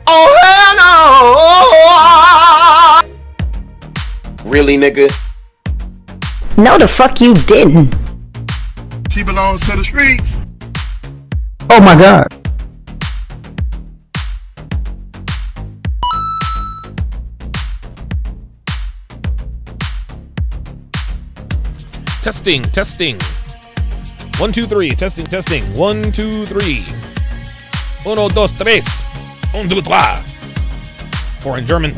Oh, hell no! Really, nigga? No, the fuck you didn't. She belongs to the streets. Oh my God. Testing, testing. 1, 2, 3. Testing, testing. 1, 2, 3. 1, 2, 3. 1, 2, 3. Or in German.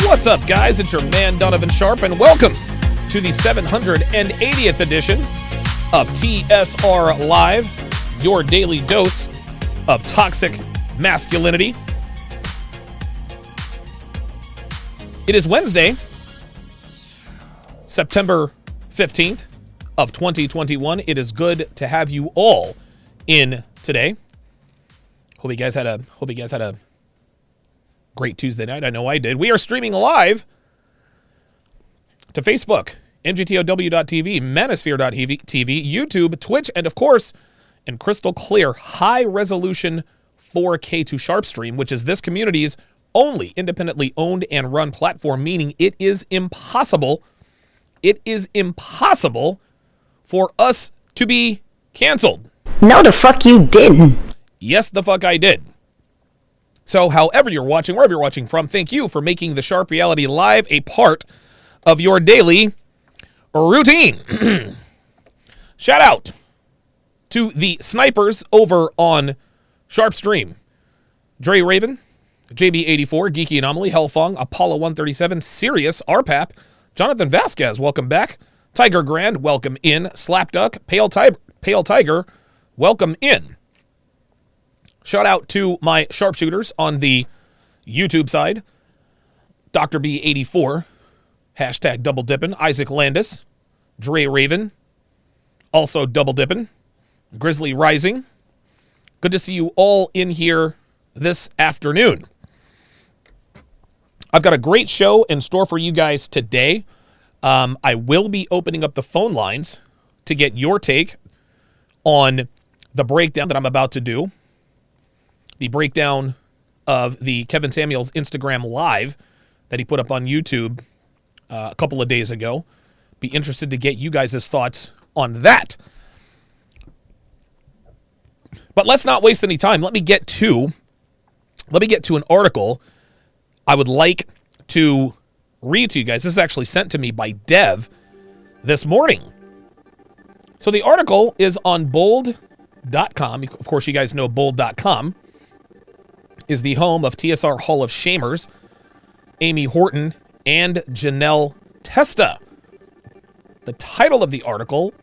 What's up, guys? It's your man, Donovan Sharp, and welcome to the 780th edition of TSR Live, your daily dose of toxic masculinity. It is Wednesday, September 15th of 2021. It is good to have you all in today. Hope you guys had a great Tuesday night. I know I did. We are streaming live to Facebook, mgtow.tv, manosphere.tv, YouTube, Twitch, and of course, in crystal clear, high-resolution 4K to Sharp stream, which is this community's only independently owned and run platform, meaning it is impossible for us to be canceled. No, the fuck you didn't. Yes, the fuck I did. So however you're watching, wherever you're watching from, thank you for making the Sharp Reality Live a part of your daily routine. Shout out to the snipers over on Sharp Stream. Dre Raven, JB84, Geeky Anomaly, Hellfong, Apollo 137, Sirius, RPAP, Jonathan Vasquez, welcome back. Tiger Grand, welcome in. Slapduck, Pale Tiger, welcome in. Shout out to my sharpshooters on the YouTube side. Dr. B84, hashtag double dippin'. Isaac Landis, Dre Raven, also double dippin'. Grizzly Rising. Good to see you all in here this afternoon. I've got a great show in store for you guys today. I will be opening up the phone lines to get your take on the breakdown that I'm about to do. The breakdown of the Kevin Samuels Instagram Live that he put up on YouTube a couple of days ago. Be interested to get you guys' thoughts on that. But let's not waste any time. Let me get to an article I would like to read to you guys. This is actually sent to me by Dev this morning. So the article is on bold.com. Of course, you guys know bold.com is the home of TSR Hall of Shamers, Amy Horton, and Janelle Testa. The title of the article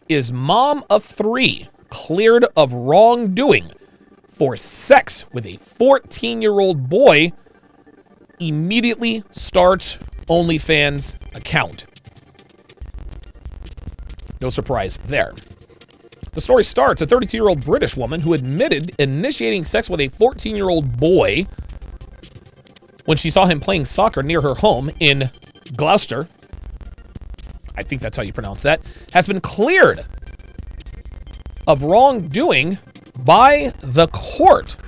is Mom of 3 Cleared of Wrongdoing for Sex with a 14-year-old Boy Immediately Starts OnlyFans Account. No surprise there. The story starts a 32-year-old British woman who admitted initiating sex with a 14-year-old boy when she saw him playing soccer near her home in Gloucester, I think that's how you pronounce that, has been cleared of wrongdoing by the court.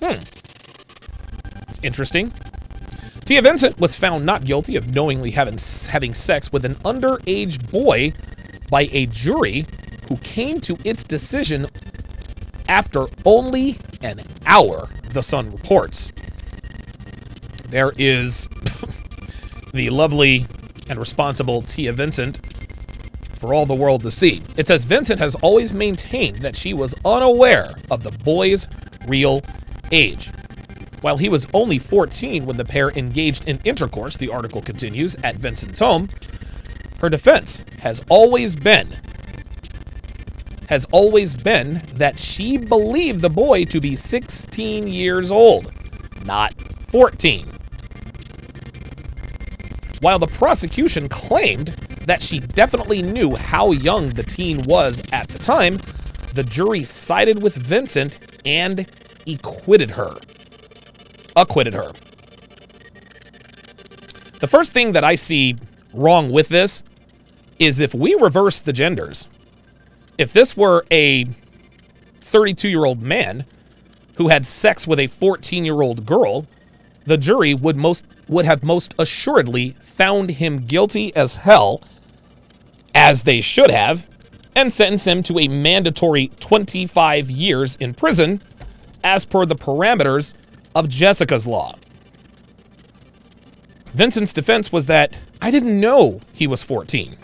It's interesting. Tia Vincent was found not guilty of knowingly having sex with an underage boy by a jury who came to its decision after only an hour, the Sun reports. There is the lovely and responsible Tia Vincent for all the world to see. It says Vincent has always maintained that she was unaware of the boy's real age. While he was only 14 when the pair engaged in intercourse, the article continues, at Vincent's home, her defense has always been that she believed the boy to be 16 years old, not 14. While the prosecution claimed that she definitely knew how young the teen was at the time, the jury sided with Vincent and acquitted her. The first thing that I see wrong with this is if we reverse the genders. If this were a 32-year-old man who had sex with a 14-year-old girl, the jury would have most assuredly found him guilty as hell, as they should have, and sentenced him to a mandatory 25 years in prison, as per the parameters of Jessica's law. Vincent's defense was that I didn't know he was 14.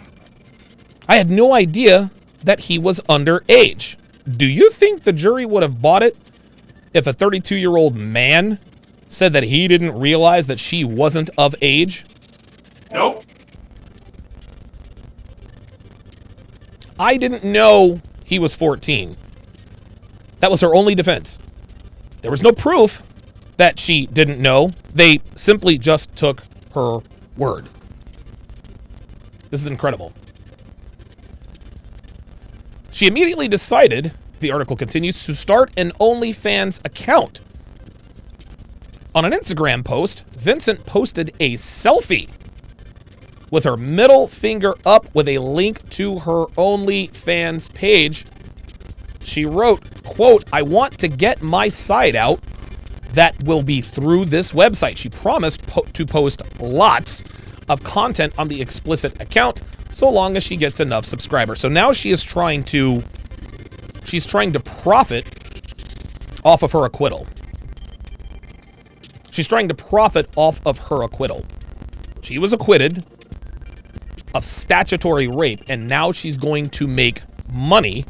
I had no idea that he was underage. Do you think the jury would have bought it if a 32-year-old man said that he didn't realize that she wasn't of age? Nope. I didn't know he was 14. That was her only defense. There was no proof that she didn't know. They simply just took her word. This is incredible. She immediately decided, the article continues, to start an OnlyFans account. On an Instagram post, Vincent posted a selfie with her middle finger up with a link to her OnlyFans page. She wrote, quote, "I want to get my side out. That will be through this website." She promised to post lots of content on the explicit account so long as she gets enough subscribers. So now she is trying to profit off of her acquittal. She's trying to profit off of her acquittal. She was acquitted of statutory rape, and now she's going to make money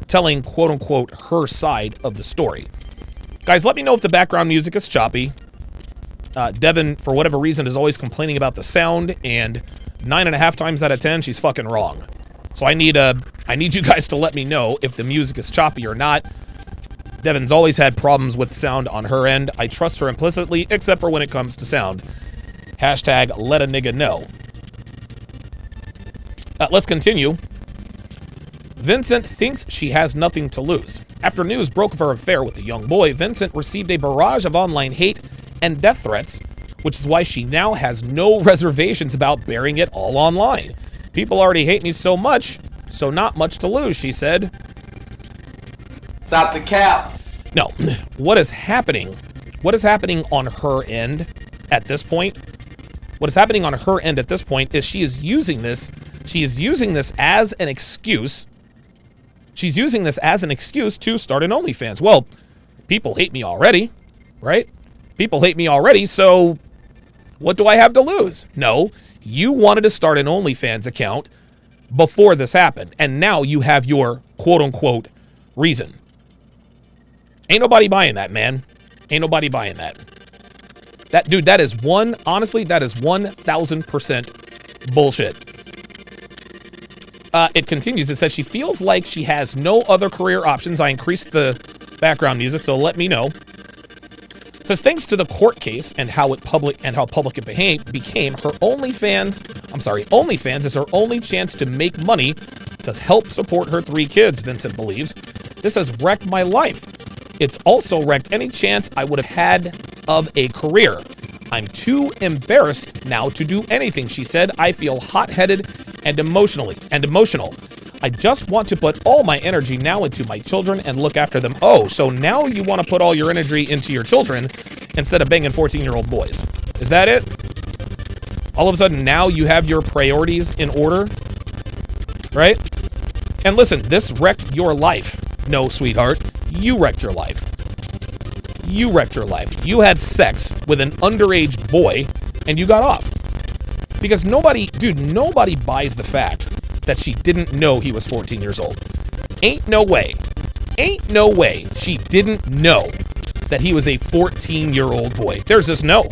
telling, quote unquote, her side of the story. Guys, let me know if the background music is choppy. Devin, for whatever reason, is always complaining about the sound, and 9.5 times out of 10, she's fucking wrong. So I need you guys to let me know if the music is choppy or not. Devin's always had problems with sound on her end. I trust her implicitly, except for when it comes to sound. Hashtag let a nigga know. Let's continue. Vincent thinks she has nothing to lose. After news broke of her affair with the young boy, Vincent received a barrage of online hate and death threats, which is why she now has no reservations about bearing it all online. "People already hate me so much, so not much to lose," she said. Stop the cap. No, what is happening on her end at this point? What is happening on her end at this point is she is using this as an excuse. She's using this as an excuse to start an OnlyFans. Well, people hate me already, right? People hate me already, so what do I have to lose? No, you wanted to start an OnlyFans account before this happened, and now you have your quote-unquote reason. Ain't nobody buying that, man. Ain't nobody buying that. That is 1,000% bullshit. It continues. It says she feels like she has no other career options. I increased the background music, so let me know. It says thanks to the court case and how public it became, her OnlyFans is her only chance to make money to to help support her 3 kids, Vincent believes. This has wrecked my life. It's also wrecked any chance I would have had of a career. I'm too embarrassed now to do anything, she said. I feel hot-headed and emotional. I just want to put all my energy now into my children and look after them. Oh, so now you want to put all your energy into your children instead of banging 14-year-old boys. Is that it? All of a sudden, now you have your priorities in order, right? And listen, this wrecked your life. No, sweetheart, you wrecked your life. You wrecked your life. You had sex with an underage boy, and you got off. Because nobody buys the fact that she didn't know he was 14 years old. Ain't no way she didn't know that he was a 14-year-old boy. There's just no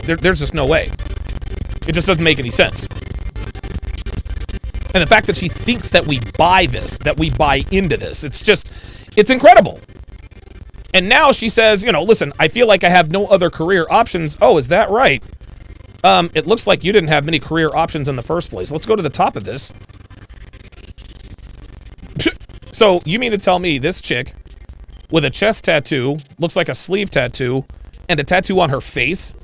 way. It just doesn't make any sense. And the fact that she thinks that we buy this, that we buy into this, it's incredible. And now she says, listen, I feel like I have no other career options. Oh, is that right? It looks like you didn't have many career options in the first place. Let's go to the top of this. So you mean to tell me this chick with a chest tattoo, looks like a sleeve tattoo, and a tattoo on her face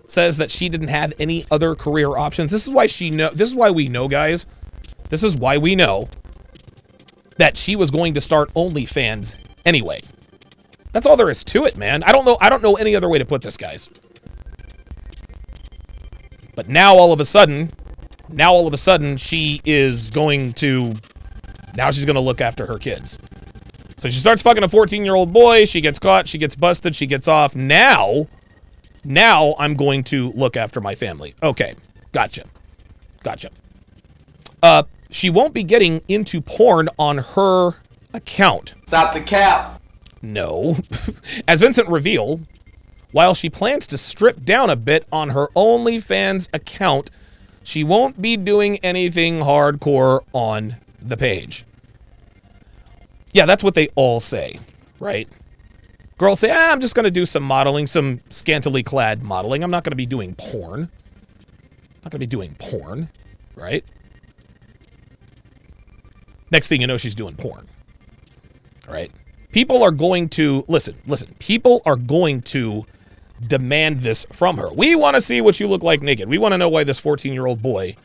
says that she didn't have any other career options? This is why we know, guys. This is why we know that she was going to start OnlyFans anyway. That's all there is to it, man. I don't know any other way to put this, guys. But now all of a sudden, she is going to, now she's going to look after her kids. So she starts fucking a 14-year-old boy. She gets caught. She gets busted. She gets off. Now I'm going to look after my family. Okay. Gotcha. She won't be getting into porn on her account. Stop the cap. No. As Vincent revealed, while she plans to strip down a bit on her OnlyFans account, she won't be doing anything hardcore on the page. Yeah, that's what they all say, right? Girls say, I'm just going to do some modeling, some scantily clad modeling. I'm not going to be doing porn. Right? Next thing you know, she's doing porn. Right? People are going to, listen, people are going to demand this from her. We want to see what you look like naked. We want to know why this 14-year-old boy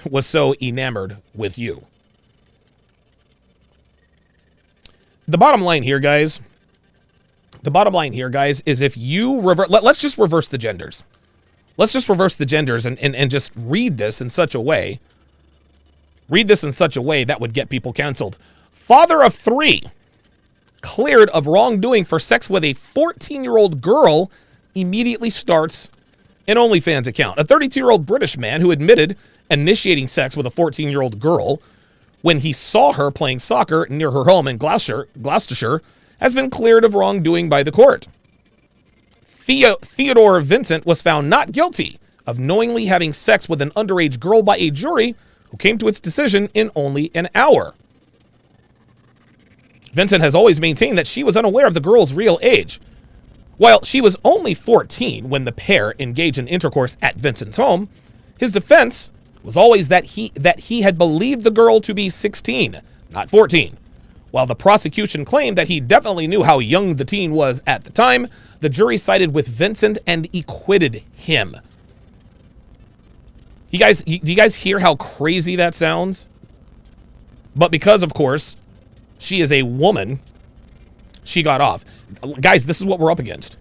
was so enamored with you. The bottom line here, guys, is if you let's just reverse the genders. Let's just reverse the genders and just read this in such a way. Read this in such a way that would get people canceled. Father of 3 cleared of wrongdoing for sex with a 14-year-old girl immediately starts an OnlyFans account. A 32-year-old British man who admitted initiating sex with a 14-year-old girl when he saw her playing soccer near her home in Gloucestershire has been cleared of wrongdoing by the court. Theodore Vincent was found not guilty of knowingly having sex with an underage girl by a jury who came to its decision in only an hour. Vincent has always maintained that she was unaware of the girl's real age. While she was only 14 when the pair engaged in intercourse at Vincent's home, his defense was always that he had believed the girl to be 16, not 14. While the prosecution claimed that he definitely knew how young the teen was at the time, the jury sided with Vincent and acquitted him. Do you guys hear how crazy that sounds? But because, of course, she is a woman, she got off. Guys, this is what we're up against.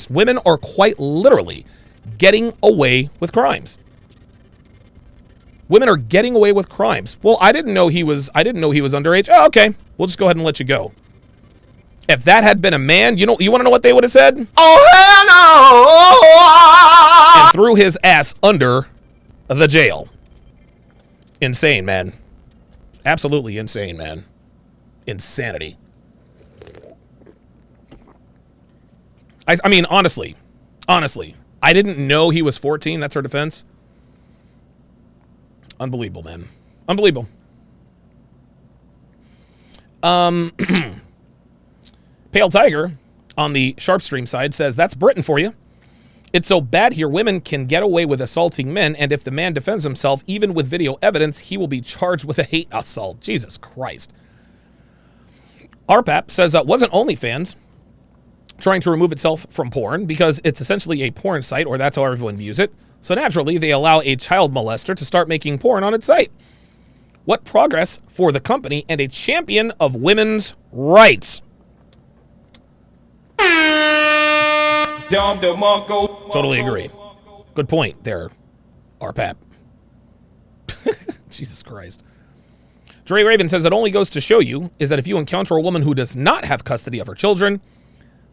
Women are quite literally getting away with crimes. Women are getting away with crimes. Well, I didn't know he was underage. Oh, okay. We'll just go ahead and let you go. If that had been a man, you want to know what they would have said? Oh, hell no! And threw his ass under the jail. Insane, man. Absolutely insane, man. Insanity. I mean, honestly, I didn't know he was 14. That's her defense. Unbelievable, man. Unbelievable. Pale Tiger on the Sharp Stream side says, that's Britain for you. It's so bad here, women can get away with assaulting men, and if the man defends himself, even with video evidence, he will be charged with a hate assault. Jesus Christ. RPAP says, wasn't OnlyFans trying to remove itself from porn because it's essentially a porn site, or that's how everyone views it. So naturally, they allow a child molester to start making porn on its site. What progress for the company and a champion of women's rights. Totally agree. Good point there, RPAP. Jesus Christ. Dre Raven says it only goes to show you is that if you encounter a woman who does not have custody of her children,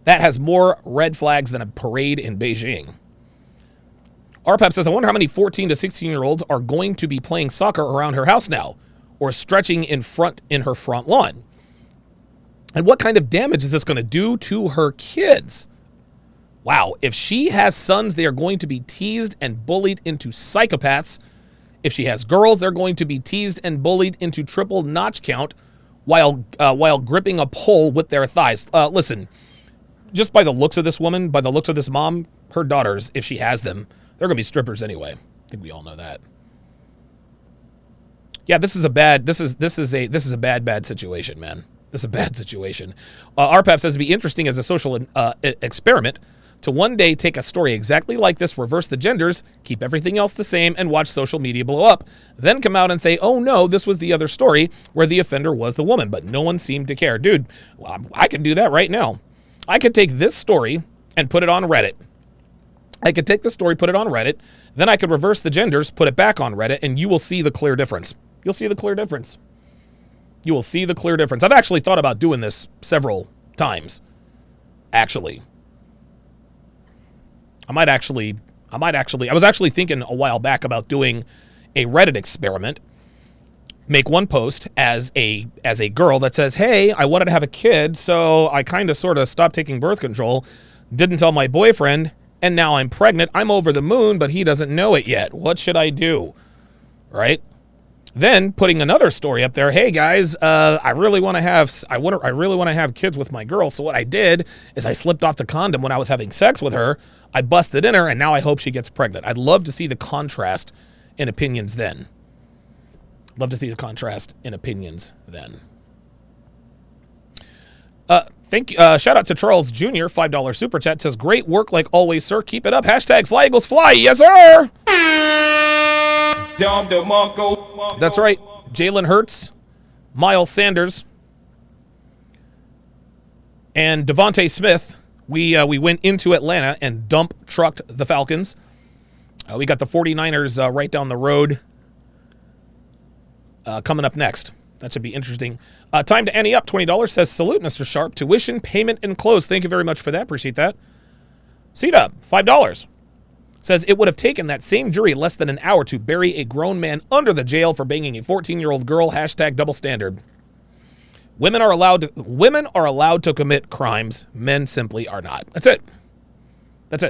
that has more red flags than a parade in Beijing. RPAP says, I wonder how many 14 to 16-year-olds are going to be playing soccer around her house now or stretching in her front lawn. And what kind of damage is this going to do to her kids? Wow, if she has sons, they are going to be teased and bullied into psychopaths. If she has girls, they're going to be teased and bullied into triple notch count while gripping a pole with their thighs. Listen, just by the looks of this woman, by the looks of this mom, her daughters, if she has them, they're going to be strippers anyway. I think we all know that. Yeah, this is a bad situation, man. This is a bad situation. RPAP says it'd be interesting as a social experiment to one day take a story exactly like this, reverse the genders, keep everything else the same, and watch social media blow up. Then come out and say, oh no, this was the other story where the offender was the woman, but no one seemed to care. Dude, I could do that right now. I could take this story and put it on Reddit. I could take the story, put it on Reddit, then I could reverse the genders, put it back on Reddit, and you will see the clear difference. You'll see the clear difference. You will see the clear difference. I've actually thought about doing this several times, actually. I was actually thinking a while back about doing a Reddit experiment. Make one post as a girl that says, hey, I wanted to have a kid, so I kind of sort of stopped taking birth control, didn't tell my boyfriend, and now I'm pregnant. I'm over the moon, but he doesn't know it yet. What should I do? Right? Then putting another story up there. Hey guys, I really want to have kids with my girl. So what I did is I slipped off the condom when I was having sex with her. I busted in her, and now I hope she gets pregnant. I'd love to see the contrast in opinions then. Shout out to Charles Jr. $5 super chat says, great work like always, sir. Keep it up. Hashtag fly Eagles fly. Yes, sir. That's right. Jalen Hurts, Miles Sanders, and Devontae Smith. We went into Atlanta and dump trucked the Falcons. We got the 49ers right down the road coming up next. That should be interesting. Time to ante up. $20 says, salute, Mr. Sharp. Tuition, payment, and close. Thank you very much for that. Appreciate that. C-Dub, $5. Says, it would have taken that same jury less than an hour to bury a grown man under the jail for banging a 14-year-old girl. Hashtag double standard. Women are allowed to commit crimes. Men simply are not. That's it. That's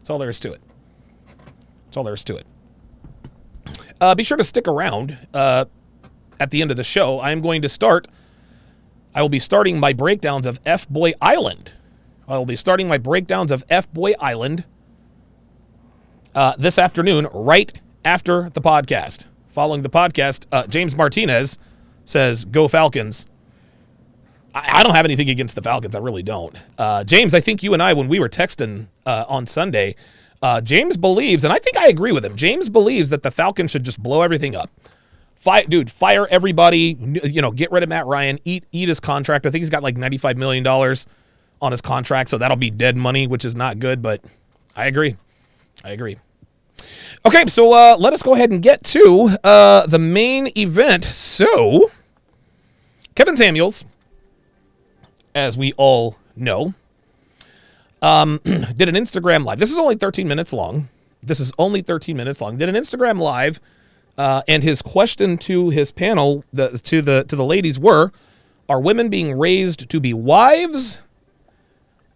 all there is to it. Be sure to stick around. At the end of the show, I will be starting my breakdowns of F-Boy Island. This afternoon, right after the podcast. Following the podcast, James Martinez says, go Falcons. I don't have anything against the Falcons. I really don't. James, I think you and I, when we were texting on Sunday, James believes, and I think I agree with him, James believes that the Falcons should just blow everything up. Fire everybody, get rid of Matt Ryan, eat his contract. I think he's got like $95 million on his contract, so that'll be dead money, which is not good, but I agree. Okay, so let us go ahead and get to the main event. So, Kevin Samuels, as we all know, did an Instagram live. This is only 13 minutes long. Did an Instagram live. And his question to his panel, to the ladies were, are women being raised to be wives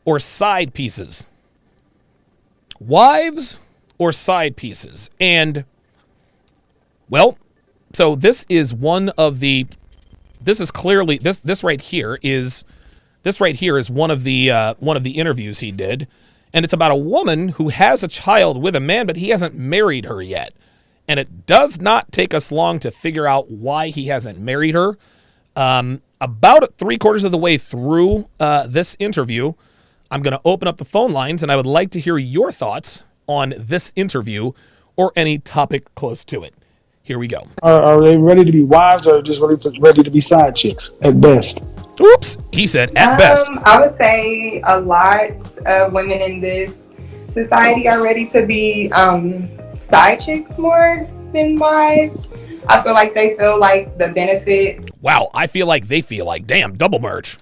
or side pieces? Wives or side pieces? And, well, so this right here is one of the interviews he did. And it's about a woman who has a child with a man, but he hasn't married her yet. And it does not take us long to figure out why he hasn't married her. About 3/4 of the way through this interview, I'm going to open up the phone lines, and I would like to hear your thoughts on this interview or any topic close to it. Here we go. Are they ready to be wives or just ready to be side chicks at best? Oops, he said at best. I would say a lot of women in this society are ready to be side chicks more than wives. I feel like they feel like the benefits. Wow, I feel like they feel like, damn, double merch.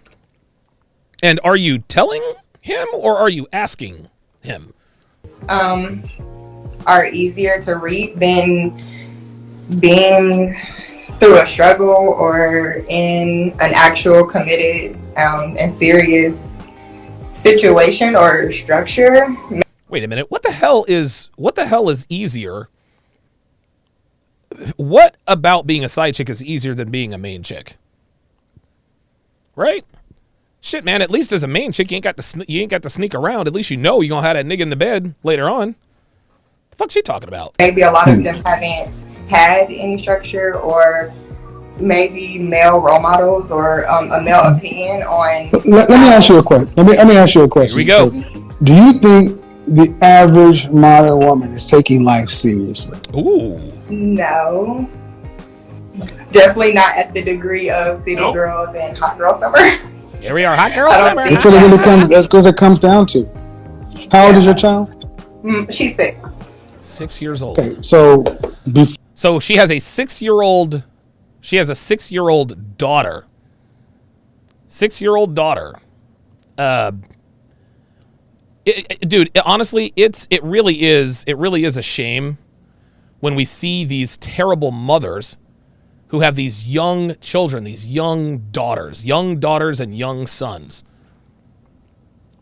And are you telling him or are you asking him? Are easier to reap than being through a struggle or in an actual committed and serious situation or structure. Wait a minute. What the hell is easier? What about being a side chick is easier than being a main chick? Right? Shit, man, at least as a main chick, you ain't got to sneak around. At least you know you're going to have that nigga in the bed later on. The fuck's she talking about? Maybe a lot of them haven't had any structure or maybe male role models or a male opinion on. Let me ask you a question. Let me ask you a question. Here we go. Do you think the average modern woman is taking life seriously? Ooh. No. Definitely not at the degree of City Girls and Hot Girl Summer. Here we are, Hot Girl I don't Summer. think- That's what it really comes. That's what it comes down to. How old is your child? She's 6. 6 years old. Okay, so So she has a 6-year-old. She has a 6-year-old daughter. 6-year-old daughter. Dude, honestly, it really is a shame when we see these terrible mothers who have these young children, these young daughters and young sons.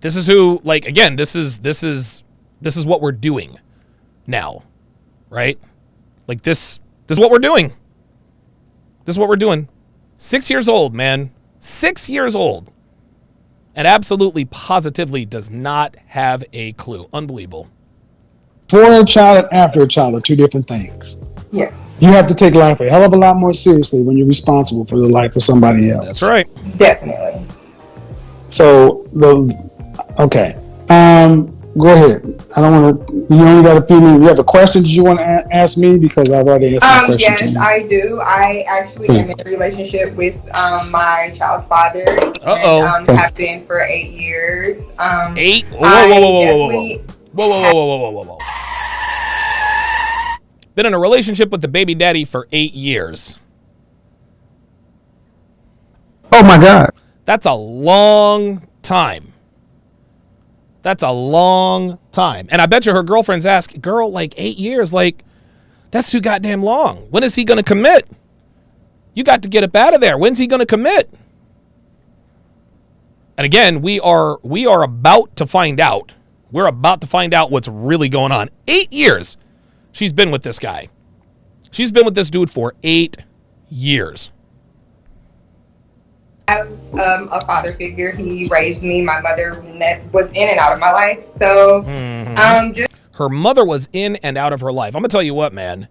This is who, like, again, this is what we're doing now, right? Like this is what we're doing. This is what we're doing. 6 years old, man. 6 years old. And absolutely, positively does not have a clue. Unbelievable. for a child and after a child are two different things. Yes. You have to take life a hell of a lot more seriously when you're responsible for the life of somebody else. That's right. Definitely. So okay. Go ahead. I don't want to. You only got a few minutes. You have a question that you want to ask me because I've already asked my question. Yes, to you. I do. I actually am in a relationship with my child's father. Uh-oh. And, have been for 8 years. 8? Whoa. Been in a relationship with the baby daddy for 8 years. Oh my God. That's a long time. That's a long time. And I bet you her girlfriends ask, girl, like 8 years, like, that's too goddamn long. When is he going to commit? You got to get up out of there. When's he going to commit? And again, we are about to find out. We're about to find out what's really going on. 8 years she's been with this guy. She's been with this dude for 8 years. I have a father figure. He raised me. My mother was in and out of my life. So, just Her mother was in and out of her life. I'm going to tell you what, man.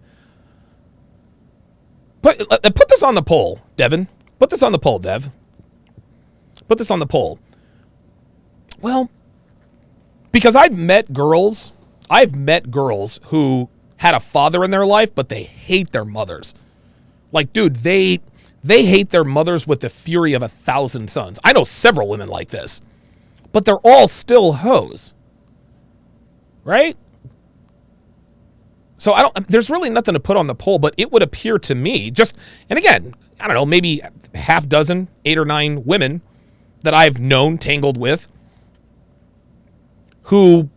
Put this on the poll, Devin. Put this on the poll, Dev. Put this on the poll. Well, because I've met girls who had a father in their life, but they hate their mothers. Like, dude, they hate their mothers with the fury of 1,000 suns. I know several women like this, but they're all still hoes. Right? So there's really nothing to put on the poll, but it would appear to me and again, I don't know, maybe half dozen, 8 or 9 women that I've known, tangled with, whose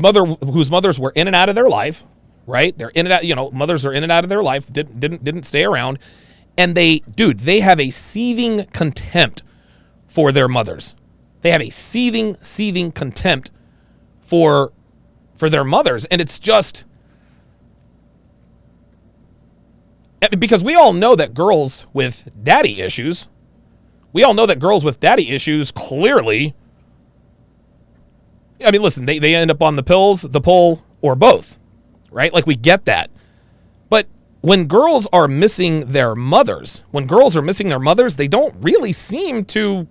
mothers were in and out of their life. Right? They're in and out, mothers are in and out of their life, didn't stay around. And they have a seething contempt for their mothers. They have a seething contempt for their mothers. And it's just, because we all know that girls with daddy issues clearly I mean, listen, they end up on the pills, the pole, or both, right? Like, we get that. But when girls are missing their mothers, they don't really seem to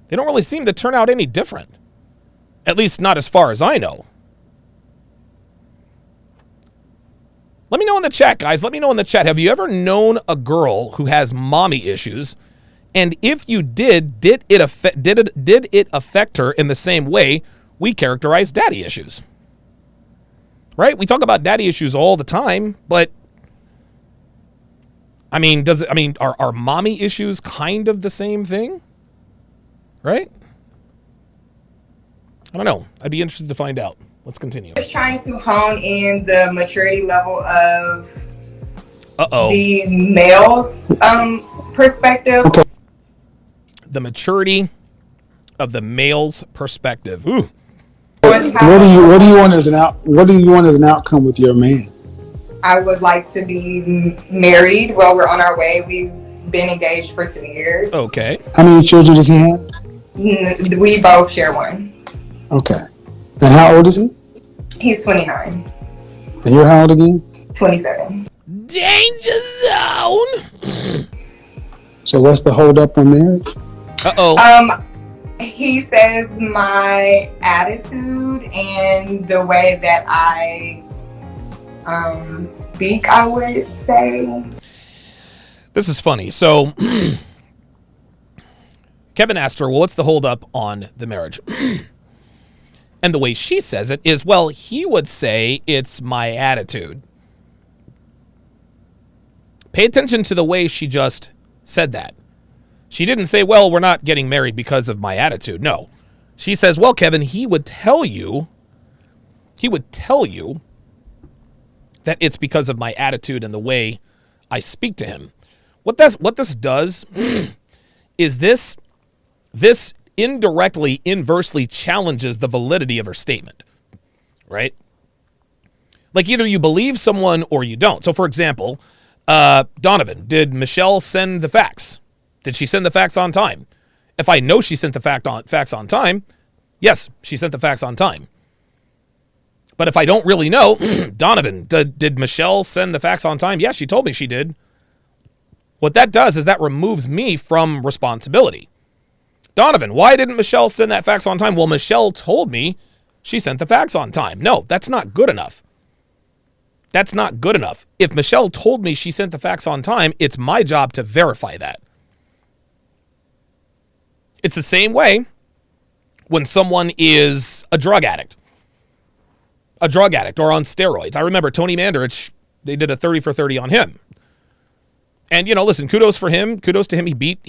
turn out any different. At least not as far as I know. Let me know in the chat, guys. Let me know in the chat. Have you ever known a girl who has mommy issues? And if you did it affect her in the same way we characterize daddy issues? Right? We talk about daddy issues all the time, but I mean, are mommy issues kind of the same thing? Right? I don't know. I'd be interested to find out. Let's continue. Just trying to hone in the maturity level of the male's perspective. Okay. The maturity of the male's perspective. Ooh. What do you want as an outcome with your man? I would like to be married. Well, we're on our way. We've been engaged for 2 years. Okay. How many children does he have? We both share one. Okay. And how old is he? He's 29. And you're how old again? 27. Danger zone. So what's the hold up on marriage? He says my attitude and the way that I speak, I would say. This is funny. So Kevin asked her, well, what's the hold up on the marriage? And the way she says it is, well, he would say it's my attitude. Pay attention to the way she just said that. She didn't say, well, we're not getting married because of my attitude. No. She says, well, Kevin, he would tell you that it's because of my attitude and the way I speak to him. What this does is this indirectly, inversely challenges the validity of her statement, right? Like, either you believe someone or you don't. So, for example, Donovan, did Michelle send the fax? Did she send the fax on time? If I know she sent the fax on time, yes, she sent the fax on time. But if I don't really know, Donovan, did Michelle send the fax on time? Yeah, she told me she did. What that does is that removes me from responsibility. Donovan, why didn't Michelle send that fax on time? Well, Michelle told me she sent the fax on time. No, that's not good enough. That's not good enough. If Michelle told me she sent the fax on time, it's my job to verify that. It's the same way when someone is a drug addict or on steroids. I remember Tony Mandarich, they did a 30 for 30 on him. And, listen, kudos for him. Kudos to him. He beat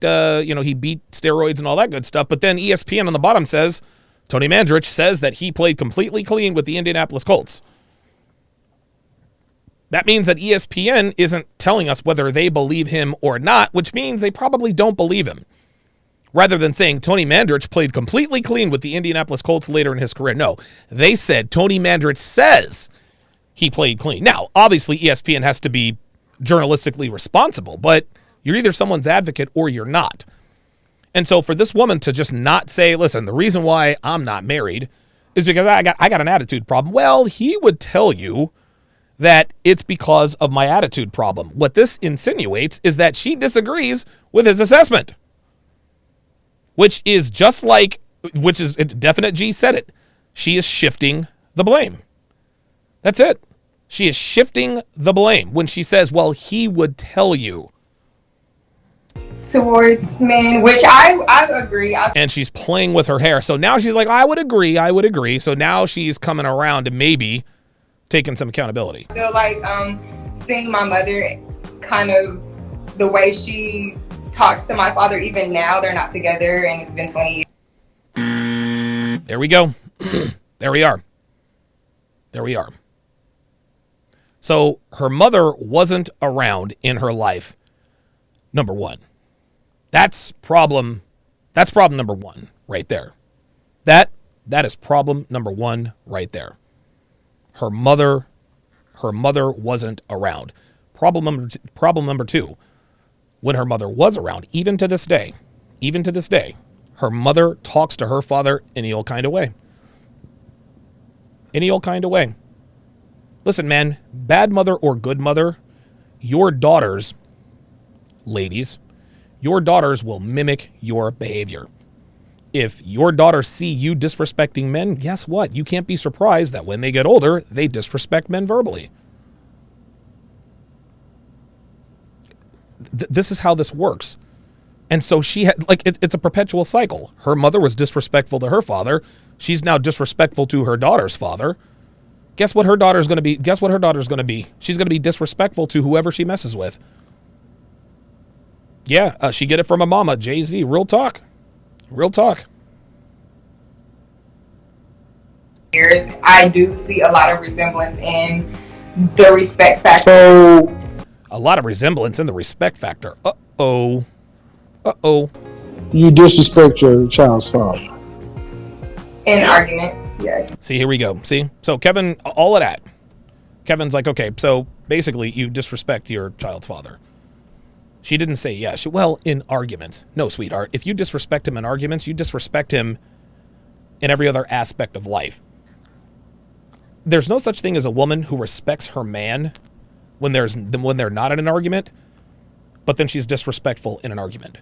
steroids and all that good stuff. But then ESPN on the bottom says, Tony Mandarich says that he played completely clean with the Indianapolis Colts. That means that ESPN isn't telling us whether they believe him or not, which means they probably don't believe him. Rather than saying Tony Mandarich played completely clean with the Indianapolis Colts later in his career. No, they said Tony Mandarich says he played clean. Now, obviously, ESPN has to be journalistically responsible, but you're either someone's advocate or you're not. And so for this woman to just not say, listen, the reason why I'm not married is because I got an attitude problem. Well, he would tell you that it's because of my attitude problem. What this insinuates is that she disagrees with his assessment, which is Definite G said it. She is shifting the blame. That's it. She is shifting the blame when she says, well, he would tell you. Towards men, which I agree. And she's playing with her hair. So now she's like, I would agree. So now she's coming around to maybe taking some accountability. I feel like seeing my mother, kind of the way she talks to my father, even now they're not together and it's been 20 years. There we go. There we are. So her mother wasn't around in her life, number one. That's problem number one right there. That is problem number one right there. Her mother wasn't around. Problem number two, when her mother was around, even to this day, her mother talks to her father in the old kind of way. Any old kind of way. Listen, man, bad mother or good mother, your daughters, ladies, your daughters will mimic your behavior. If your daughters see you disrespecting men, guess what? You can't be surprised that when they get older, they disrespect men verbally. This is how this works. And so she had, like, it's a perpetual cycle. Her mother was disrespectful to her father. She's now disrespectful to her daughter's father. Guess what her daughter's going to be? Guess what her daughter's going to be? She's going to be disrespectful to whoever she messes with. Yeah, she get it from a mama. Jay-Z, real talk. Real talk. I do see a lot of resemblance in the respect factor. So, A lot of resemblance in the respect factor. Uh-oh. Uh-oh. you disrespect your child's father. In arguments, yes. See, here we go. See? So Kevin, all of that. Kevin's like, okay, so basically you disrespect your child's father. She didn't say yes. Well, in arguments. No, sweetheart. If you disrespect him in arguments, you disrespect him in every other aspect of life. There's no such thing as a woman who respects her man when they're not in an argument, but then she's disrespectful in an argument.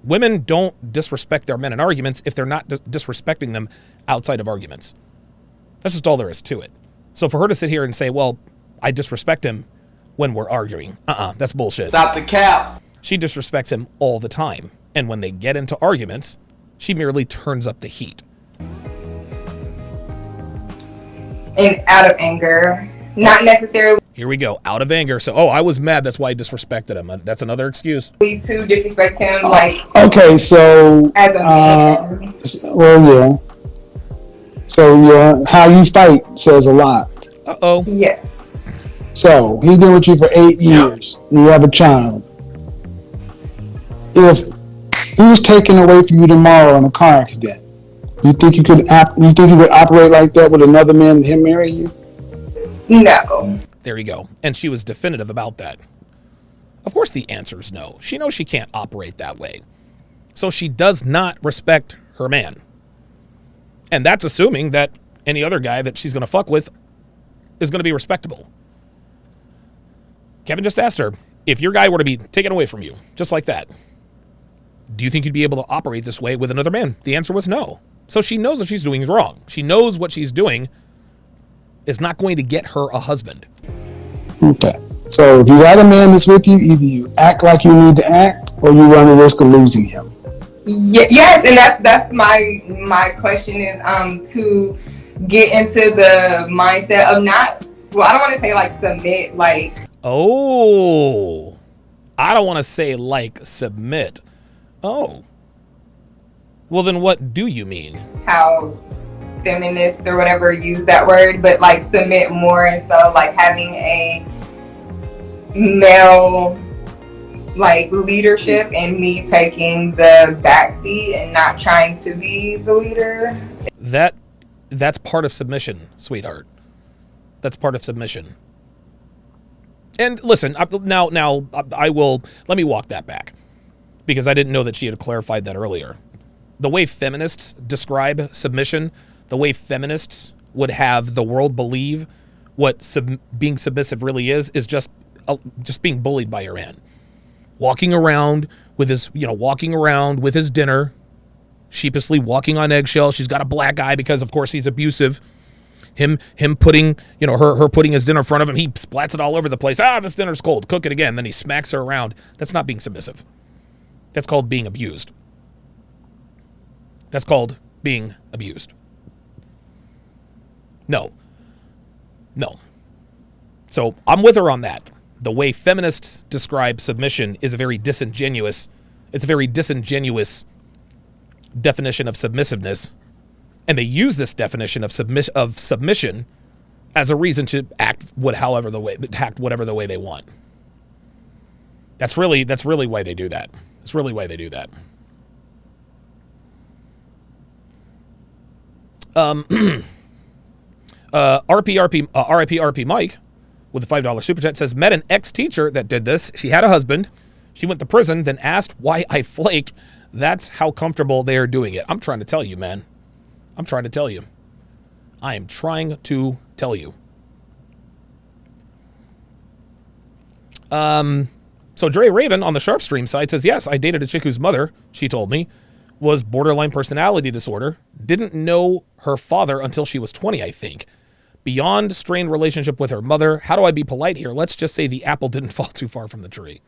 Women don't disrespect their men in arguments if they're not disrespecting them outside of arguments. That's just all there is to it. So for her to sit here and say, well, I disrespect him when we're arguing, that's bullshit. Stop the cap. She disrespects him all the time. And when they get into arguments, she merely turns up the heat. And out of anger, not necessarily Here we go. Out of anger. So, I was mad. That's why I disrespected him. That's another excuse. to disrespect him, like, Okay, so, as a man. well, yeah. So, yeah, how you fight says a lot. Uh-oh. Yes. So, he's been with you for 8 years, and you have a child. If he was taken away from you tomorrow in a car accident, you think you could operate like that with another man and him marry you? No. There you go. And she was definitive about that. Of course the answer is no. She knows she can't operate that way. So she does not respect her man. And that's assuming that any other guy that she's going to fuck with is going to be respectable. Kevin just asked her, if your guy were to be taken away from you, just like that, do you think you'd be able to operate this way with another man? The answer was no. So she knows what she's doing is wrong. She knows what she's doing is not going to get her a husband. Okay. So if you got a man that's with you, either you act like you need to act, or you run the risk of losing him. Yes, and that's my question is to get into the mindset of not. Well, I don't want to say like submit, like. Oh, I don't want to say like submit. Oh. Well, then what do you mean? How feminist or whatever use that word, but like submit more, and so like having a male like leadership and me taking the backseat and not trying to be the leader. That's part of submission, sweetheart. That's part of submission. And listen, now I will, let me walk that back, because I didn't know that she had clarified that earlier. The way feminists describe submission, the way feminists would have the world believe what being submissive really is just being bullied by your man. Walking around with his dinner, sheepishly walking on eggshells. She's got a black eye because, of course, he's abusive. Him putting, her putting his dinner in front of him. He splats it all over the place. This dinner's cold. Cook it again. Then he smacks her around. That's not being submissive. That's called being abused. That's called being abused. No. So I'm with her on that. The way feminists describe submission is a very disingenuous definition of submissiveness. And they use this definition of submission as a reason to act whatever the way they want. That's really why they do that. That's really why they do that. RIP Mike with the $5 super chat says, met an ex-teacher that did this. She had a husband. She went to prison, then asked why I flake. That's how comfortable they are doing it. I'm trying to tell you, man. I'm trying to tell you. I am trying to tell you. So Dre Raven on the Sharp Stream side says, yes, I dated a chick whose mother, she told me, was borderline personality disorder. Didn't know her father until she was 20, I think. Beyond strained relationship with her mother. How do I be polite here? Let's just say the apple didn't fall too far from the tree.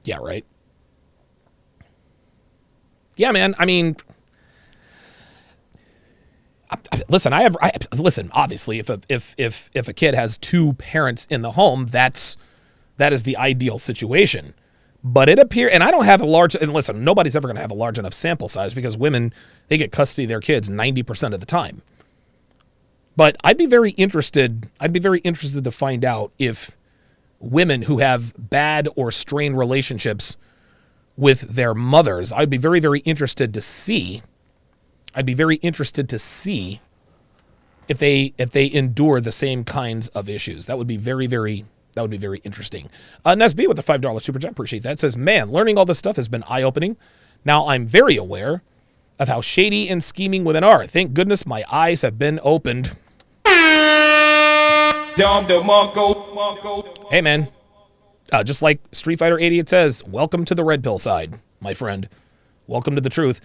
Yeah, right. Yeah, man. I mean, listen, listen, obviously if a kid has two parents in the home, that is the ideal situation. But it appears, and I don't have a large, and listen, nobody's ever going to have a large enough sample size because women, they get custody of their kids 90% of the time. But I'd be very interested to find out if women who have bad or strained relationships with their mothers, I'd be very, very interested to see. I'd be very interested to see if they endure the same kinds of issues. That would be very, very interesting. Nesby with the $5 super chat, appreciate that. Says, man, learning all this stuff has been eye-opening. Now I'm very aware of how shady and scheming women are. Thank goodness my eyes have been opened. Hey, man. Just like Street Fighter 80, it says, welcome to the red pill side, my friend. Welcome to the truth.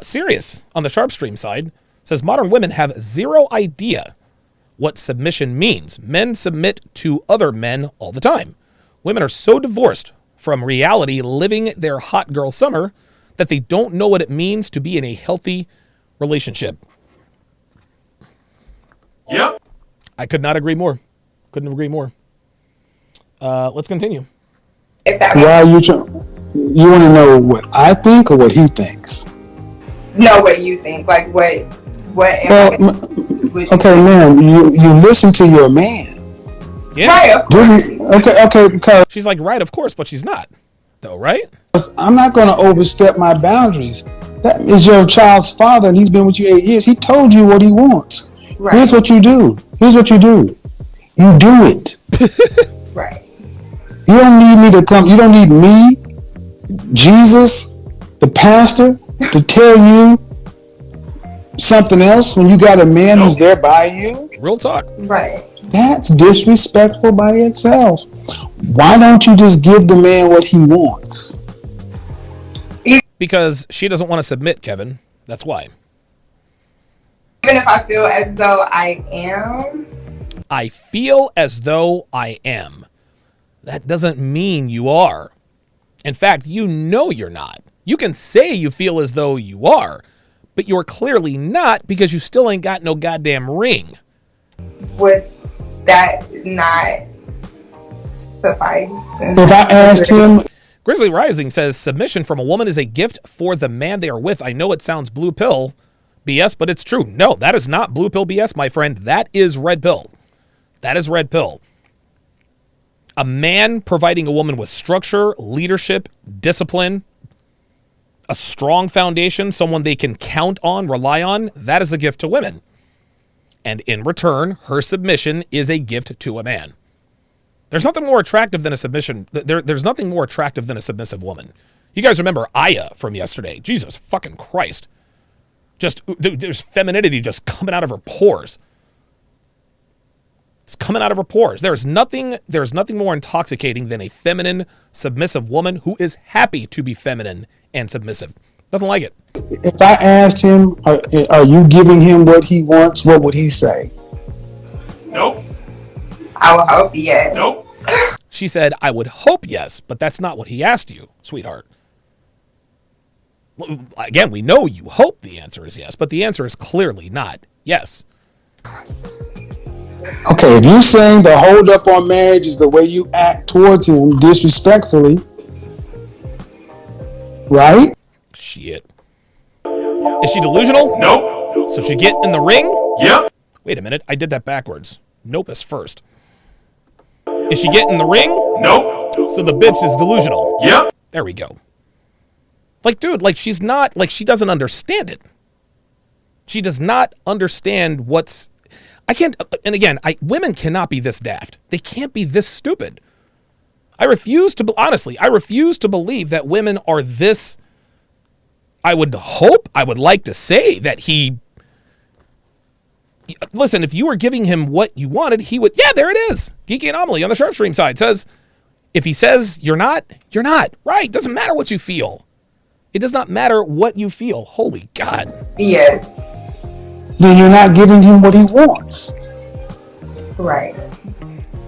Sirius, on the Sharp Stream side, says, modern women have zero idea what submission means. Men submit to other men all the time. Women are so divorced from reality, living their hot girl summer, that they don't know what it means to be in a healthy relationship. Yep. I could not agree more. Couldn't agree more. Let's continue. If that Why are you trying? You want to know what I think or what he thinks? know what you think, like what Well, would you okay, man, you listen to your man. Yeah. Right. Okay, because She's like, right, of course, but she's not, though, right? I'm not going to overstep my boundaries. That is your child's father, and he's been with you 8 years. He told you what he wants. Right. Here's what you do. You do it. Right. You don't need me to come. You don't need me, Jesus, the pastor, to tell you something else when you got a man who's there by you. Real talk. Right. That's disrespectful by itself. Why don't you just give the man what he wants? Because she doesn't want to submit, Kevin. That's why. Even if I feel as though I am. I feel as though I am. That doesn't mean you are. In fact, you know you're not. You can say you feel as though you are, but you're clearly not because you still ain't got no goddamn ring. Would that not suffice? If I asked him, Grizzly Rising says, submission from a woman is a gift for the man they are with. I know it sounds blue pill BS, but it's true. No, that is not blue pill BS, my friend. That is red pill. That is red pill. A man providing a woman with structure, leadership, discipline, a strong foundation, someone they can count on, rely on, that is a gift to women. And in return, her submission is a gift to a man. There's nothing more attractive than a submission. There's nothing more attractive than a submissive woman. You guys remember Aya from yesterday. Jesus fucking Christ. Just, there's femininity just coming out of her pores. It's coming out of her pores. There's nothing more intoxicating than a feminine, submissive woman who is happy to be feminine and submissive. Nothing like it. if I asked him, are you giving him what he wants? What would he say? Nope. I will hope yes. Nope. She said, I would hope yes, but that's not what he asked you, sweetheart. Again, we know you hope the answer is yes, but the answer is clearly not yes. Okay, if you're saying the hold up on marriage is the way you act towards him disrespectfully, right? Shit. Is she delusional? Nope. So she get in the ring? Yep. Wait a minute, I did that backwards. Nope is first. Is she getting in the ring? Nope. So the bitch is delusional. Yep. There we go. Like, dude, like she's not, like she doesn't understand it. She does not understand what's, I can't, and again, women cannot be this daft. They can't be this stupid. I refuse to believe that women are this. I would like to say that he listen, if you were giving him what you wanted, he would. Yeah, there it is. Geeky Anomaly on the Sharp Stream side says, if he says you're not, you're not. Right. Doesn't matter what you feel. It does not matter what you feel. Holy God. Yes. Then you're not giving him what he wants. Right.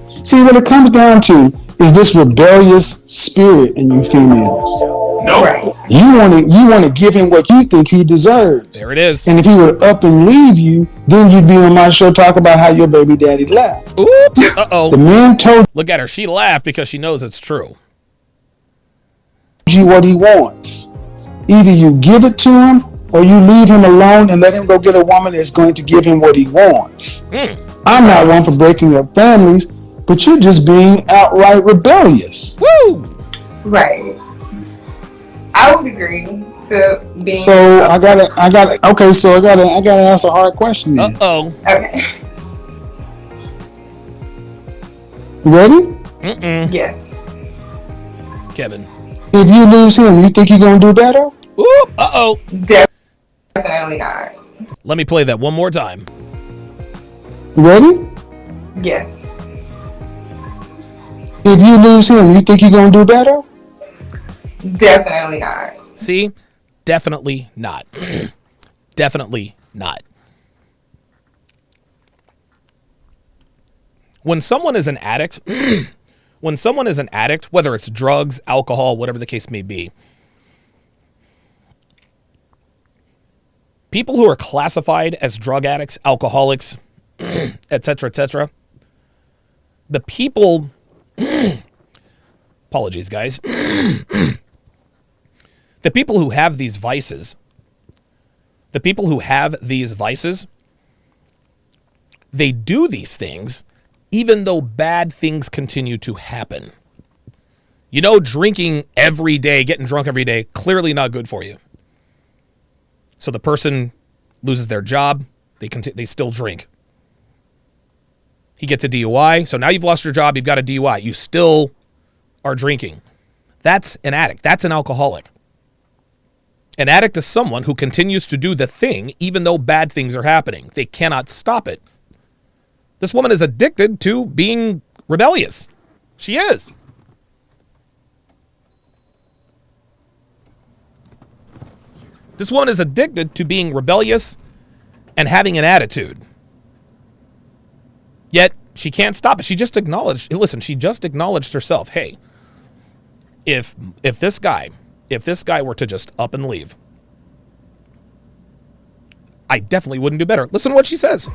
See, what it comes down to is this rebellious spirit in you females. Nope. Right. You want to give him what you think he deserves. There it is. And if he would up and leave you, then you'd be on my show talk about how your baby daddy left. Oops. The Uh-oh. man told Look at her. She laughed because she knows it's true. you what he wants. Either you give it to him or you leave him alone and let him go get a woman that's going to give him what he wants. I'm not one for breaking up families, but you're just being outright rebellious. Woo! Right. I would agree to being. So I gotta ask a hard question then. Uh-oh. Okay. You ready? Yes. Kevin. If you lose him, you think you're gonna do better? Oop. Uh-oh. Definitely not. Let me play that one more time. You ready? Yes. If you lose him, you think you're gonna do better? Definitely not. See? Definitely not. Definitely not. When someone is an addict, whether it's drugs, alcohol, whatever the case may be, people who are classified as drug addicts, alcoholics, etc., the people, apologies, guys, the people who have these vices, they do these things even though bad things continue to happen. You know, drinking every day, getting drunk every day, clearly not good for you. So the person loses their job, they still drink. He gets a DUI, so now you've lost your job, you've got a DUI, you still are drinking. That's an addict, that's an alcoholic. An addict is someone who continues to do the thing even though bad things are happening. They cannot stop it. This woman is addicted to being rebellious. She is. This woman is addicted to being rebellious and having an attitude. Yet she can't stop it. She just acknowledged herself, hey, if this guy were to just up and leave, I definitely wouldn't do better. Listen to what she says.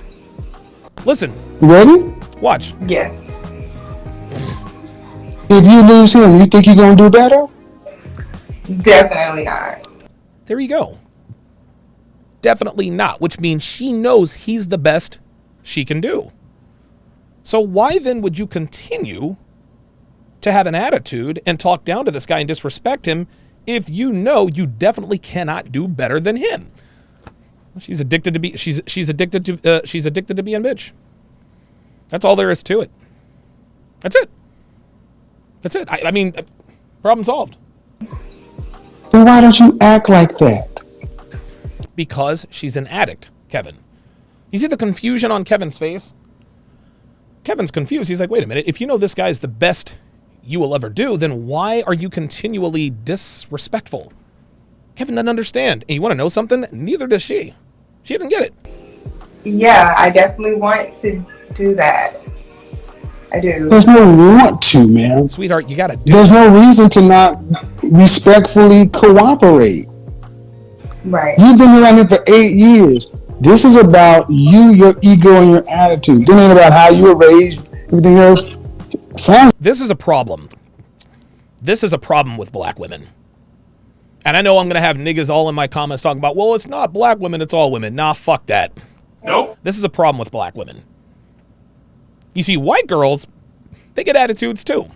Listen. You ready? Watch. Yes. If you lose him, you think you're gonna do better? Definitely not. There you go. Definitely not, which means she knows he's the best she can do. So why then would you continue to have an attitude and talk down to this guy and disrespect him if you know you definitely cannot do better than him? She's addicted to she's addicted to being bitch. That's all there is to it. That's it. That's it. I mean, problem solved. Then why don't you act like that? Because she's an addict, Kevin. You see the confusion on Kevin's face? Kevin's confused. He's like, wait a minute. If you know this guy is the best you will ever do, then why are you continually disrespectful? Kevin doesn't understand. And you want to know something? Neither does she. She didn't get it. Yeah, I definitely want to do that. I do. There's no want to, man. Sweetheart, you got to do There's it. no reason to not respectfully cooperate. Right. You've been around here for 8 years. This is about you, your ego, and your attitude. This ain't about how you were raised, everything else. This is a problem. This is a problem with black women. And I know I'm going to have niggas all in my comments talking about, well, it's not black women, it's all women. Nah, fuck that. Nope. This is a problem with black women. You see, white girls, they get attitudes too.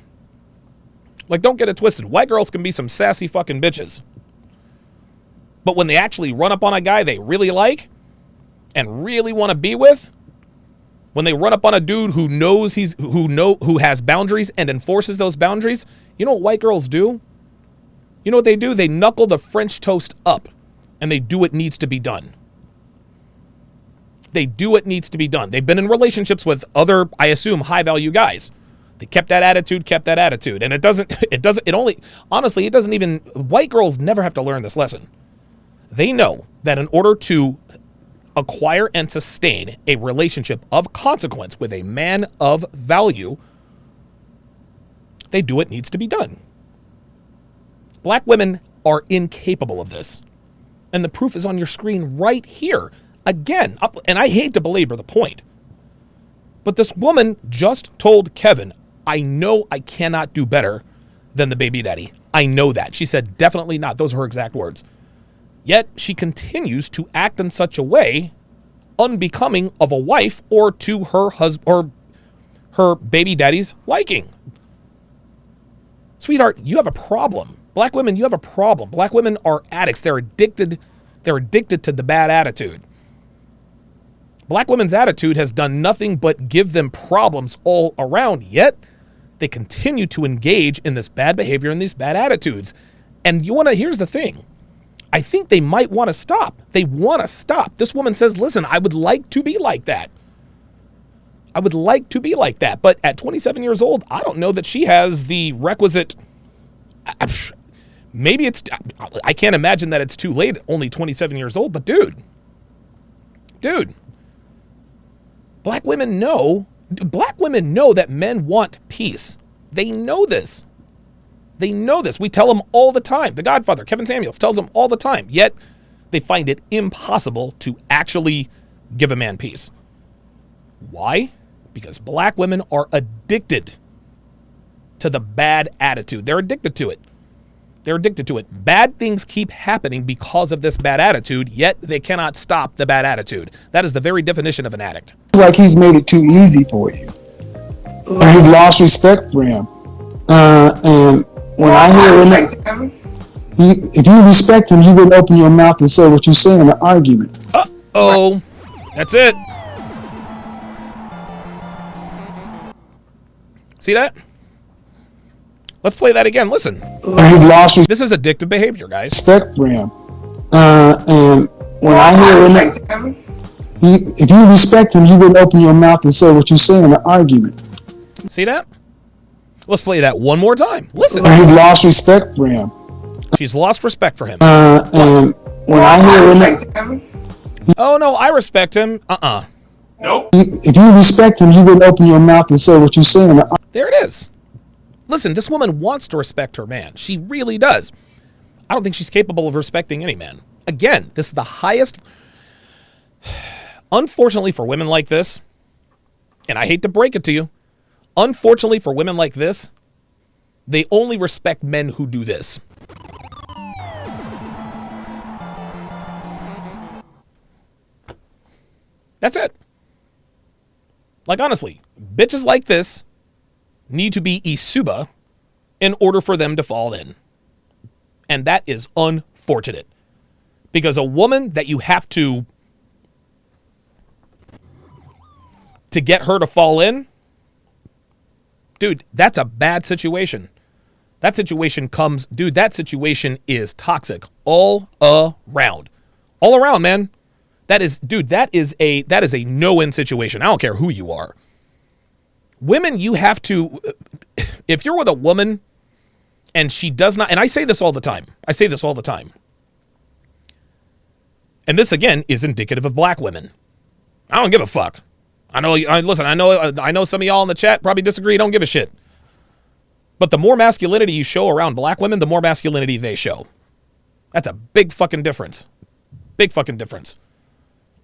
Like, don't get it twisted. White girls can be some sassy fucking bitches. But when they actually run up on a guy they really like and really want to be with, when they run up on a dude who knows who has boundaries and enforces those boundaries, you know what white girls do? You know what they do? They knuckle the French toast up and they do what needs to be done. They do what needs to be done. They've been in relationships with other, I assume, high-value guys. They kept that attitude. And it doesn't even, white girls never have to learn this lesson. They know that in order to acquire and sustain a relationship of consequence with a man of value, they do what needs to be done. Black women are incapable of this. And the proof is on your screen right here. Again, and I hate to belabor the point, but this woman just told Kevin, I know I cannot do better than the baby daddy. I know that. She said, definitely not. Those are her exact words. Yet she continues to act in such a way unbecoming of a wife or to her husband or her baby daddy's liking. Sweetheart, you have a problem. Black women, you have a problem. Black women are addicts. They're addicted to the bad attitude. Black women's attitude has done nothing but give them problems all around, yet they continue to engage in this bad behavior and these bad attitudes. And here's the thing. I think they might want to stop. They want to stop. This woman says, listen, I would like to be like that. I would like to be like that. But at 27 years old, I don't know that she has the requisite, I can't imagine that it's too late, only 27 years old, but dude, black women know that men want peace. They know this. They know this. We tell them all the time. The Godfather, Kevin Samuels, tells them all the time. Yet they find it impossible to actually give a man peace. Why? Because black women are addicted to the bad attitude. They're addicted to it. They're addicted to it. Bad things keep happening because of this bad attitude, yet they cannot stop the bad attitude. That is the very definition of an addict. It's like he's made it too easy for you. And you've lost respect for him. And when I hear him, if you respect him, you wouldn't open your mouth and say what you say in an argument. Uh-oh. That's it. See that? Let's play that again. Listen. And you've lost This is addictive behavior, guys. respect for him. And when I hear him, if you respect him, you wouldn't open your mouth and say what you say in an argument. See that? Let's play that one more time. Listen. And you've lost respect for him. She's lost respect for him. And when I hear him, Oh, no, I respect him. Nope. if you respect him, you wouldn't open your mouth and say what you say in an There it is. Listen, this woman wants to respect her man. She really does. I don't think she's capable of respecting any man. Again, this is the highest. Unfortunately for women like this, and I hate to break it to you, unfortunately for women like this, they only respect men who do this. That's it. Like, honestly, bitches like this need to be isuba in order for them to fall in. And that is unfortunate. Because a woman that you have to get her to fall in, dude, that's a bad situation. That situation is toxic all around. All around, man. That is a no-win situation. I don't care who you are. Women, you have to, if you're with a woman and she does not, and I say this all the time. And this, again, is indicative of black women. I don't give a fuck. I know some of y'all in the chat probably disagree. Don't give a shit. But the more masculinity you show around black women, the more masculinity they show. That's a big fucking difference. Big fucking difference.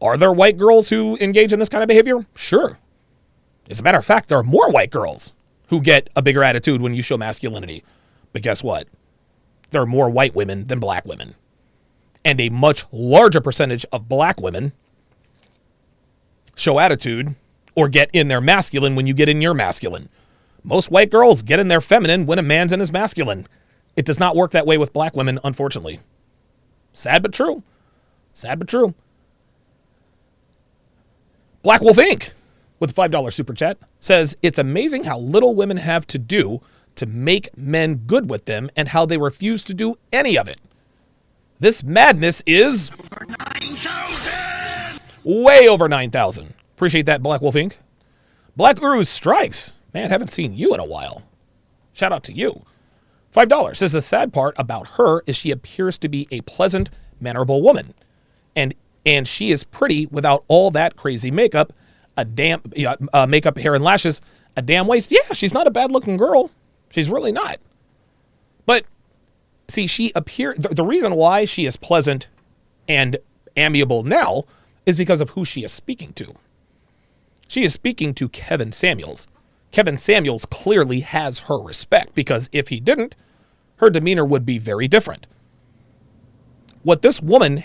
Are there white girls who engage in this kind of behavior? Sure. As a matter of fact, there are more white girls who get a bigger attitude when you show masculinity. But guess what? There are more white women than black women. And a much larger percentage of black women show attitude or get in their masculine when you get in your masculine. Most white girls get in their feminine when a man's in his masculine. It does not work that way with black women, unfortunately. Sad but true. Sad but true. Black Wolf Inc., with a $5 super chat, says, it's amazing how little women have to do to make men good with them and how they refuse to do any of it. This madness is Way over 9,000. Appreciate that, Black Wolf Inc. Black Uru Strikes. Man, haven't seen you in a while. Shout out to you. $5 says the sad part about her is she appears to be a pleasant, mannerable woman. And she is pretty without all that crazy makeup, makeup, hair, and lashes, a damn waist. Yeah, she's not a bad-looking girl. She's really not. But, see, the reason why she is pleasant and amiable now is because of who she is speaking to. She is speaking to Kevin Samuels. Kevin Samuels clearly has her respect, because if he didn't, her demeanor would be very different. What this woman,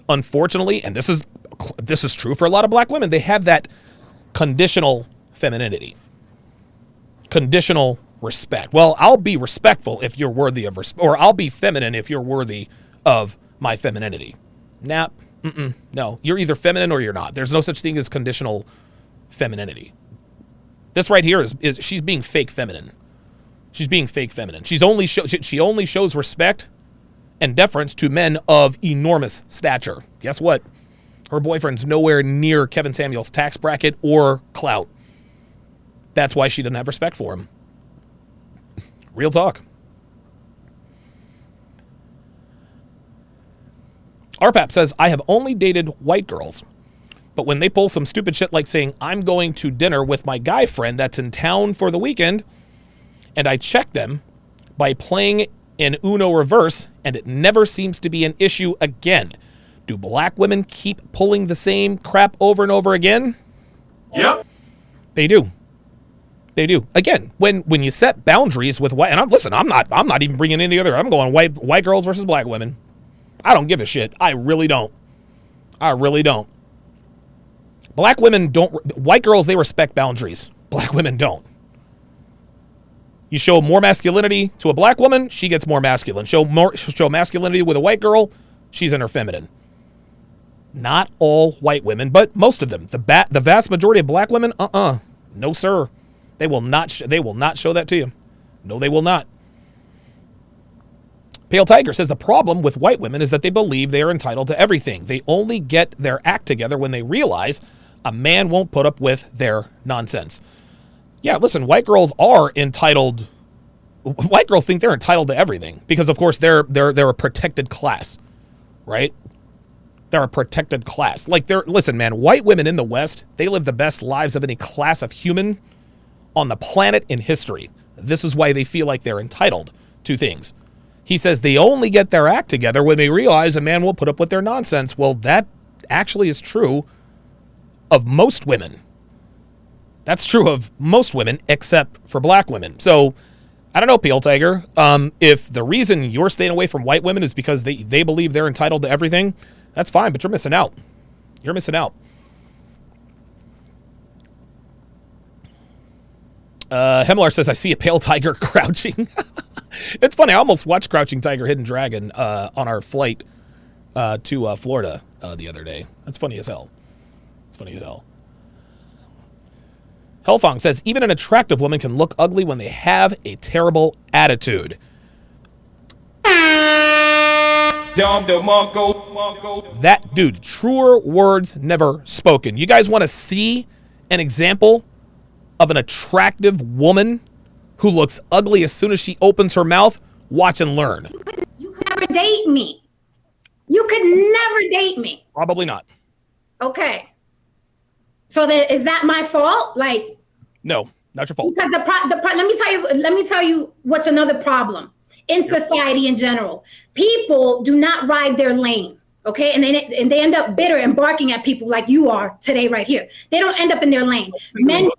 unfortunately, and this is true for a lot of black women, they have that conditional femininity. Conditional respect. Well, I'll be respectful if you're worthy of respect, or I'll be feminine if you're worthy of my femininity. Nah, no. You're either feminine or you're not. There's no such thing as conditional femininity. This right here is she's being fake feminine. She's being fake feminine. She only shows respect and deference to men of enormous stature. Guess what? Her boyfriend's nowhere near Kevin Samuels' tax bracket or clout. That's why she didn't have respect for him. Real talk. RPAP says, I have only dated white girls, but when they pull some stupid shit like saying, I'm going to dinner with my guy friend that's in town for the weekend, and I check them by playing in Uno reverse, and it never seems to be an issue again. Do black women keep pulling the same crap over and over again? Yep. They do. They do. Again, when you set boundaries with white, and I'm not even bringing in the other. I'm going white girls versus black women. I don't give a shit. I really don't. I really don't. Black women don't. White girls, they respect boundaries. Black women don't. You show more masculinity to a black woman, she gets more masculine. Show masculinity with a white girl, she's in her feminine. Not all white women, but most of them. The vast majority of black women, no sir. They will not show that to you. No, they will not. Pale Tiger says the problem with white women is that they believe they are entitled to everything. They only get their act together when they realize a man won't put up with their nonsense. Yeah, listen, white girls are entitled. White girls think they're entitled to everything because, of course, they're a protected class, right? They're a protected class. Listen, man, white women in the West, they live the best lives of any class of human on the planet in history. This is why they feel like they're entitled to things. He says they only get their act together when they realize a man will put up with their nonsense. Well, that actually is true of most women. That's true of most women except for black women. So, I don't know, Pale Tiger. If the reason you're staying away from white women is because they believe they're entitled to everything, that's fine, but you're missing out. You're missing out. Hemlar says, I see a Pale Tiger crouching. It's funny. I almost watched Crouching Tiger, Hidden Dragon on our flight to Florida the other day. That's funny as hell. It's funny as hell. Hellfong says, even an attractive woman can look ugly when they have a terrible attitude. That dude, truer words never spoken. You guys want to see an example of an attractive woman who looks ugly as soon as she opens her mouth? Watch and learn. You could never date me. You could never date me. Probably not. Okay. So is that my fault? No, not your fault. Because let me tell you what's another problem in society in general. People do not ride their lane, okay? And they end up bitter and barking at people like you are today right here. They don't end up in their lane. Men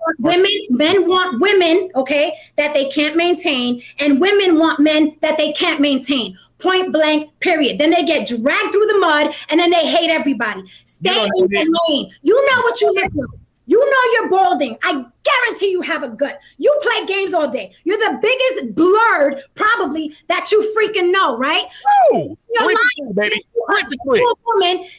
want women, okay, that they can't maintain, and women want men that they can't maintain. Point blank, period. Then they get dragged through the mud, and then they hate everybody. Stay in your lane. You know what you live through. You know you're balding. I guarantee you have a gut. You play games all day. You're the biggest blurred, probably, that you freaking know, right? Oh, baby.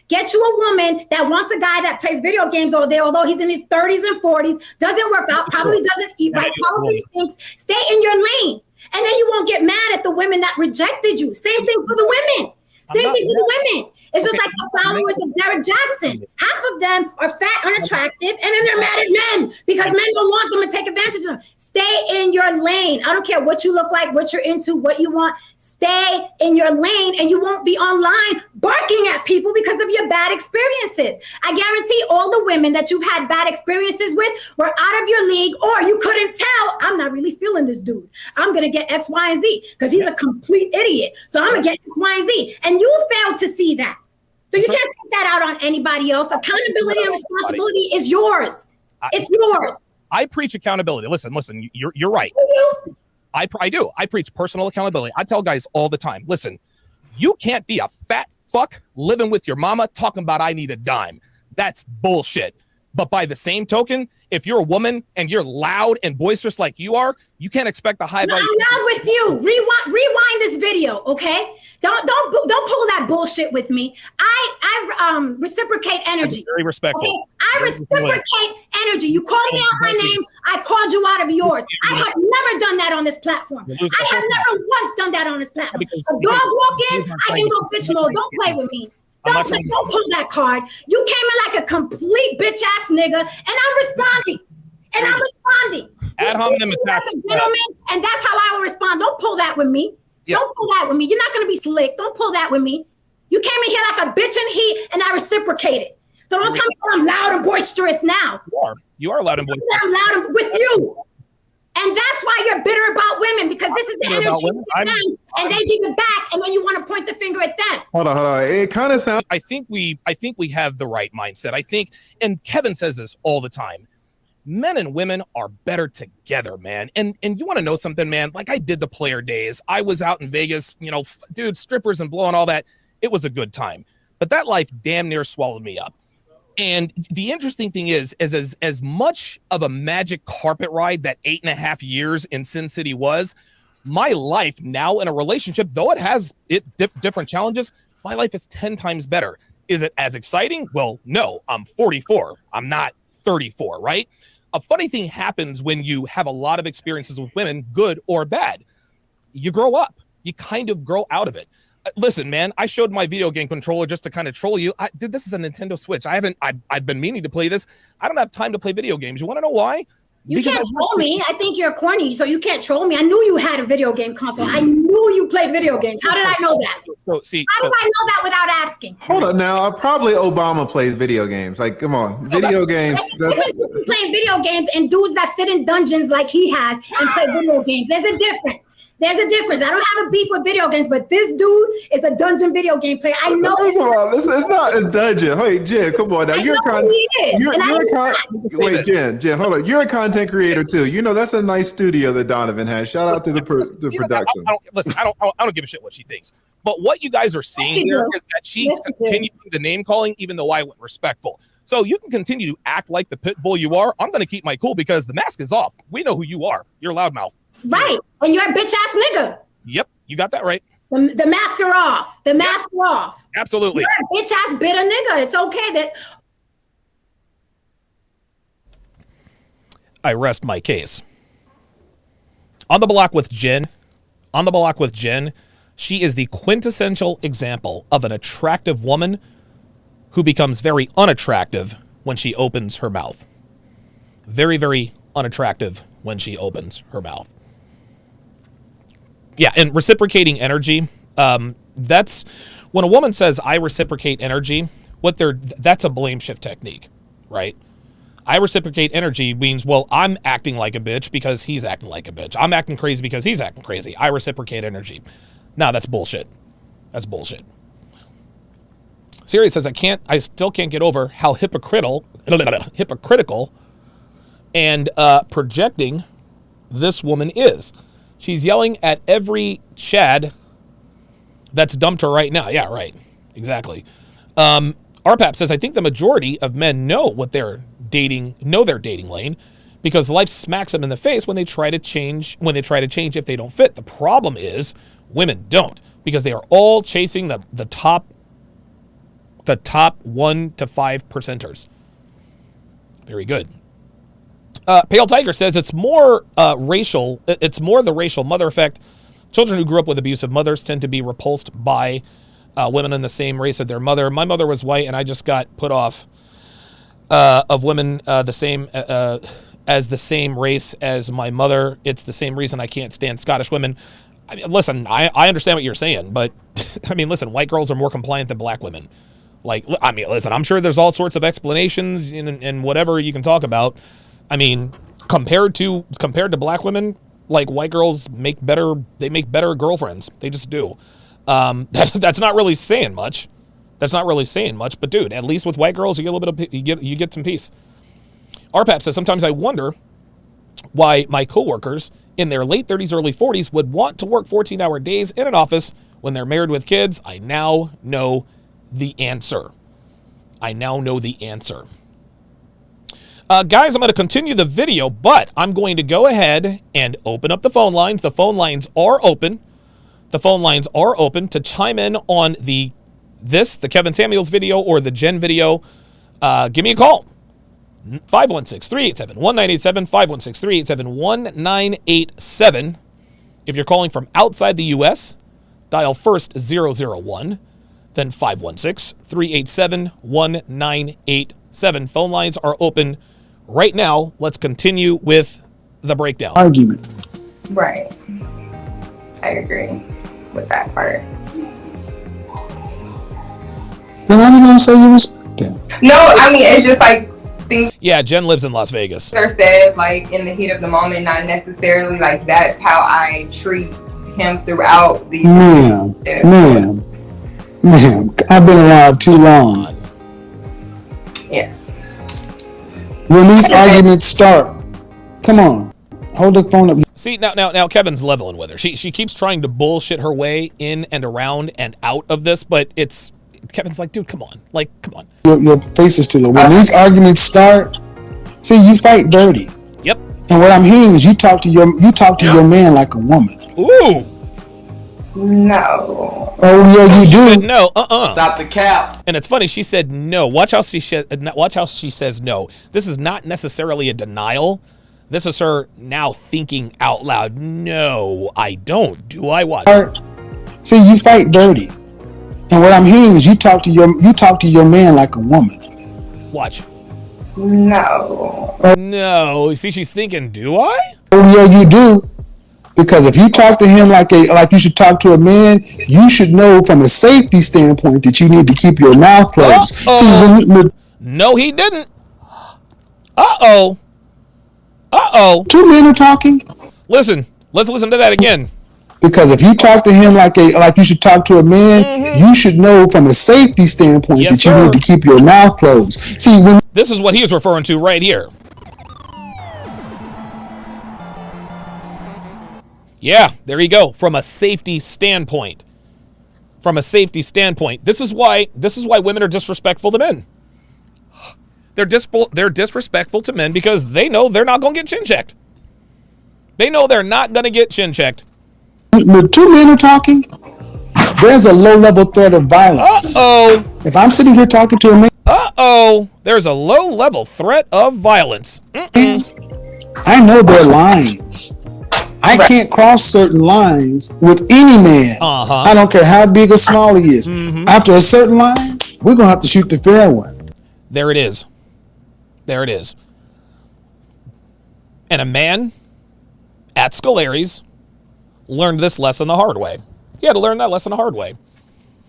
Get you a woman that wants a guy that plays video games all day, although he's in his 30s and 40s, doesn't work out, probably doesn't eat right, probably stinks. Stay in your lane. And then you won't get mad at the women that rejected you. Same thing for the women. Same thing for the women. It's just like the followers of Derek Jackson. Half of them are fat, unattractive, and then they're mad at men because men don't want them and take advantage of them. Stay in your lane. I don't care what you look like, what you're into, what you want. Stay in your lane and you won't be online barking at people because of your bad experiences. I guarantee all the women that you've had bad experiences with were out of your league, or you couldn't tell, I'm not really feeling this dude. I'm going to get X, Y, and Z because he's a complete idiot. So I'm going to get X, Y, and Z. And you failed to see that. So you can't take that out on anybody else. Accountability and responsibility is yours. It's yours. I preach accountability. Listen, you're right. I do. I preach personal accountability. I tell guys all the time, listen, you can't be a fat fuck living with your mama talking about I need a dime. That's bullshit. But by the same token, if you're a woman and you're loud and boisterous like you are, you can't expect a high value. I'm not with you. Rewind this video, okay? Don't pull that bullshit with me. I reciprocate energy. Very respectful. Okay? I reciprocate energy. You called me out my name. I called you out of yours. I have never done that on this platform. I have never once done that on this platform. A dog walk in, I can go bitch mode. Don't play with me. Don't pull that card. You came in like a complete bitch ass nigga, and I'm responding. Ad hominem attacks. Gentlemen, and that's how I will respond. Don't pull that with me. Yeah. Don't pull that with me. You're not going to be slick. Don't pull that with me. You came in here like a bitch in heat, and I reciprocated. So don't tell me I'm loud and boisterous now. You are loud and boisterous. I'm loud and with you. And that's why you're bitter about women, because this is the energy you give them, and they give it back, and then you want to point the finger at them. Hold on. It kind of sounds. I think we have the right mindset. I think, and Kevin says this all the time, men and women are better together, man. And you want to know something, man? Like I did the player days. I was out in Vegas, dude, strippers and blowing all that. It was a good time. But that life damn near swallowed me up. And the interesting thing is as much of a magic carpet ride that 8.5 years in Sin City was, my life now in a relationship, though it has different challenges, my life is 10 times better. Is it as exciting? Well, no, I'm 44. I'm not 34, right? A funny thing happens when you have a lot of experiences with women, good or bad. You grow up. You kind of grow out of it. Listen, man, I showed my video game controller just to kind of troll you. Dude, this is a Nintendo Switch. I've been meaning to play this. I don't have time to play video games. You want to know why? You can't troll me. I think you're corny, so you can't troll me. I knew you had a video game console. I knew you played video games. How did I know that? How do I know that without asking? Hold on now. Probably Obama plays video games. Like, come on, video games. That's playing video games and dudes that sit in dungeons like he has and play video games. There's a difference. I don't have a beef with video games, but this dude is a dungeon video game player. I know. First of all, this is not a dungeon. Wait, Jen, come on now. Jen, hold on. You're a content creator too. That's a nice studio that Donovan has. Shout out to the production. I don't give a shit what she thinks. But what you guys are seeing here is that she's continuing the name calling, even though I went respectful. So you can continue to act like the pit bull you are. I'm going to keep my cool because the mask is off. We know who you are. You're loudmouth. Right. And you're a bitch ass nigga. Yep. You got that right. The mask are off. The mask are off. Absolutely. You're a bitch ass bitter nigga. It's okay that. I rest my case. On the block with Jen, she is the quintessential example of an attractive woman who becomes very unattractive when she opens her mouth. Very, very unattractive when she opens her mouth. Yeah, and reciprocating energy, that's when a woman says, I reciprocate energy, that's a blame shift technique, right? I reciprocate energy means, well, I'm acting like a bitch because he's acting like a bitch. I'm acting crazy because he's acting crazy. I reciprocate energy. No, that's bullshit. That's bullshit. Siri says, I still can't get over how hypocritical and projecting this woman is. She's yelling at every Chad that's dumped her right now. Yeah, right. Exactly. RPAP says, I think the majority of men know their dating lane because life smacks them in the face when they try to change if they don't fit. The problem is women don't, because they are all chasing the top 1 to 5 percenters. Very good. Pale Tiger says it's more racial. It's more the racial mother effect. Children who grew up with abusive mothers tend to be repulsed by women in the same race as their mother. My mother was white, and I just got put off of women the same as the same race as my mother. It's the same reason I can't stand Scottish women. I mean, listen, I understand what you're saying, but I mean, listen, white girls are more compliant than black women. Like, I mean, listen, I'm sure there's all sorts of explanations and whatever you can talk about. I mean, compared to black women, like, white girls make better girlfriends. They just do. That's not really saying much. That's not really saying much, but dude, at least with white girls, you get a little bit of you get some peace. RPAP says, sometimes I wonder why my coworkers in their late 30s, early 40s would want to work 14-hour days in an office when they're married with kids. I now know the answer. Guys, I'm going to continue the video, but I'm going to go ahead and open up the phone lines. The phone lines are open. To chime in on the Kevin Samuels video or the Jen video. Give me a call. 516-387-1987, 516-387-1987. If you're calling from outside the U.S., dial first 001, then 516-387-1987. Phone lines are open right now. Let's continue with the breakdown. Argument. Right. I agree with that part. Then how do you gonna say you respect them? No, I mean, it's just like things Yeah, Jen lives in Las Vegas. are said like in the heat of the moment, not necessarily like that's how I treat him throughout the Ma'am, I've been around too long. Yes. When these arguments start, come on, hold the phone up. See, now Kevin's leveling with her. She keeps trying to bullshit her way in and around and out of this, but Kevin's like, dude, come on. Like, come on. Your face is too low. When these arguments start, see, you fight dirty. Yep. And what I'm hearing is you talk to your man like a woman. Ooh. No. Oh yeah, you She do. said no. Stop the cap. And it's funny. She said no. Watch how she says no. This is not necessarily a denial. This is her now thinking out loud. No, I don't. Do I? Watch. See, you fight dirty. And what I'm hearing is you talk to your man like a woman. Watch. No. No. See, she's thinking, do I? Oh yeah, you do. Because if you talk to him like you should talk to a man, you should know from a safety standpoint that you need to keep your mouth closed. See, no, he didn't. Uh-oh. Two men are talking. Listen. Let's listen to that again. Because if you talk to him like you should talk to a man, you should know from a safety standpoint that you need to keep your mouth closed. See, this is what he was referring to right here. Yeah, there you go. From a safety standpoint. This is why women are disrespectful to men. They're disrespectful to men because they know they're not going to get chin checked. When two men are talking, there's a low-level threat of violence. Uh-oh. If I'm sitting here talking to a man, there's a low-level threat of violence. I know their lines. I can't cross certain lines with any man. I don't care how big or small he is. After a certain line, we're going to have to shoot the fair one. There it is. And a man at Scolari's learned this lesson the hard way. He had to learn that lesson the hard way.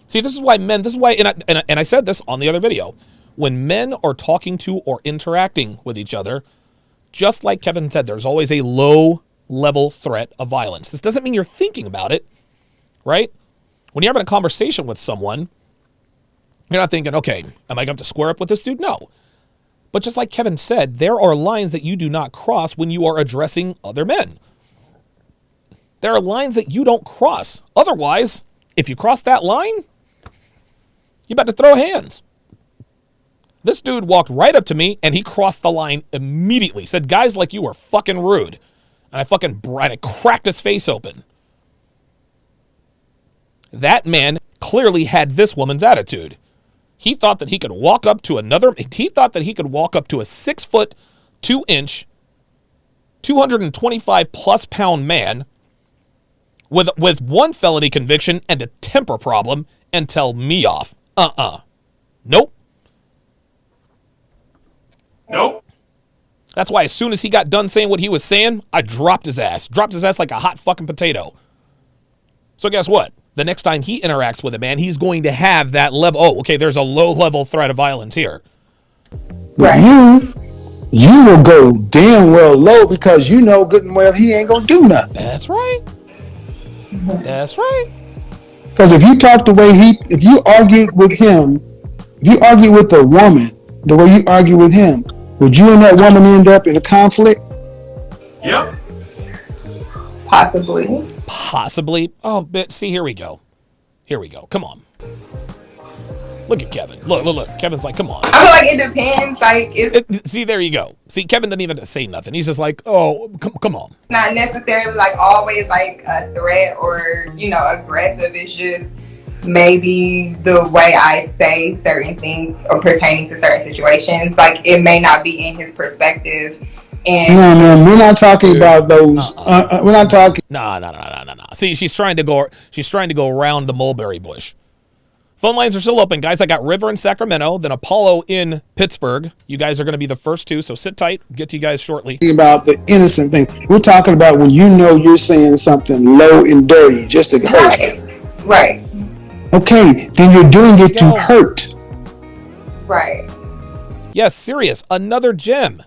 See, this is why, and I said this on the other video, when men are talking to or interacting with each other, just like Kevin said, there's always a low-level threat of violence. This doesn't mean you're thinking about it, right? When you're having a conversation with someone, you're not thinking, okay, am I going to have to square up with this dude? No. But just like Kevin said, there are lines that you do not cross when you are addressing other men. There are lines that you don't cross. Otherwise, if you cross that line, you're about to throw hands. This dude walked right up to me and he crossed the line immediately. Said, guys like you are fucking rude. And I cracked his face open. That man clearly had this woman's attitude. He thought that he could walk up to a 6 foot, 2 inch, 225 plus pound man with one felony conviction and a temper problem and tell me off. Nope. Nope. That's why as soon as he got done saying what he was saying, I dropped his ass. Dropped his ass like a hot fucking potato. So guess what? The next time he interacts with a man, he's going to have that level. Oh, okay, there's a low-level threat of violence here. But you will go damn well low because you know good and well he ain't gonna do nothing. That's right. That's right. Because if you talk the way if you argue with him, if you argue with a woman the way you argue with him, would you and that woman end up in a conflict? Yep. Possibly. Oh, but see, here we go. Come on. Look at Kevin. Look. Kevin's like, come on. I feel like it depends. Like, it's See, there you go. See, Kevin doesn't even say nothing. He's just like, oh, come on. not necessarily like always like a threat or, aggressive. It's just maybe the way I say certain things or pertaining to certain situations. Like, it may not be in his perspective. And No, man, we're not talking about those. We're not talking. No. See, she's trying to go around the mulberry bush. Phone lines are still open, guys. I got River in Sacramento, then Apollo in Pittsburgh. You guys are going to be the first two, so sit tight. Get to you guys shortly. About the innocent thing. We're talking about when you know you're saying something low and dirty just to hurt him. right. Okay, then you're doing it to hurt. Right. Yes, serious. Another gem.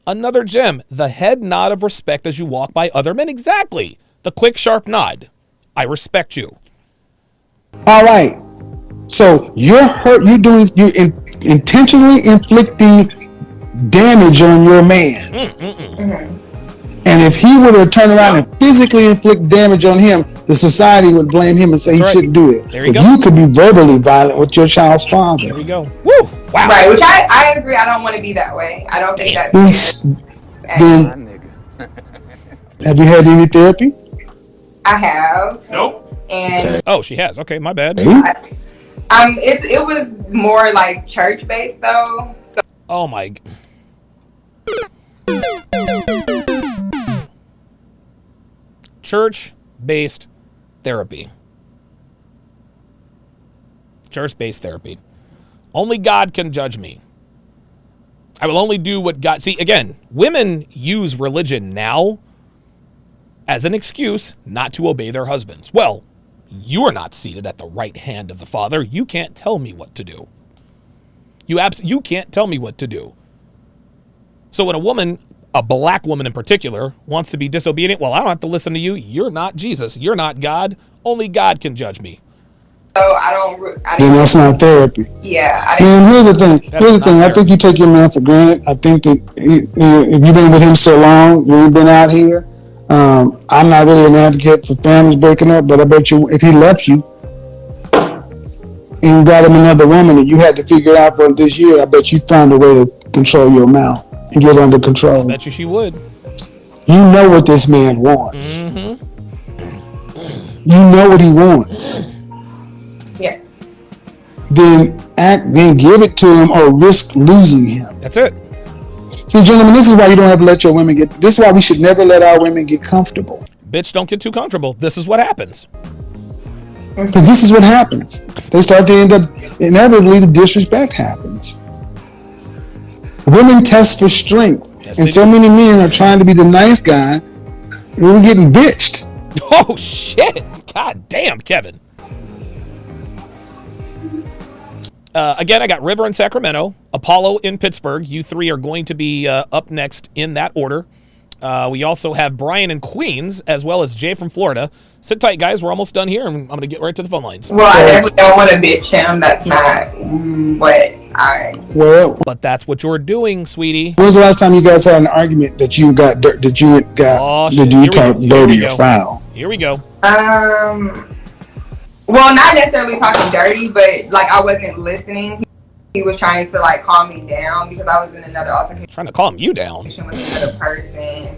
The head nod of respect as you walk by other men. Exactly. The quick, sharp nod. I respect you. All right. So you're intentionally inflicting damage on your man. And if he were to turn around and physically inflict damage on him, the society would blame him and say he shouldn't do it. There you But go. you could be verbally violent with your child's father. There you go. Woo! Wow. Right, which I agree. I don't want to be that way. I don't think that's Then, have you had any therapy? I have. Nope. And Oh, she has. Okay, my bad. it was more like church based though. So Oh my. Church-based therapy. Church-based therapy. Only God can judge me. I will only do what God... See, again, women use religion now as an excuse not to obey their husbands. Well, you are not seated at the right hand of the Father. You can't tell me what to do. You can't tell me what to do. So when a woman, a black woman in particular, wants to be disobedient, well, I don't have to listen to you. You're not Jesus. You're not God. Only God can judge me. I don't. Then that's not therapy. Yeah. Man, here's the thing. I think you take your man for granted. I think that if you've been with him so long, you ain't been out here. I'm not really an advocate for families breaking up, but I bet you if he left you and got him another woman and you had to figure it out for him this year, I bet you found a way to control your mouth and get under control. I bet you she would. You know what this man wants. Mm-hmm. You know what he wants. Yes. Then give it to him or risk losing him. That's it. See, gentlemen, this is why you don't have to let your women this is why we should never let our women get comfortable. Bitch, don't get too comfortable. This is what happens. Because this is what happens. They start to end up, inevitably, the disrespect happens. Women test for strength. Yes, and they so do. many men are trying to be the nice guy, and we're getting bitched. Oh, shit. God damn, Kevin. Again, I got River in Sacramento, Apollo in Pittsburgh. You three are going to be up next in that order. We also have Brian in Queens, as well as Jay from Florida. Sit tight, guys. We're almost done here, and I'm going to get right to the phone lines. Well, I definitely don't want to bitch him. That's not what I. Well, But that's what you're doing, sweetie. when was the last time you guys had an argument that you got Oh, shit. that you Here we talked go. Here we dirty go. or foul? Here we go. Well, not necessarily talking dirty, but like I wasn't listening. He was trying to like calm me down because I was in another altercation Trying to calm you down. with another person,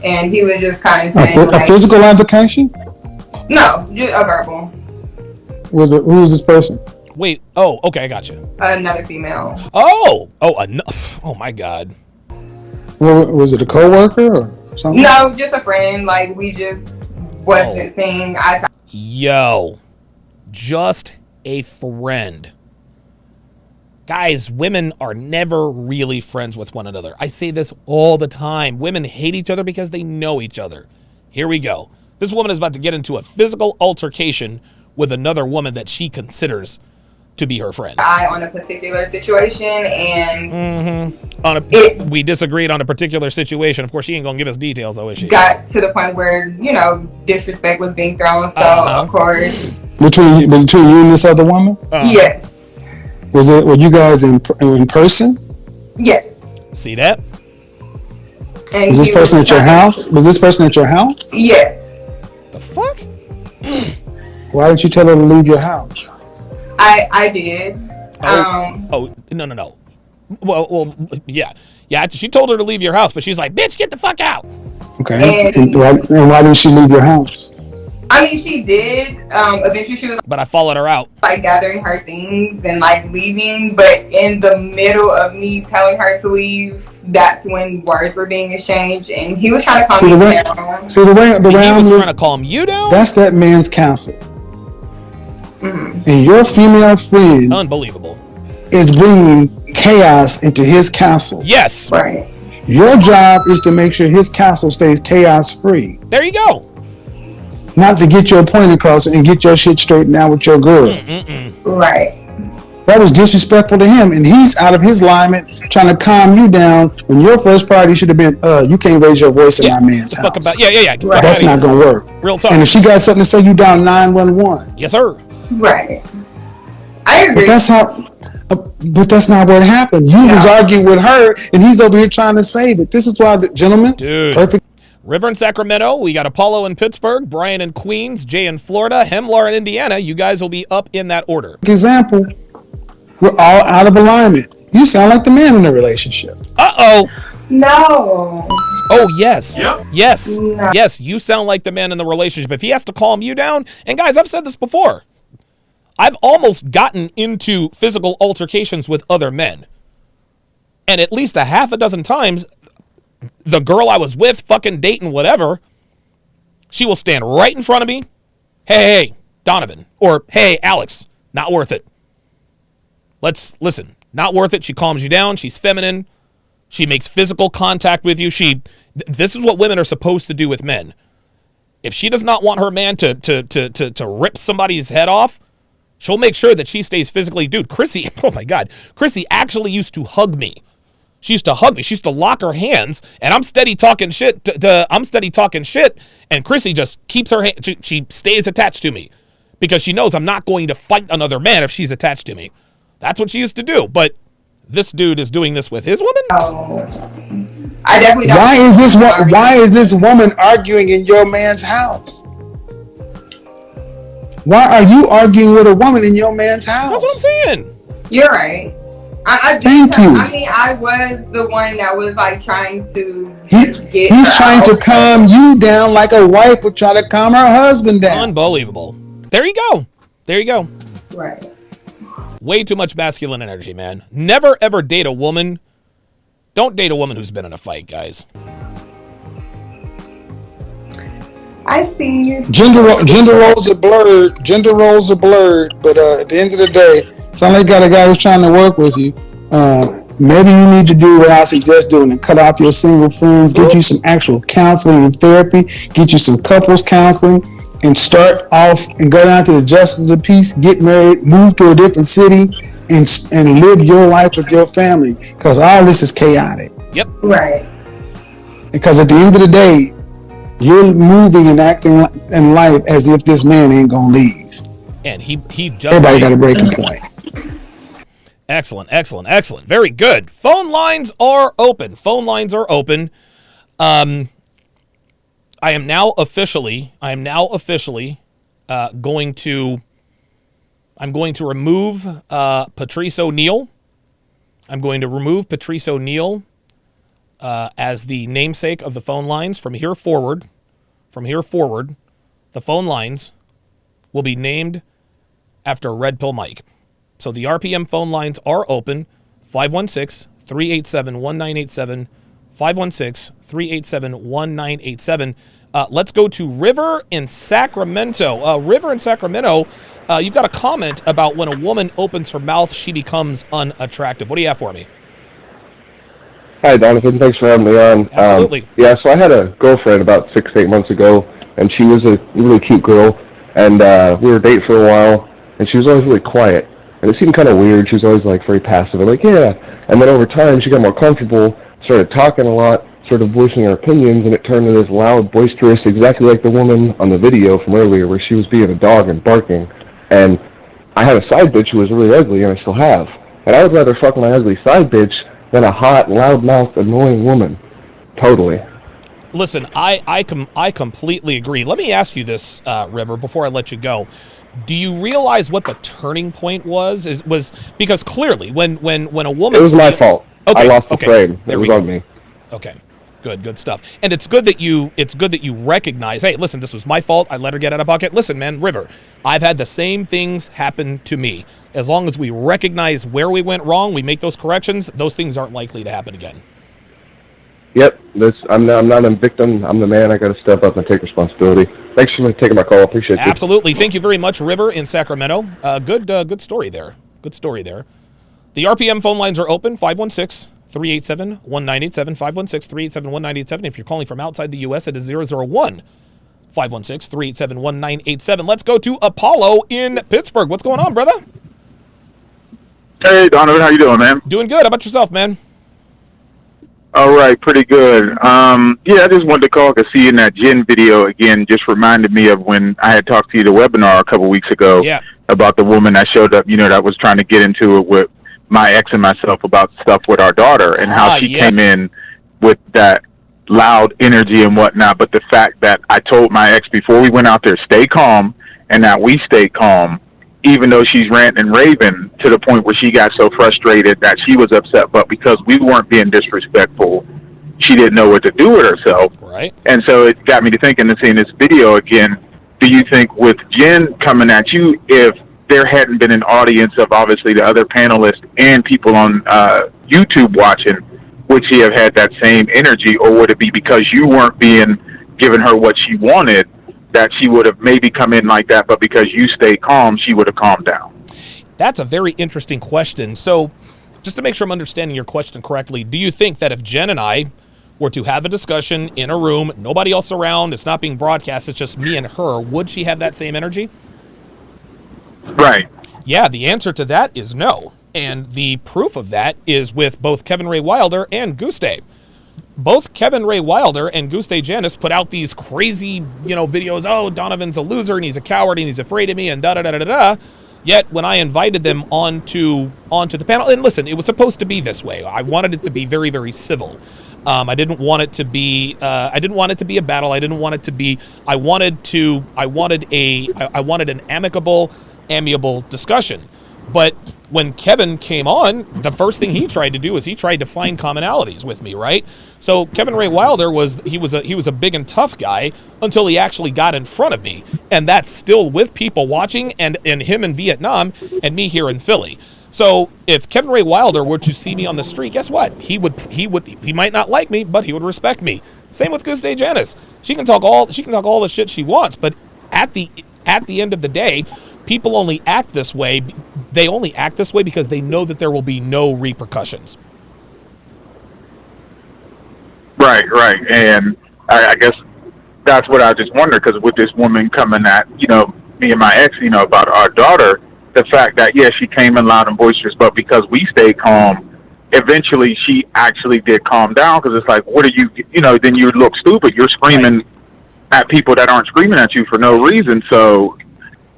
and he was just kind of A, saying a like, physical altercation? no, just a verbal. Who was this person? Wait. Oh, okay. I got you. Another female. Oh, oh my God. Was it a coworker or something? No, just a friend. Like we just wasn't seeing eye to Yo, just a friend. Guys, women are never really friends with one another. I say this all the time. Women hate each other because they know each other. Here we go. This woman is about to get into a physical altercation with another woman that she considers to be her friend. eye on a particular situation, and We disagreed on a particular situation. Of course, she ain't gonna give us details, though, is she? got to the point where, disrespect was being thrown. So, of course, Between you and this other woman? yes. Were you guys in person? Yes. See that? And Was this he person at your trying- house? Was this person at your house? Yes. The fuck? Why didn't you tell her to leave your house? I did. Oh, no. Well, yeah. She told her to leave your house, but she's like, bitch, get the fuck out. Okay. And why didn't she leave your house? I mean, she did. Eventually, she was But I followed her out. like gathering her things and like leaving. But in the middle of me telling her to leave, that's when words were being exchanged, and he was trying to calm See, me the way down. See, the way He was I'm trying to calm you down? that's that man's counsel. Mm-hmm. And your female friend Unbelievable. is bringing chaos into his castle. Yes. Right. Your job is to make sure his castle stays chaos free, There you go. not to get your point across and get your shit straightened out with your girl. Right. That was disrespectful to him, and he's out of his alignment trying to calm you down when your first priority should have been, you can't raise your voice in my man's Fuck house. about, yeah. Get the fuck That's outta not here. gonna work. Real talk. And if she got something to say, you down 911. Yes, sir. Right. I agree. But that's not what happened. You was arguing with her, and he's over here trying to save it. This is why, gentlemen, Dude. perfect River in Sacramento. We got Apollo in Pittsburgh, Brian in Queens, Jay in Florida, Hemlar in Indiana. You guys will be up in that order. example. We're all out of alignment. You sound like the man in the relationship. Uh-oh. No. Oh, yes. Yep. Yes. No. Yes, you sound like the man in the relationship. If he has to calm you down, and guys, I've said this before. I've almost gotten into physical altercations with other men. And at least a half a dozen times, the girl I was with, fucking dating, whatever, she will stand right in front of me. Hey, Donovan. Or, hey, Alex, not worth it. Let's listen. Not worth it. She calms you down. She's feminine. She makes physical contact with you. This is what women are supposed to do with men. If she does not want her man to rip somebody's head off, she'll make sure that she stays physically. Dude, Chrissy, oh my God. Chrissy actually used to hug me. She used to hug me. She used to lock her hands, and I'm steady talking shit. And Chrissy just keeps her hand. She stays attached to me because she knows I'm not going to fight another man if she's attached to me. That's what she used to do. But this dude is doing this with his woman? I definitely don't. Why is this woman arguing in your man's house? Why are you arguing with a woman in your man's house? That's what I'm saying. You're right. Thank you. I mean, I was the one that was like trying to He's get trying to out. calm you down like a wife would try to calm her husband down. Unbelievable. There you go. There you go. Right. Way too much masculine energy, man. Never ever date a woman. Don't date a woman who's been in a fight, guys. I see you. Gender roles are blurred. But at the end of the day, it's not like you got a guy who's trying to work with you. Maybe you need to do what I suggest doing and cut off your single friends, get you some actual counseling and therapy, get you some couples counseling, and start off and go down to the justice of the peace, get married, move to a different city, and live your life with your family. Because all this is chaotic. Yep. Right. Because at the end of the day, you're moving and acting in life as if this man ain't gonna leave. And he just Everybody got a breaking point. Excellent. Very good. Phone lines are open. I am now officially going to remove Patrice O'Neal. I'm going to remove Patrice O'Neal as the namesake of the phone lines. From here forward, the phone lines will be named after Red Pill Mike. So the RPM phone lines are open, 516-387-1987, 516-387-1987. Let's go to River in Sacramento. River in Sacramento, you've got a comment about when a woman opens her mouth, she becomes unattractive. What do you have for me? Hi, Donovan. Thanks for having me on. Absolutely. Yeah, so I had a girlfriend about 6 to 8 months ago, and she was a really cute girl, and we were dating for a while, and she was always really quiet, and it seemed kind of weird. She was always, like, very passive, and like, yeah. And then over time, she got more comfortable, started talking a lot, started voicing her opinions, and it turned into this loud, boisterous, exactly like the woman on the video from earlier, where she was being a dog and barking. And I had a side bitch who was really ugly, and I still have. And I would rather fuck my ugly side bitch than a hot, loud-mouthed, annoying woman. Totally. Listen, I completely agree. Let me ask you this, River, before I let you go. Do you realize what the turning point was? Was because clearly when a woman... It was my fault. Okay, I lost the okay. frame. There It we was go. on me. Okay. Good stuff. And it's good that you recognize, hey, listen, this was my fault. I let her get out of pocket. Listen, man, River, I've had the same things happen to me. As long as we recognize where we went wrong, we make those corrections, those things aren't likely to happen again. Yep, I'm not a victim. I'm the man. I got to step up and take responsibility. Thanks for taking my call. Appreciate it. Absolutely. Thank you very much, River in Sacramento. Good story there. Good story there. The RPM phone lines are open, 516-387-1987, 516-387-1987. If you're calling from outside the U.S., it is 001. 516-387-1987. Let's go to Apollo in Pittsburgh. What's going on, brother? Hey, Donovan, how you doing, man? Doing good. How about yourself, man? All right, pretty good. Yeah, I just wanted to call because seeing that Jen video again just reminded me of when I had talked to you at the webinar a couple weeks ago about the woman that showed up, that was trying to get into it with my ex and myself about stuff with our daughter and how she came in with that loud energy and whatnot. But the fact that I told my ex before we went out there, stay calm, and that we stayed calm, even though she's ranting and raving to the point where she got so frustrated that she was upset, but because we weren't being disrespectful, she didn't know what to do with herself. Right. And so it got me to thinking and seeing this video again, do you think with Jen coming at you, if there hadn't been an audience of obviously the other panelists and people on YouTube watching, would she have had that same energy, or would it be because you weren't giving her what she wanted, that she would have maybe come in like that, but because you stayed calm, she would have calmed down? That's a very interesting question. So just to make sure I'm understanding your question correctly, do you think that if Jen and I were to have a discussion in a room, nobody else around, it's not being broadcast, it's just me and her, would she have that same energy? Right. Yeah, the answer to that is no. And the proof of that is with both Kevin Ray Wilder and Guste. Both Kevin Ray Wilder and Guste Janis put out these crazy, videos. Oh, Donovan's a loser and he's a coward and he's afraid of me and da-da-da-da-da. Yet when I invited them onto the panel, and listen, it was supposed to be this way. I wanted it to be very, very civil. I didn't want it to be a battle. I didn't want it to be, I wanted an amiable discussion. But when Kevin came on, the first thing he tried to do is he tried to find commonalities with me, right? So Kevin Ray Wilder was a big and tough guy until he actually got in front of me, and that's still with people watching, and him in Vietnam and me here in Philly. So if Kevin Ray Wilder were to see me on the street, guess what? He might not like me, but he would respect me. Same with Guste Janis. She can talk all the shit she wants, but at the end of the day, people only act this way. They only act this way because they know that there will be no repercussions. Right. And I guess that's what I just wondered, because with this woman coming at, me and my ex, about our daughter, the fact that, she came in loud and boisterous, but because we stayed calm, eventually she actually did calm down, because it's like, what are you, then you look stupid. You're screaming at people that aren't screaming at you for no reason. So,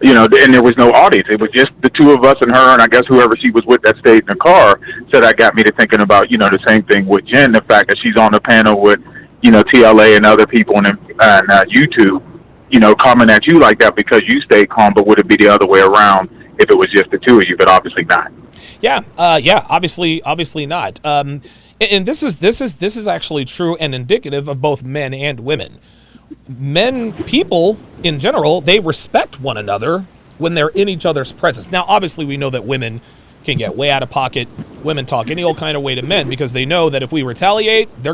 and there was no audience. It was just the two of us and her, and I guess whoever she was with that stayed in the car. So that got me to thinking about, the same thing with Jen, the fact that she's on the panel with, TLA and other people and YouTube, coming at you like that because you stayed calm, but would it be the other way around if it was just the two of you? But obviously not. Yeah, obviously not. And this is actually true and indicative of both men and women. People in general, they respect one another when they're in each other's presence. Now, obviously, we know that women can get way out of pocket. Women talk any old kind of way to men because they know that if we retaliate, we're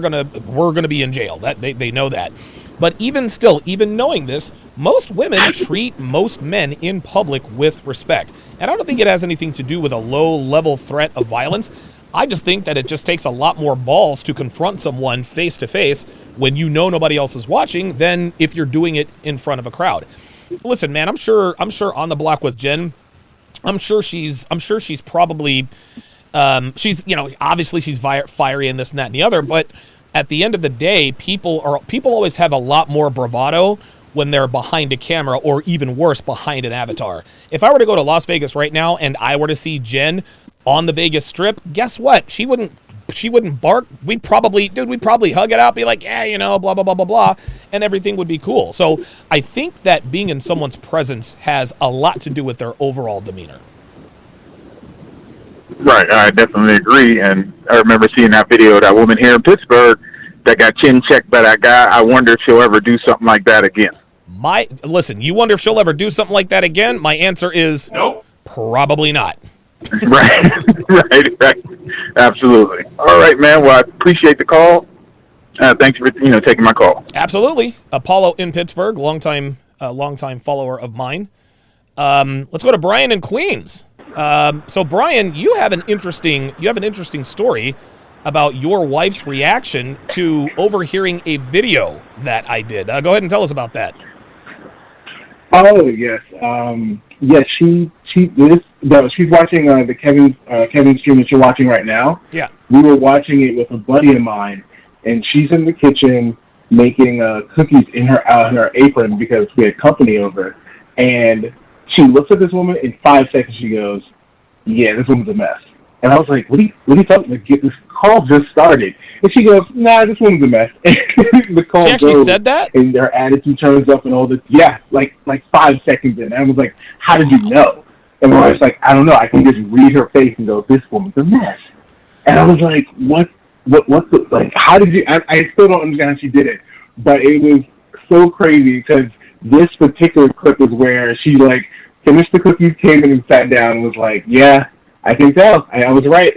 gonna be in jail. That they know that. But even still, even knowing this, most women treat most men in public with respect. And I don't think it has anything to do with a low-level threat of violence. I just think that it just takes a lot more balls to confront someone face to face when you know nobody else is watching than if you're doing it in front of a crowd. Listen, man, I'm sure on the block with Jen, I'm sure she's probably she's, you know, obviously she's fiery and this and that and the other, but at the end of the day, people always have a lot more bravado when they're behind a camera, or even worse, behind an avatar. If I were to go to Las Vegas right now and I were to see Jen on the Vegas Strip, guess what? She wouldn't bark. We'd probably hug it out, be like, yeah, you know, blah, blah, blah, blah, blah, and everything would be cool. So I think that being in someone's presence has a lot to do with their overall demeanor. Right, I definitely agree. And I remember seeing that video of that woman here in Pittsburgh that got chin checked by that guy. I wonder if she'll ever do something like that again. Listen, you wonder if she'll ever do something like that again? My answer is Nope. Probably not. Right, right. Absolutely. All right, man. Well, I appreciate the call. Thanks for taking my call. Absolutely. Apollo in Pittsburgh, longtime follower of mine. Let's go to Brian in Queens. So Brian, you have an interesting story about your wife's reaction to overhearing a video that I did. Go ahead and tell us about that. Oh yes, yes. She's watching the Kevin stream that you're watching right now. Yeah, we were watching it with a buddy of mine, and she's in the kitchen making cookies in her apron because we had company over, and she looks at this woman. In 5 seconds, she goes, "Yeah, this woman's a mess." And I was like, "What are you talking about? This call just started." And she goes, "Nah, this woman's a mess." The call she actually said that? And her attitude turns up and all this. Yeah, like 5 seconds in. And I was like, "How did you know?" And I was like, "I don't know. I can just read her face and go, this woman's a mess." And I was like, what, like, how did you, I still don't understand how she did it. But it was so crazy because this particular clip is where she, like, finished the cookies, came in and sat down and was like, "Yeah, I think so. I was right."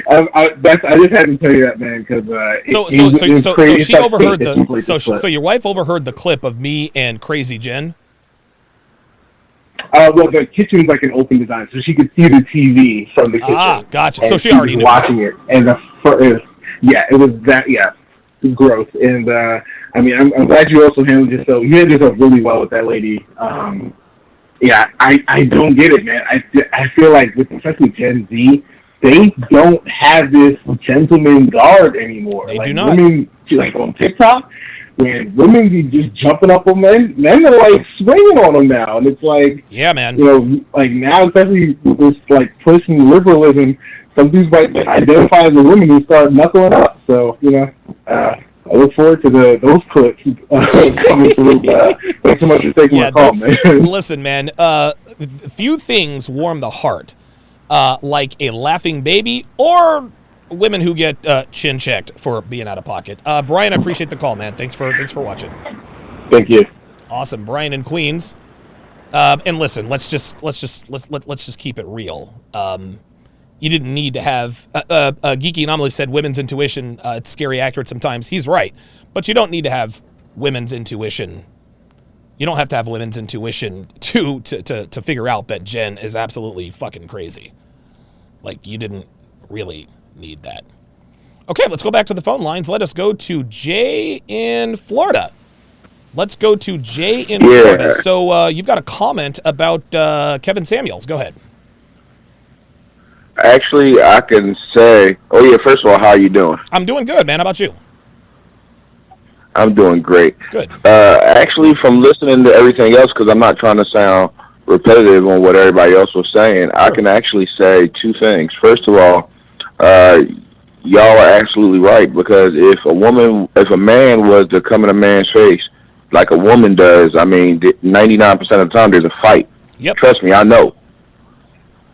I just had to tell you that, man, because so she overheard so your wife overheard the clip of me and Crazy Jen. Well, the kitchen's like an open design, so she could see the TV from the kitchen. Ah, gotcha. So she already was knew watching it, and it was that gross. And I mean, I'm glad you also handled yourself. You handled yourself really well with that lady. Yeah, I don't get it, man. I feel like, especially Gen Z, they don't have this gentleman guard anymore. They like, do not. Women, like on TikTok, when women be just jumping up on men are like swinging on them now, and it's like, yeah, man. Like now, especially with this like pushing liberalism, some dudes might identify as a woman and start knuckling up. So I look forward to those clips coming through. Thanks so much for taking my call, man. Listen, man, few things warm the heart like a laughing baby or women who get chin checked for being out of pocket. Brian, I appreciate the call, man. Thanks for watching. Thank you. Awesome, Brian in Queens. And listen, let's just keep it real. You didn't need to have Geeky Anomaly said women's intuition. It's scary accurate sometimes. He's right, but you don't need to have women's intuition. You don't have to have women's intuition to figure out that Jen is absolutely fucking crazy. Like, you didn't really need that. Okay, let's go back to the phone lines. Let us go to Jay in Florida. Florida. So you've got a comment about Kevin Samuels. Go ahead. Actually, I can say, first of all, how are you doing? I'm doing good, man. How about you? I'm doing great. Good. Actually, from listening to everything else, because I'm not trying to sound repetitive on what everybody else was saying, sure. I can actually say two things. First of all, y'all are absolutely right, because if a man was to come in a man's face like a woman does, I mean, 99% of the time there's a fight. Yep. Trust me, I know.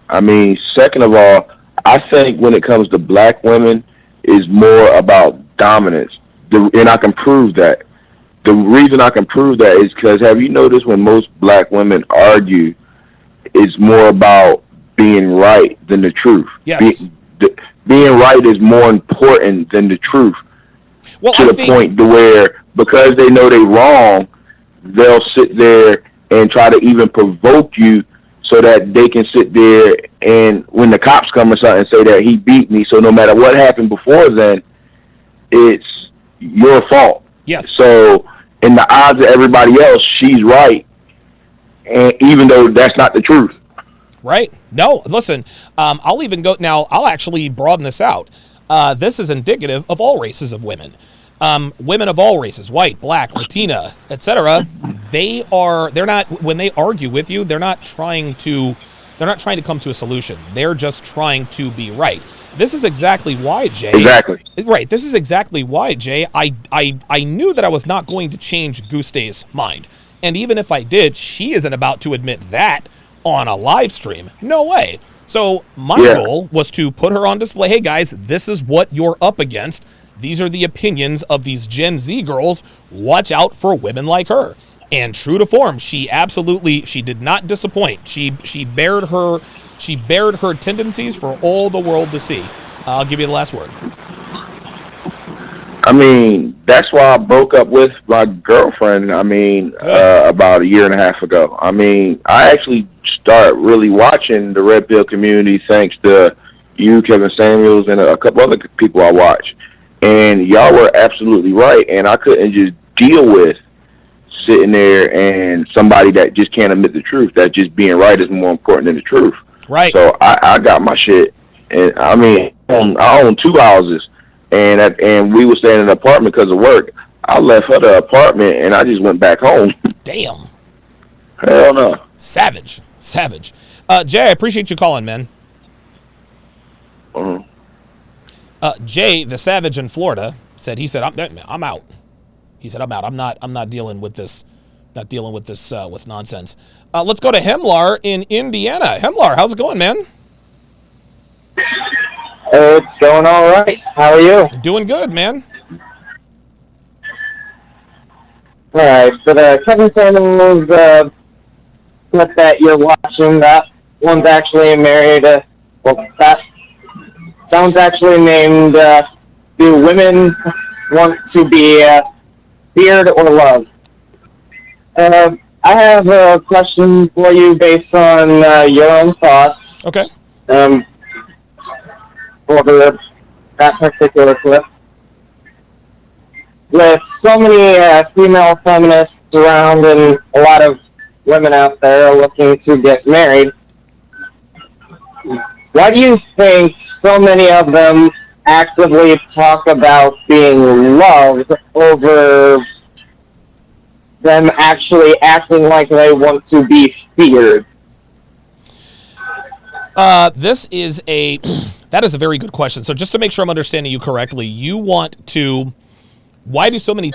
I mean, second of all, I think when it comes to black women, is more about dominance. And I can prove that. The reason I can prove that is because, have you noticed when most black women argue, it's more about being right than the truth. Yes. Being right is more important than the truth. Well, to the point to where, because they know they're wrong, they'll sit there and try to even provoke you so that they can sit there and when the cops come or something say that he beat me, so no matter what happened before then, it's your fault. Yes. So in the eyes of everybody else, she's right, and even though that's not the truth. Right. No, listen, I'll even go now. I'll actually broaden this out. This is indicative of all races of women. Women of all races, white, black, Latina, etc. They're not, when they argue with you, they're not trying to come to a solution. They're just trying to be right. This is exactly why, Jay. Exactly. Right. This is exactly why, Jay. I knew that I was not going to change Gustay's mind. And even if I did, she isn't about to admit that on a live stream. No way. So my goal was to put her on display. Hey guys, this is what you're up against. These are the opinions of these Gen Z girls. Watch out for women like her. And true to form, she did not disappoint. She bared her tendencies for all the world to see. I'll give you the last word. I mean, that's why I broke up with my girlfriend, about a year and a half ago. I mean, I actually started really watching the Red Pill community thanks to you, Kevin Samuels, and a couple other people I watch. And y'all were absolutely right, and I couldn't just deal with sitting there and somebody that just can't admit the truth, that just being right is more important than the truth. Right. So I got my shit, and I mean, I own 2 houses. And we were staying in an apartment because of work. I left her the apartment and I just went back home. Damn. Hell no. Savage. Jay, I appreciate you calling, man. Jay, the savage in Florida, said I'm out. He said I'm out. I'm not dealing with this. Not dealing with this with nonsense. Let's go to Hemlar in Indiana. Hemlar, how's it going, man? It's going all right. How are you? Doing good, man. All right, but Kevin Samuels clip that you're watching, that one's actually married. That one's actually named "Do Women Want to Be Feared or Loved?" I have a question for you based on your own thoughts. Okay. For that particular clip. With so many female feminists around and a lot of women out there looking to get married, why do you think so many of them actively talk about being loved over them actually acting like they want to be feared? That is a very good question. So just to make sure I'm understanding you correctly, you want to, why do so many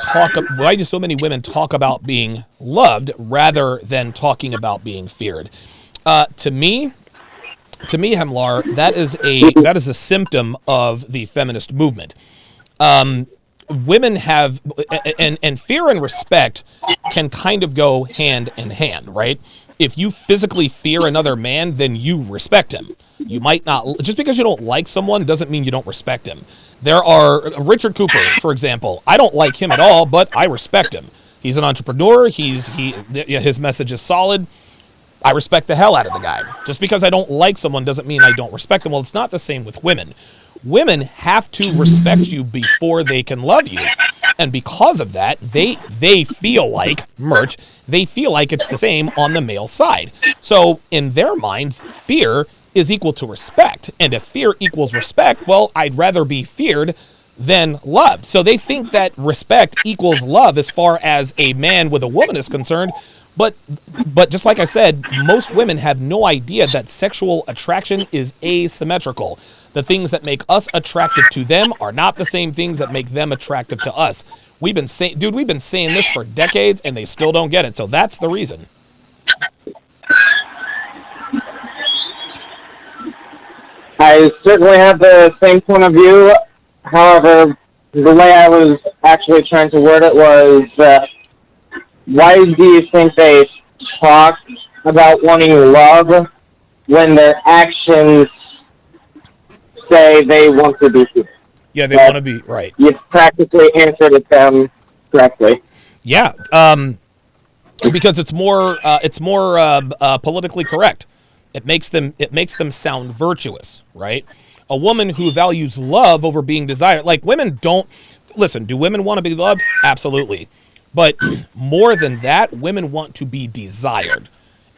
women talk about being loved rather than talking about being feared? To me, Hemlar, that is a symptom of the feminist movement. Women have, and fear and respect can kind of go hand in hand, right? If you physically fear another man, then you respect him. You might not, just because you don't like someone doesn't mean you don't respect him. There are, Richard Cooper, for example, I don't like him at all, but I respect him. He's an entrepreneur, his message is solid. I respect the hell out of the guy. Just because I don't like someone doesn't mean I don't respect them. Well, it's not the same with women. Women have to respect you before they can love you. And because of that, they feel like, they feel like it's the same on the male side. So in their minds, fear is equal to respect. And if fear equals respect, well, I'd rather be feared than loved. So they think that respect equals love as far as a man with a woman is concerned. But just like I said, most women have no idea that sexual attraction is asymmetrical. The things that make us attractive to them are not the same things that make them attractive to us. We've been saying this for decades and they still don't get it. So that's the reason. I certainly have the same point of view. However, the way I was actually trying to word it was, why do you think they talk about wanting love when their actions say they want to be here. Yeah, they want to be right. You've practically answered it them correctly. Yeah, because it's more politically correct. It makes them sound virtuous, right? A woman who values love over being desired, like women don't listen. Do women want to be loved? Absolutely, but more than that, women want to be desired.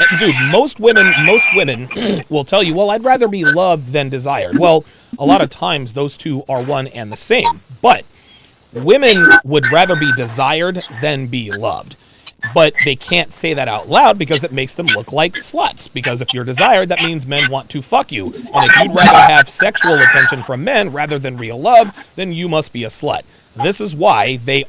And dude, most women will tell you, well, I'd rather be loved than desired. Well, a lot of times those two are one and the same, but women would rather be desired than be loved. But they can't say that out loud because it makes them look like sluts. Because if you're desired, that means men want to fuck you. And if you'd rather have sexual attention from men rather than real love, then you must be a slut. This is why they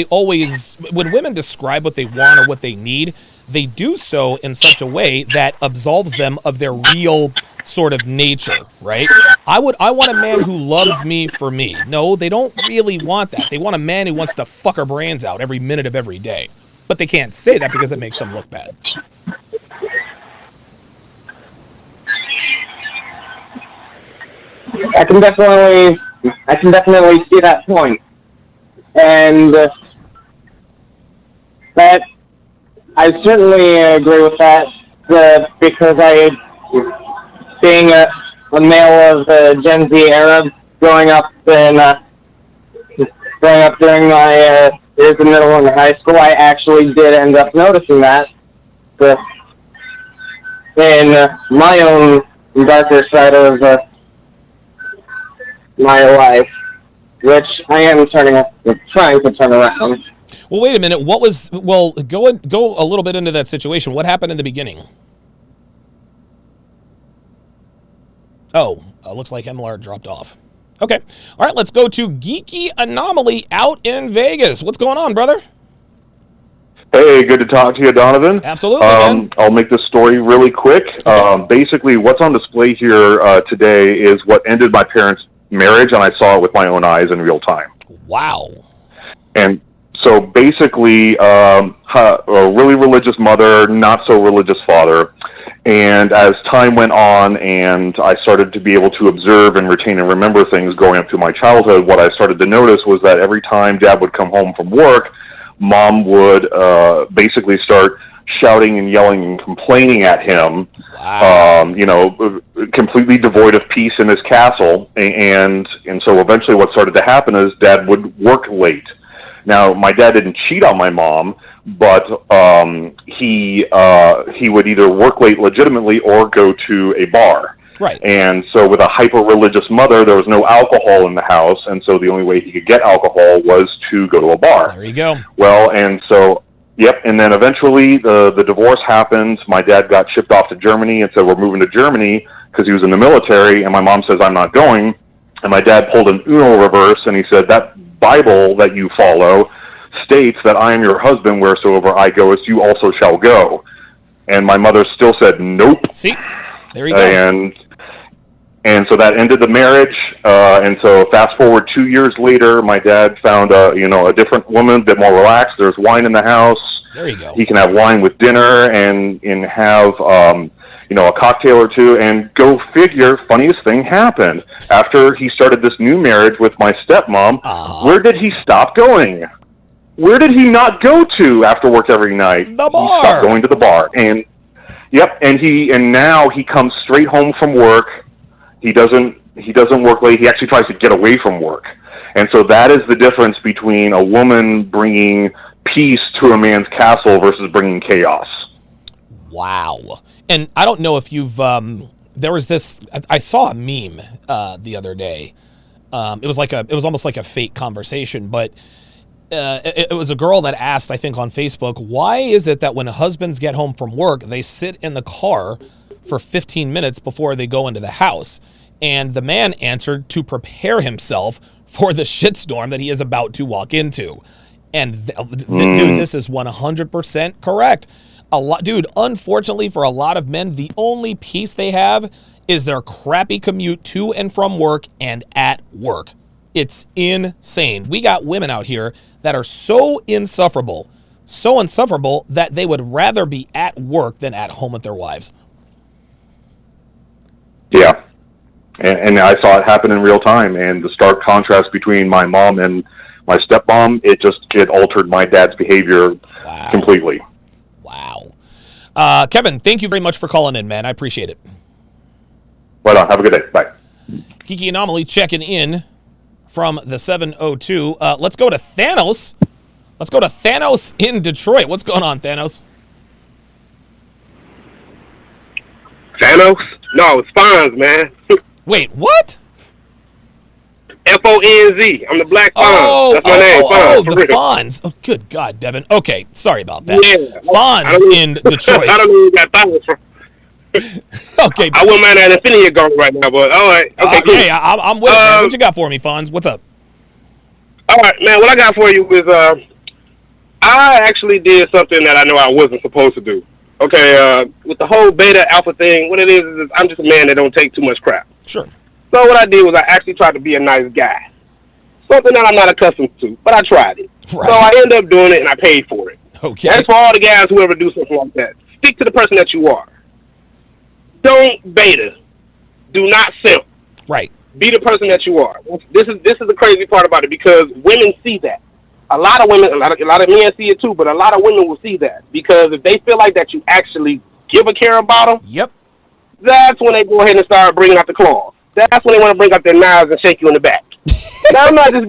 always, when women describe what they want or what they need, they do so in such a way that absolves them of their real sort of nature, right? I want a man who loves me for me. No, they don't really want that. They want a man who wants to fuck our brains out every minute of every day. But they can't say that because it makes them look bad. I can definitely see that point. And that I certainly agree with that because being a male of the Gen Z era, growing up during my years in middle and high school, I actually did end up noticing that in my own darker side of my life, which I am trying to turn around. Well, wait a minute. Go a little bit into that situation. What happened in the beginning? Oh, looks like MLR dropped off. Okay. All right, let's go to Geeky Anomaly out in Vegas. What's going on, brother? Hey, good to talk to you, Donovan. Absolutely, man. I'll make this story really quick. Basically, what's on display here today is what ended my parents' marriage, and I saw it with my own eyes in real time. Wow. And so basically, a really religious mother, not so religious father. And as time went on and I started to be able to observe and retain and remember things going up through my childhood, what I started to notice was that every time Dad would come home from work, Mom would basically start shouting and yelling and complaining at him, completely devoid of peace in his castle. And so eventually what started to happen is Dad would work late. Now, my dad didn't cheat on my mom, but he would either work late legitimately or go to a bar. Right. And so with a hyper-religious mother, there was no alcohol in the house, and so the only way he could get alcohol was to go to a bar. There you go. Well, and so, and then eventually the divorce happened. My dad got shipped off to Germany and said, we're moving to Germany because he was in the military, and my mom says, I'm not going. And my dad pulled an Uno reverse, and he said, that Bible that you follow states that I am your husband, wheresoever I go, as you also shall go. And my mother still said, nope. See, there you go. And so that ended the marriage. And so fast forward 2 years later, my dad found a different woman, a bit more relaxed. There's wine in the house. There you go. He can have wine with dinner and have a cocktail or two. And go figure, funniest thing happened after he started this new marriage with my stepmom. Where did he stop going? Where did he not go to after work every night? The bar. He stopped going to the bar. And now he comes straight home from work. He doesn't work late. He actually tries to get away from work. And so that is the difference between a woman bringing peace to a man's castle versus bringing chaos. Wow. And I don't know if you've there was this, I saw a meme the other day. It was almost like a fake conversation, but it was a girl that asked, I think on Facebook, why is it that when husbands get home from work, they sit in the car for 15 minutes before they go into the house? And the man answered, to prepare himself for the shitstorm that he is about to walk into. And dude, this is 100% correct. Unfortunately for a lot of men, the only peace they have is their crappy commute to and from work and at work. It's insane. We got women out here that are so insufferable so insufferable that they would rather be at work than at home with their wives. Yeah. And I saw it happen in real time, and the stark contrast between my mom and my stepmom, it altered my dad's behavior completely. Wow. Kevin, thank you very much for calling in, man. I appreciate it. Right on. Have a good day. Bye. Kiki Anomaly checking in from the 702. Let's go to Thanos. Let's go to Thanos in Detroit. What's going on, Thanos? Thanos? No, it's Fonz, man. Wait, what? F-O-N-Z. I'm the Black Fonz. That's my name, Fonz. Oh, for the real. Fonz. Oh, good God, Devin. Okay, sorry about that. Yeah. Fonz in Detroit. I don't know where you got Fonz from. Okay. I wouldn't mind that Infinity Gauntlet right now, but all right. Okay, cool. Hey, I'm with it, man. What you got for me, Fonz? What's up? All right, man. What I got for you is I actually did something that I know I wasn't supposed to do. Okay, with the whole beta alpha thing, what it is I'm just a man that don't take too much crap. Sure. So what I did was I actually tried to be a nice guy. Something that I'm not accustomed to, but I tried it. Right. So I ended up doing it, and I paid for it. Okay. That's for all the guys who ever do something like that. Stick to the person that you are. Don't beta. Do not simp. Right. Be the person that you are. This is the crazy part about it, because women see that. A lot of women, a lot of men see it too, but a lot of women will see that, because if they feel like that you actually give a care about them, yep, that's when they go ahead and start bringing out the claws. That's when they want to bring out their knives and shake you in the back. Now, I'm not a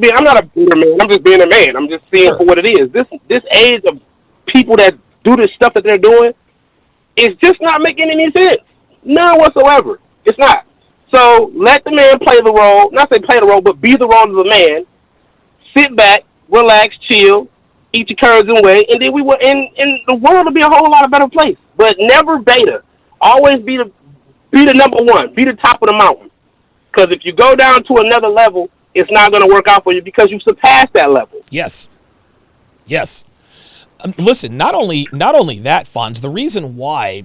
bitter man. I'm just being a man. I'm just seeing for what it is. This age of people that do this stuff that they're doing is just not making any sense. None whatsoever. It's not. So let the man play the role. Not say play the role, but be the role of the man. Sit back, relax, chill, eat your curds and whey, and then and the world will be a whole lot of better place. But never beta. Always be the number one. Be the top of the mountain. Because if you go down to another level, it's not going to work out for you because you surpassed that level. Yes. Yes. Listen, not only that, Fonz, the reason why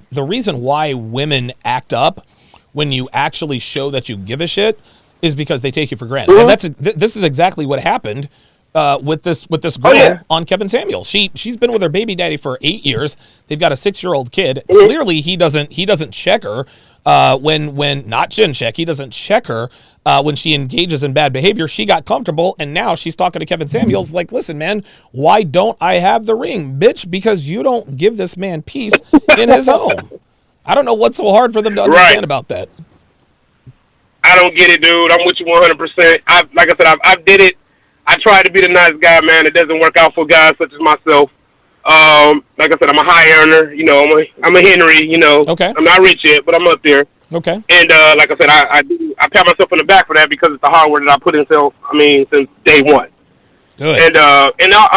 women act up when you actually show that you give a shit is because they take you for granted. Mm-hmm. And this is exactly what happened with this girl on Kevin Samuels. She's been with her baby daddy for 8 years. They've got a 6-year-old kid. Mm-hmm. Clearly he doesn't check her when not chin check. He doesn't check her when she engages in bad behavior. She got comfortable, and now she's talking to Kevin Samuels like, listen, man, why don't I have the ring, bitch? Because you don't give this man peace in his home. I don't know what's so hard for them to understand about that. I don't get it, dude. I'm with you 100%. Like I said, I did it. I tried to be the nice guy, man. It doesn't work out for guys such as myself. Like I said, I'm a high earner. You know, I'm a Henry. You know, okay. I'm not rich yet, but I'm up there. Okay. And like I said, I pat myself on the back for that because it's the hard work that I put in since day one. Good. And you know,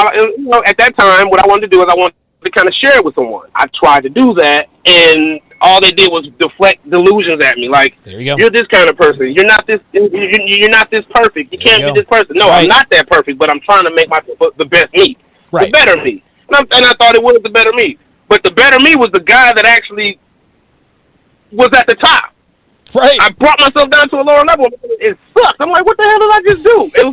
at that time, what I wanted to do is I wanted to kind of share it with someone. I tried to do that, and all they did was deflect delusions at me. Like, there you go. You're this kind of person. You're not this. You're not this perfect. You can't be this person. No, right. I'm not that perfect, but I'm trying to make myself the best me, right. the better me. And I thought it was the better me, but the better me was the guy that actually was at the top. Right. I brought myself down to a lower level. It sucked. I'm like, what the hell did I just do? It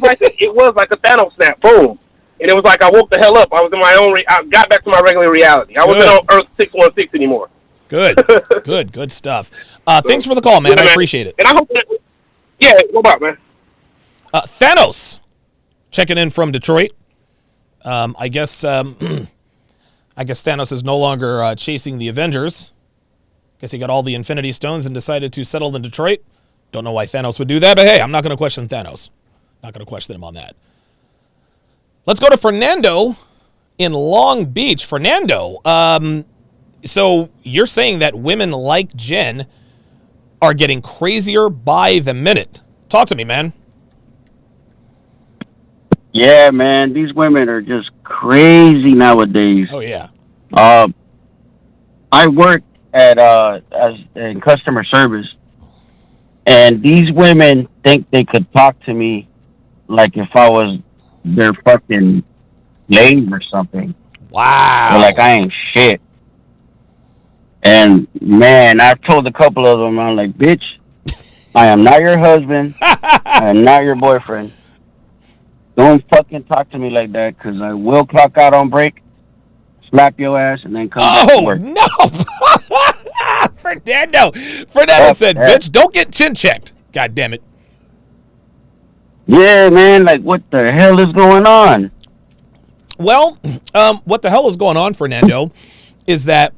was like a Thanos snap, boom. And it was like I woke the hell up. I was in my own. I got back to my regular reality. I wasn't on Earth 616 anymore. Good, good stuff. Thanks for the call, man. I appreciate it. And I hope that. Yeah, what about, man? Thanos checking in from Detroit. I guess Thanos is no longer chasing the Avengers. Guess he got all the Infinity Stones and decided to settle in Detroit. Don't know why Thanos would do that, but hey, I'm not going to question Thanos. Not going to question him on that. Let's go to Fernando in Long Beach. Fernando, so you're saying that women like Jen are getting crazier by the minute. Talk to me, man. Yeah, man, these women are just crazy nowadays. Oh yeah. I work in customer service, and these women think they could talk to me like if I was their fucking slave or something. Wow. They're like I ain't shit. And man, I've told a couple of them, I'm like, bitch, I am not your husband. I am not your boyfriend. Don't fucking talk to me like that, because I will clock out on break, slap your ass, and then come back to work. No. Fernando said, bitch, don't get chin checked. God damn it. Yeah, man, like, what the hell is going on? Well, what the hell is going on, Fernando, is that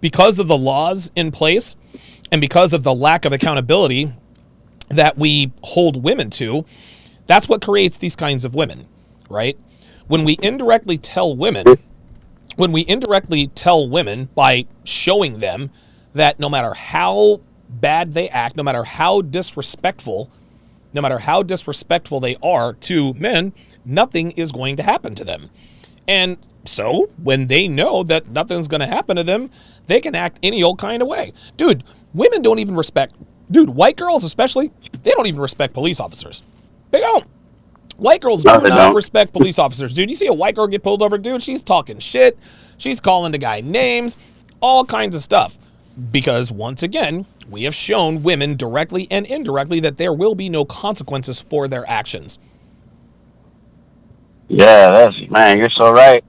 because of the laws in place and because of the lack of accountability that we hold women to, that's what creates these kinds of women, right? When we indirectly tell women by showing them that no matter how bad they act, no matter how disrespectful they are to men, nothing is going to happen to them. And so when they know that nothing's going to happen to them, they can act any old kind of way. Dude, women don't even white girls especially, they don't even respect police officers. They don't. White girls do not respect police officers. Dude, you see a white girl get pulled over, dude, she's talking shit. She's calling the guy names, all kinds of stuff. Because once again, we have shown women directly and indirectly that there will be no consequences for their actions. Yeah, man, you're so right.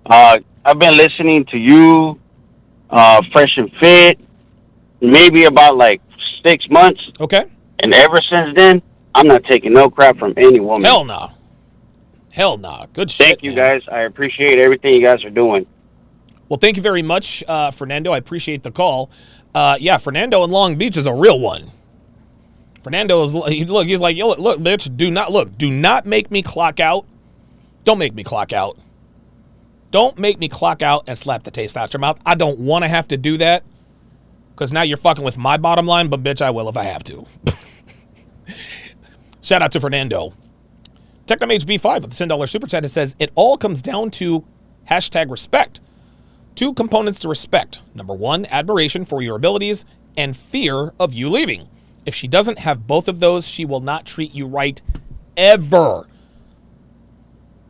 I've been listening to you, Fresh and Fit, maybe about like 6 months. Okay. And ever since then, I'm not taking no crap from any woman. Hell nah. Good shit. Thank you, guys. I appreciate everything you guys are doing. Well, thank you very much, Fernando. I appreciate the call. Yeah, Fernando in Long Beach is a real one. Fernando is, he's like, yo, look, bitch, do not make me clock out. Don't make me clock out. Don't make me clock out and slap the taste out your mouth. I don't want to have to do that because now you're fucking with my bottom line, but bitch, I will if I have to. Shout out to Fernando. TechnomHB5 with the $10 super chat. It says, it all comes down to #respect. 2 components to respect. Number 1, admiration for your abilities and fear of you leaving. If she doesn't have both of those, she will not treat you right ever.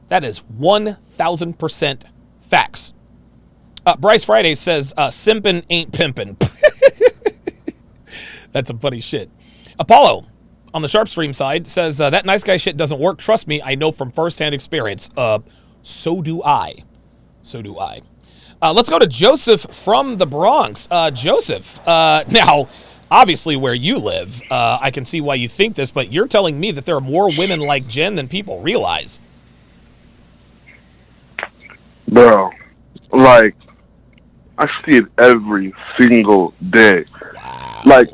That is 1,000% facts. Bryce Friday says, simpin' ain't pimpin'. That's some funny shit. Apollo, on the Sharp Stream side, says, that nice guy shit doesn't work. Trust me, I know from firsthand experience. So do I. Let's go to Joseph from the Bronx. Joseph, now, obviously where you live, I can see why you think this, but you're telling me that there are more women like Jen than people realize. Bro, like, I see it every single day. Wow. Like,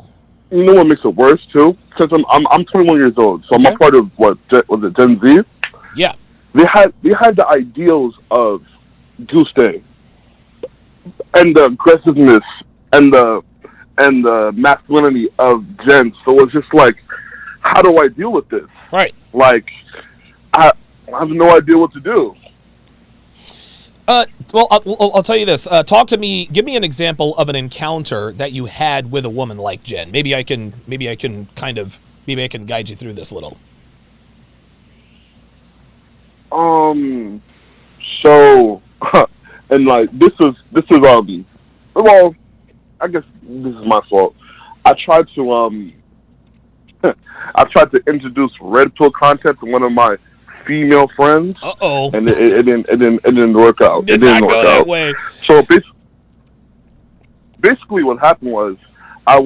you know what makes it worse, too? Since I'm 21 years old, so I'm a part of, was it Gen Z? Yeah. They had the ideals of Goose Day and the aggressiveness and the masculinity of Jen. So it's just like, how do I deal with this? Right. Like, I have no idea what to do. Well, I'll tell you this. Talk to me. Give me an example of an encounter that you had with a woman like Jen. Maybe I can guide you through this a little. So, and like this is well, I guess this is my fault. I tried to introduce red pill content to one of my female friends. And it didn't work out. It didn't work out. That way. So basically what happened was I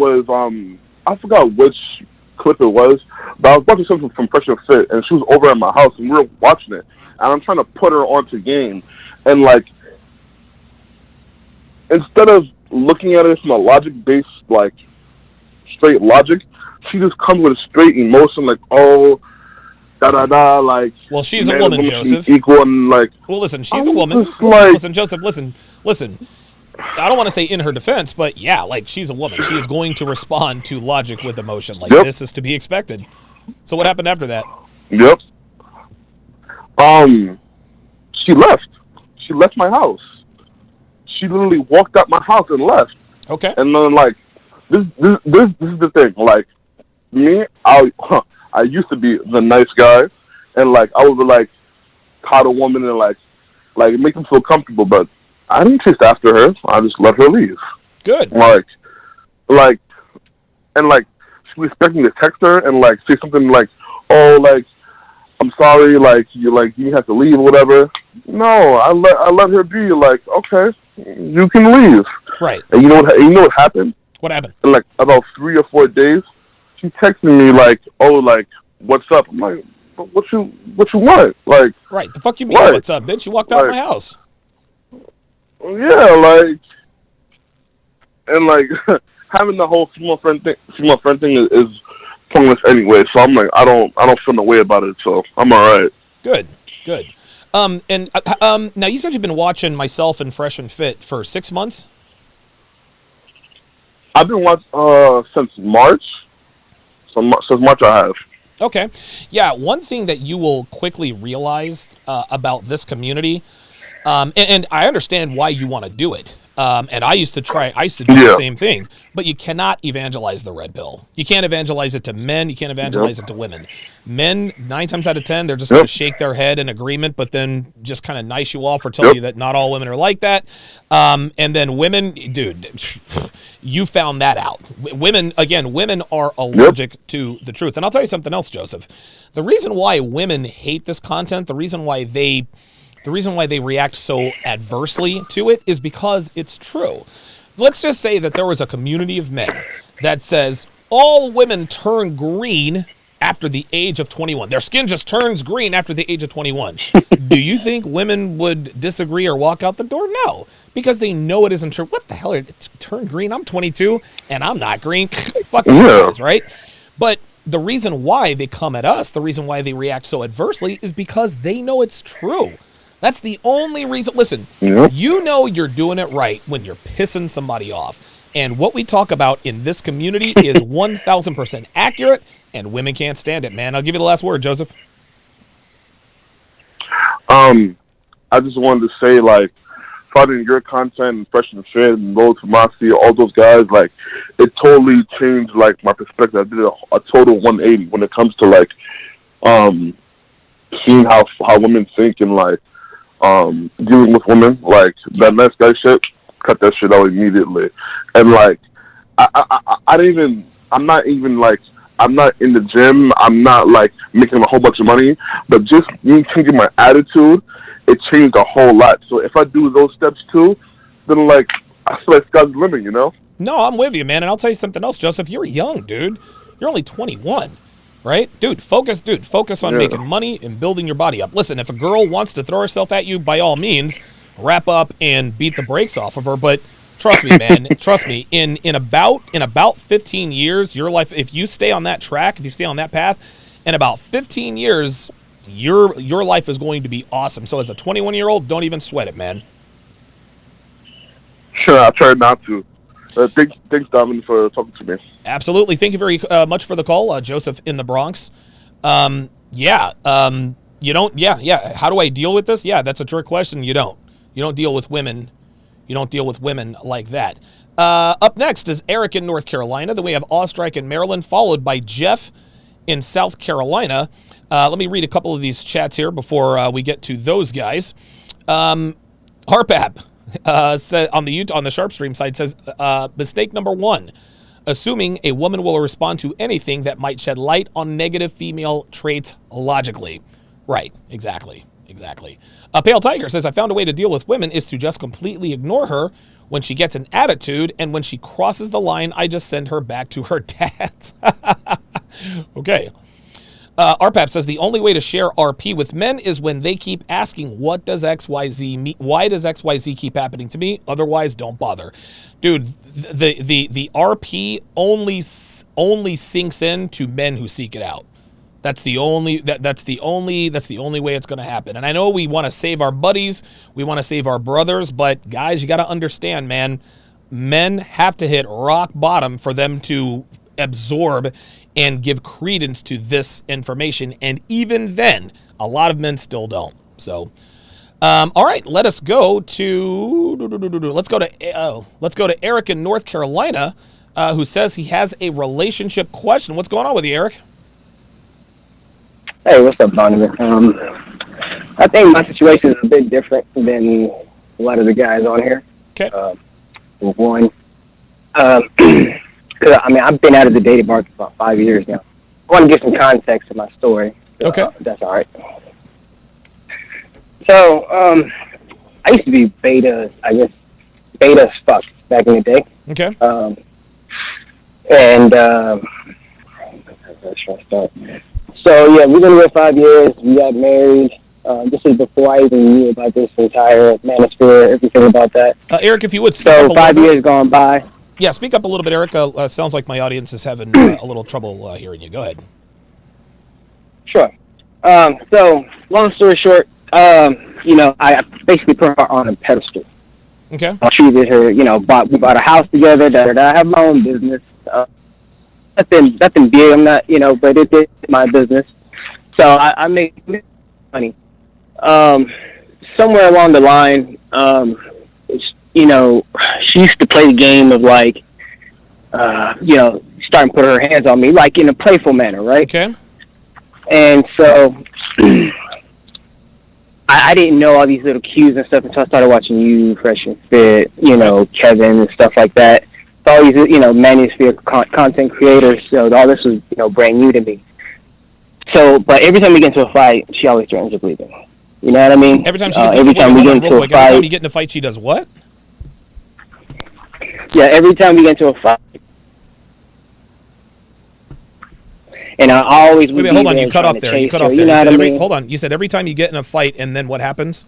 forgot which clip it was, but I was watching something from Fresh and Fit, and she was over at my house, and we were watching it, and I'm trying to put her onto game, and like, instead of looking at it from a logic-based, like, straight logic, she just comes with a straight emotion, like, oh, da-da-da, like... Well, she's a woman, Joseph. Equal and, like... Well, listen, she's a woman. Listen, Joseph, listen. I don't want to say in her defense, but yeah, like, she's a woman. She is going to respond to logic with emotion. Like, this is to be expected. So what happened after that? Yep. She left. She left my house. She literally walked out my house and left. Okay. And then, like, this is the thing. Like, me, I used to be the nice guy, and like I would like caught a woman and like make them feel comfortable, but I didn't chase after her. I just let her leave. Good. Like, and like she was expecting to text her and like say something like, oh, like I'm sorry, like you have to leave or whatever. No, I let her be like, okay, you can leave. Right. And you know what happened? What happened? In like about 3 or 4 days, she texted me like, oh, like, what's up? I'm like, what you want? Like, right. The fuck you mean? What? What's up, bitch? You walked out of my house. Yeah, like, and like having the whole female friend thing is pointless anyway. So I'm like, I don't feel no way about it. So I'm all right. Good. And now you said you've been watching myself and Fresh and Fit for 6 months. I've been watching since March. Since March I have. Okay. Yeah, one thing that you will quickly realize about this community, and I understand why you want to do it. And I used to do the same thing, but you cannot evangelize the red pill. You can't evangelize it to men. You can't evangelize it to women. Men, 9 times out of 10, they're just going to shake their head in agreement, but then just kind of nice you off or tell you that not all women are like that. And then women, dude, you found that out. Women are allergic to the truth. And I'll tell you something else, Joseph. The reason why women hate this content, the reason why they react so adversely to it is because it's true. Let's just say that there was a community of men that says all women turn green after the age of 21. Their skin just turns green after the age of 21. Do you think women would disagree or walk out the door? No, because they know it isn't true. What the hell? Turn green? I'm 22 and I'm not green. Fuck these guys, right? But the reason why they come at us, the reason why they react so adversely is because they know it's true. That's the only reason. Listen, you know you're doing it right when you're pissing somebody off. And what we talk about in this community is 1,000% accurate, and women can't stand it, man. I'll give you the last word, Joseph. I just wanted to say, like, finding your content and Fresh and Fit and Low Tomasi, all those guys, like, it totally changed, like, my perspective. I did a total 180 when it comes to, like, seeing how women think and, like, dealing with women, like that nice guy shit, cut that shit out immediately. And like, I'm not in the gym, I'm not like making a whole bunch of money, but just me changing my attitude, it changed a whole lot. So if I do those steps too, then like, I feel like sky's the limit, you know? No, I'm with you, man. And I'll tell you something else, Joseph. You're young, dude. You're only 21. Right? Dude, focus on making money and building your body up. Listen, if a girl wants to throw herself at you, by all means, wrap up and beat the brakes off of her. But trust me, man, trust me, in about 15 years, your life, if you stay on that track, if you stay on that path, in about 15 years, your life is going to be awesome. So as a 21-year-old, don't even sweat it, man. Sure, I'll try not to. Thanks, Dominic, for talking to me. Absolutely. Thank you very much for the call, Joseph in the Bronx. You don't. Yeah. How do I deal with this? Yeah, that's a trick question. You don't deal with women. You don't deal with women like that. Up next is Eric in North Carolina. Then we have Ostrike in Maryland, followed by Jeff in South Carolina. Let me read a couple of these chats here before we get to those guys. Harpap. Said on the Sharp Stream side says mistake number 1, assuming a woman will respond to anything that might shed light on negative female traits logically. Right, exactly. Pale Tiger says, I found a way to deal with women is to just completely ignore her when she gets an attitude, and when she crosses the line, I just send her back to her dad. Okay. RPAP says the only way to share RP with men is when they keep asking, what does XYZ mean? Why does XYZ keep happening to me? Otherwise, don't bother. Dude, the RP only sinks in to men who seek it out. That's the only way it's going to happen. And I know we want to save our buddies, we want to save our brothers, but guys, you got to understand, man, men have to hit rock bottom for them to absorb and give credence to this information, and even then a lot of men still don't. So all right, let's go to Eric in North Carolina, who says he has a relationship question. What's going on with you, Eric? Hey, what's up, Donovan? I think my situation is a bit different than a lot of the guys on here. Okay. One, I mean, I've been out of the dating market for about 5 years now. I want to give some context to my story. Okay. That's all right. So, I used to be beta as fuck back in the day. Okay. So yeah, we've been here 5 years. We got married. This is before I even knew about this entire manosphere, everything about that. Eric, if you would speak So up a 5 little years gone by. Yeah, speak up a little bit, Eric. Sounds like my audience is having a little trouble hearing you. Go ahead. Sure. So long story short, I basically put her on a pedestal. Okay. I treated her, we bought a house together. I have my own business. Nothing big. I'm not, but it's my business. So I make money. Somewhere along the line, she used to play the game of like, starting to put her hands on me, like in a playful manner, right? Okay. And so I didn't know all these little cues and stuff until I started watching you, Fresh and Fit, Kevin and stuff like that. All these, manosphere content creators. So all this was, brand new to me. So, but every time we get into a fight, she always threatens to bleed me. You know what I mean? Every time we get into a fight. Every time you get in a fight, she does what? Yeah, every time we get into a fight. And I always wait, hold on. You cut off there. You cut off there. Hold on. You said every time you get in a fight, and then what happens?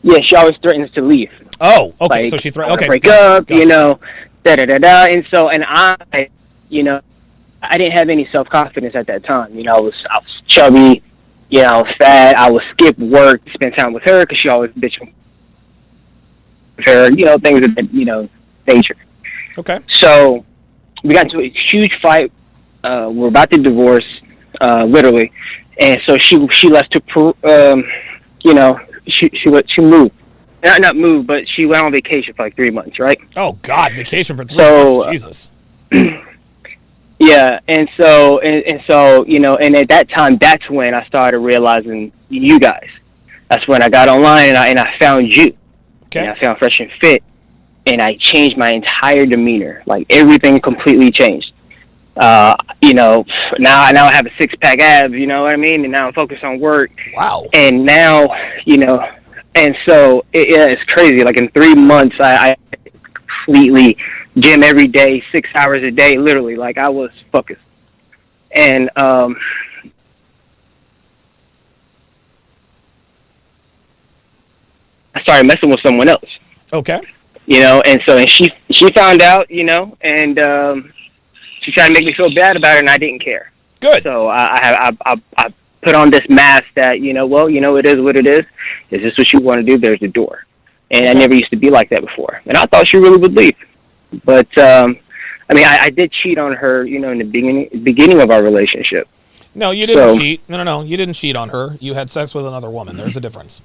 Yeah, she always threatens to leave. Oh, okay. Like, So she threatens. Okay. Break up, da da da da. And so, and I didn't have any self confidence at that time. I was chubby. I was fat. I would skip work to spend time with her because she always bitching with her. Things of that nature. Okay. So we got into a huge fight. We're about to divorce, literally, and so she left to she moved, not moved, but she went on vacation for like 3 months, right? Oh God, vacation for 3 months, Jesus. Yeah, and so and at that time, that's when I started realizing you guys. That's when I got online and I found you. Okay. And I found Fresh and Fit, and I changed my entire demeanor. Like everything completely changed. Now I have a 6-pack abs, you know what I mean? And now I'm focused on work. Wow. And now, and so it's crazy. Like in 3 months, I completely gym every day, 6 hours a day, literally. Like I was focused. And, I started messing with someone else. Okay. And she found out, and, she tried to make me feel bad about it, and I didn't care. Good. So I put on this mask that, it is what it is. Is this what you want to do? There's the door. And I never used to be like that before. And I thought she really would leave. But, I did cheat on her, in the beginning of our relationship. No, you didn't cheat. No. You didn't cheat on her. You had sex with another woman. There's a difference.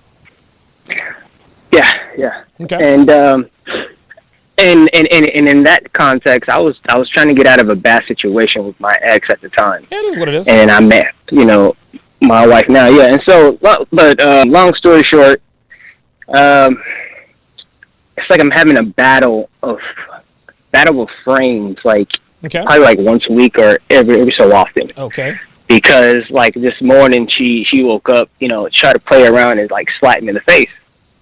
Yeah. Okay. And in that context, I was trying to get out of a bad situation with my ex at the time. Yeah, it is what it is. And I met, my wife now. Yeah. And so, but long story short, it's like I'm having a battle of frames, like probably like once a week or every so often. Okay. Because like this morning, she woke up, tried to play around and like slap me in the face.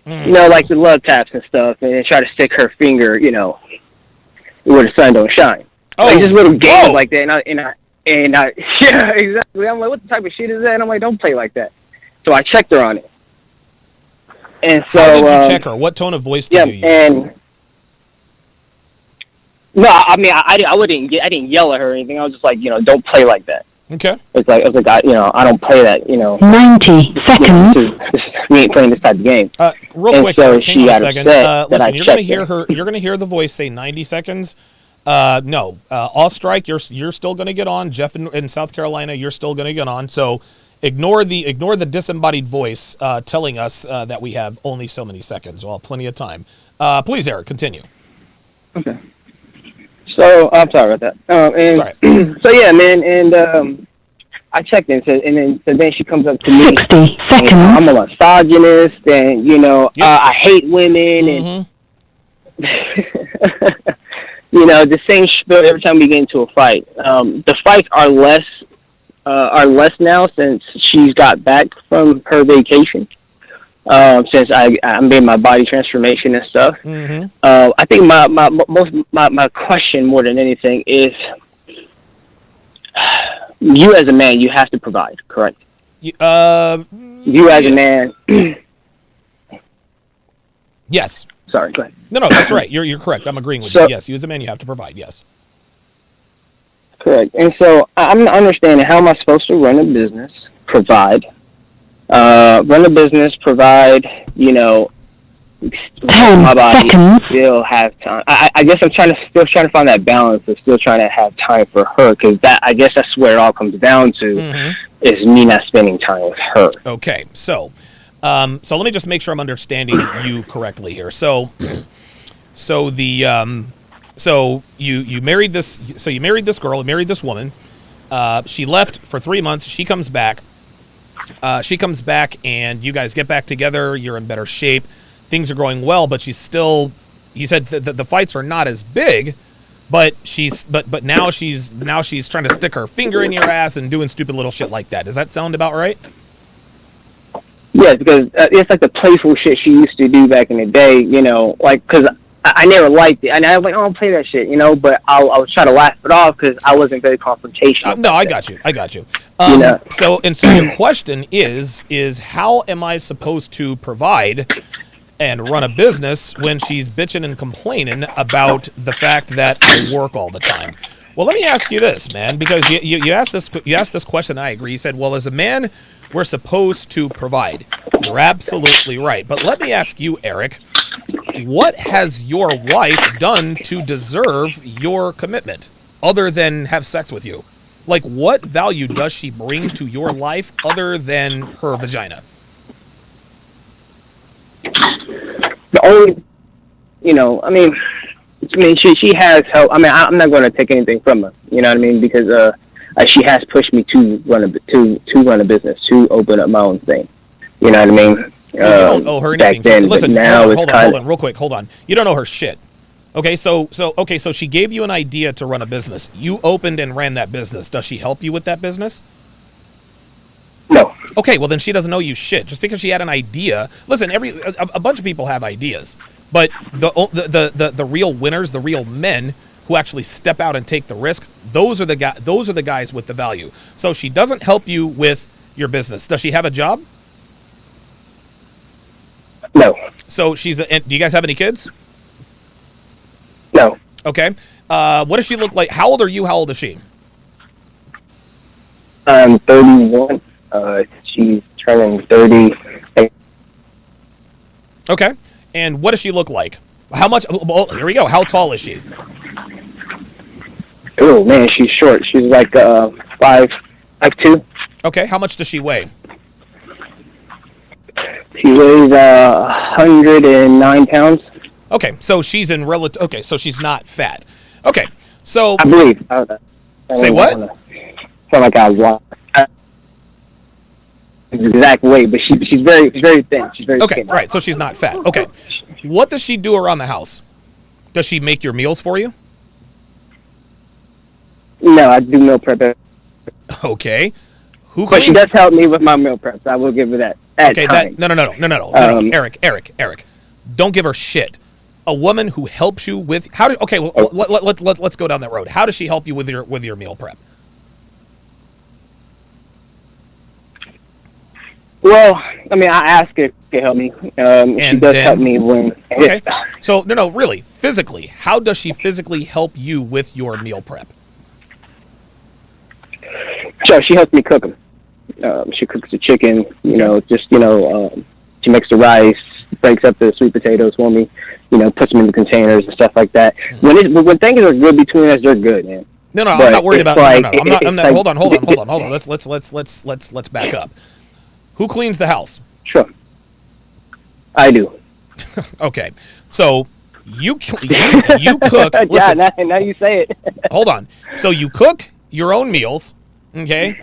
Like the love taps and stuff, and then try to stick her finger, where the sun don't shine. Oh, like just little games like that, and I, yeah, exactly. I'm like, what the type of shit is that? And I'm like, don't play like that. So I checked her on it. And so, how did you check her? What tone of voice did you use? And no, I didn't yell at her or anything. I was just like, don't play like that. Okay. It's like, I don't play that, 90 seconds. We ain't playing this type of game. Real quick, so hang on a second. Listen, you're gonna hear her. You're gonna hear the voice say 90 seconds. No, All Strike. You're still gonna get on. Jeff in South Carolina, you're still gonna get on. So ignore the disembodied voice telling us that we have only so many seconds. Well, plenty of time. Please, Eric, continue. Okay. So I'm sorry about that. Sorry. So yeah, man, and I checked in, so then she comes up to me. 60 seconds. I'm a misogynist, and I hate women, and the same spiel every time we get into a fight. The fights are less are less now since she's got back from her vacation. Since I made my body transformation and stuff. Mm-hmm. I think my question more than anything is, you as a man, you have to provide, correct? You as a man. Yes. Sorry, go ahead. No, that's right. You're correct. I'm agreeing with you. Yes, you as a man, you have to provide. Yes. Correct. And so I'm not understanding, how am I supposed to run a business, provide, provide, you know, 10 my body, seconds. still have time. I guess I'm still trying to find that balance of still trying to have time for her, because I guess that's where it all comes down to, is me not spending time with her. Okay, so let me just make sure I'm understanding you correctly here. So you married this. So you married this girl. You married this woman. She left for 3 months. She comes back. And you guys get back together. You're in better shape. Things are going well, but she's still. You said the fights are not as big, but now she's trying to stick her finger in your ass and doing stupid little shit like that. Does that sound about right? Yeah, because it's like the playful shit she used to do back in the day, you know, like, because I never liked it. And I was like, oh, don't play that shit, you know, but I was trying to laugh it off because I wasn't very confrontational. No, I got you. You know? So your question is how am I supposed to provide and run a business when she's bitching and complaining about the fact that I work all the time? Well, let me ask you this, man, because you asked this question. I agree. You said, well, as a man, we're supposed to provide. You're absolutely right. But let me ask you, Eric, what has your wife done to deserve your commitment other than have sex with you? Like, what value does she bring to your life other than her vagina? The only, you know, I mean, she has help. I mean, I'm not going to take anything from her. You know what I mean? Because she has pushed me to run a business, to open up my own thing. You know what I mean? You don't owe her anything. Then, listen, now hold on, real quick, hold on. You don't owe her shit. Okay, so she gave you an idea to run a business. You opened and ran that business. Does she help you with that business? No. Okay, well then she doesn't owe you shit. Just because she had an idea. Listen, a bunch of people have ideas, but the real winners, the real men who actually step out and take the risk, those are the guys with the value. So she doesn't help you with your business. Does she have a job? No. So do you guys have any kids? No. Okay. What does she look like? How old are you? How old is she? I'm 31. She's turning 30. Okay. And what does she look like? How much? Well, here we go. How tall is she? Oh man, she's short. She's like 5'2". Okay. How much does she weigh? She weighs 109 pounds. Okay, so she's in relative. Okay, so she's not fat. Okay, so I believe. Say what? Sound like I was lying. Exact weight, but she's very thin. She's very okay. thin. Right, so she's not fat. Okay, what does she do around the house? Does she make your meals for you? No, I do meal prep. Okay, But she does help me with my meal preps. I will give her that. Okay, no. Eric, don't give her shit. A woman who helps you with let's go down that road. How does she help you with your meal prep? Well, I mean, I ask her to help me. She does help me when. Okay. So no, really, physically, how does she physically help you with your meal prep? Sure, she helps me cook them. She cooks the chicken. She makes the rice, breaks up the sweet potatoes for me. Puts them in the containers and stuff like that. When things are good between us, they're good, man. No, But I'm not worried about. it's No, like- I'm not. it's Hold on. like- Let's back up. Who cleans the house? Sure. I do. Okay, so you cook. Yeah, Listen, now you say it. hold on. So you cook your own meals, okay?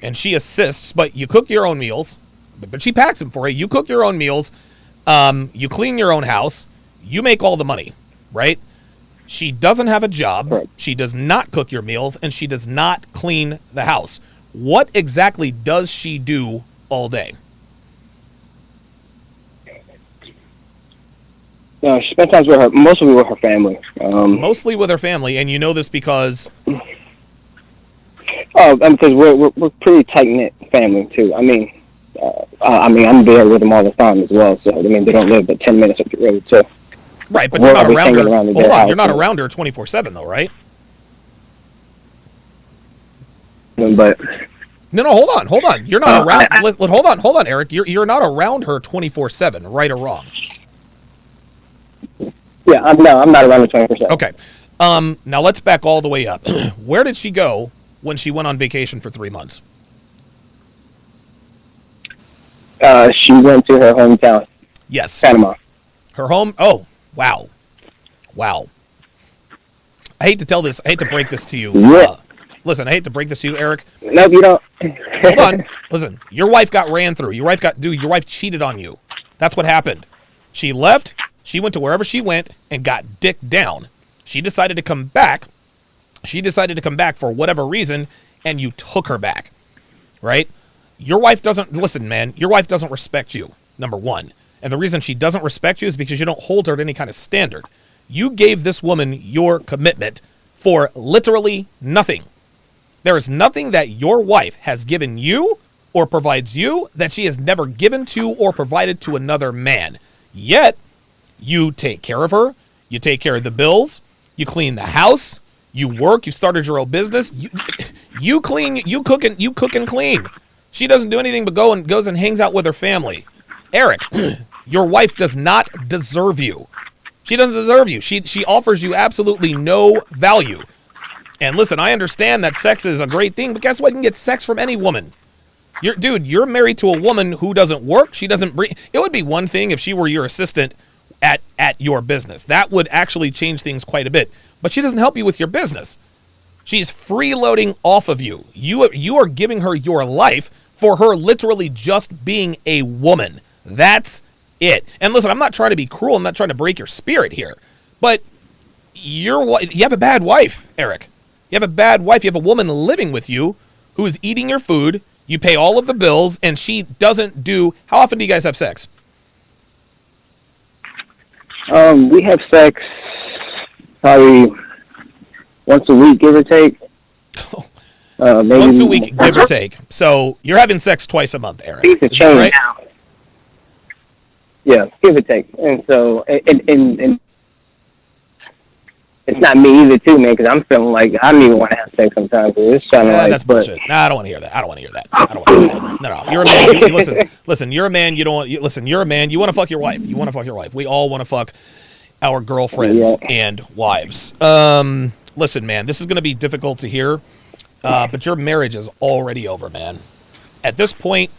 And she assists, but you cook your own meals. But she packs them for you. You cook your own meals. You clean your own house. You make all the money, right? She doesn't have a job. Right. She does not cook your meals, and she does not clean the house. What exactly does she do all day? She spends time with her, mostly with her family. Mostly with her family, and you know this because... because we're pretty tight-knit family, too. I mean, I'm there with them all the time as well, so, I mean, they don't live but 10 minutes up the road, so... Right, but you're not around her. Hold on, you're not around her 24/7 though, right? But no, hold on. You're not around. Hold on, Eric. You're not around her 24/7, right or wrong? Yeah, I'm not around her 24/7. Okay. Now let's back all the way up. Where did she go when she went on vacation for 3 months? She went to her hometown. Yes. Panama. Her home. Oh. Wow. I hate to tell this. I hate to break this to you. Listen, I hate to break this to you, Eric. No, you don't. Hold on. Listen, your wife got ran through. Your wife cheated on you. That's what happened. She left. She went to wherever she went and got dicked down. She decided to come back. For whatever reason, and you took her back. Right? Your wife doesn't, listen, man, your wife doesn't respect you, number one. And the reason she doesn't respect you is because you don't hold her to any kind of standard. You gave this woman your commitment for literally nothing. There is nothing that your wife has given you or provides you that she has never given to or provided to another man. Yet, you take care of her, you take care of the bills, you clean the house, you work, you started your own business, you clean, you cook and clean. She doesn't do anything but goes and hangs out with her family. Eric, your wife does not deserve you. She doesn't deserve you. She offers you absolutely no value. And listen, I understand that sex is a great thing, but guess what? You can get sex from any woman. You're married to a woman who doesn't work. She doesn't bring. It would be one thing if she were your assistant at your business. That would actually change things quite a bit. But she doesn't help you with your business. She's freeloading off of you. You are giving her your life for her literally just being a woman. That's it. And listen, I'm not trying to be cruel. I'm not trying to break your spirit here. But you have a bad wife, Eric. You have a bad wife. You have a woman living with you who is eating your food. You pay all of the bills, and she doesn't do... How often do you guys have sex? We have sex probably once a week, give or take. Maybe once a week, give or take. So you're having sex twice a month, Eric. Is that right? Yeah, give or take. And so, and it's not me either, too, man, because I'm feeling like I don't even want to have sex sometimes. It's kind of that's bullshit. Nah, I don't want to hear that. I don't want to hear that. No. You're a man. Listen, you're a man. You're a man. You want to fuck your wife. We all want to fuck our girlfriends and wives. Listen, man, this is going to be difficult to hear, but your marriage is already over, man. At this point,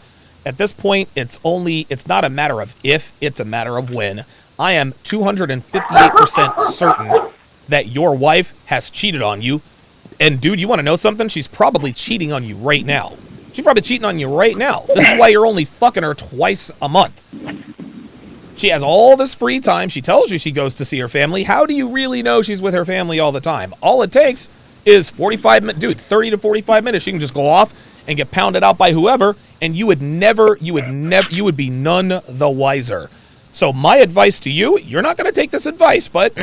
it's not a matter of if, it's a matter of when. I am 258% certain that your wife has cheated on you. And dude, you want to know something? She's probably cheating on you right now. She's probably cheating on you right now. This is why you're only fucking her twice a month. She has all this free time. She tells you she goes to see her family. How do you really know she's with her family all the time? All it takes is 45 minutes, dude, 30 to 45 minutes. She can just go off and get pounded out by whoever, and you would be none the wiser. So my advice to you, you're not going to take this advice, but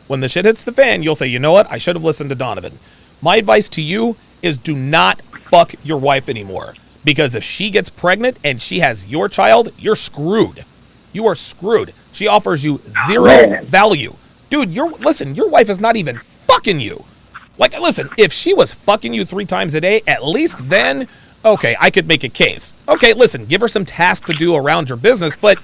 when the shit hits the fan, you'll say, you know what? I should have listened to Donovan. My advice to you is do not fuck your wife anymore, because if she gets pregnant and she has your child, you're screwed. You are screwed. She offers you zero value. Dude, your wife is not even fucking you. Like, listen, if she was fucking you 3 times a day, at least then, okay, I could make a case. Okay, listen, give her some tasks to do around your business, but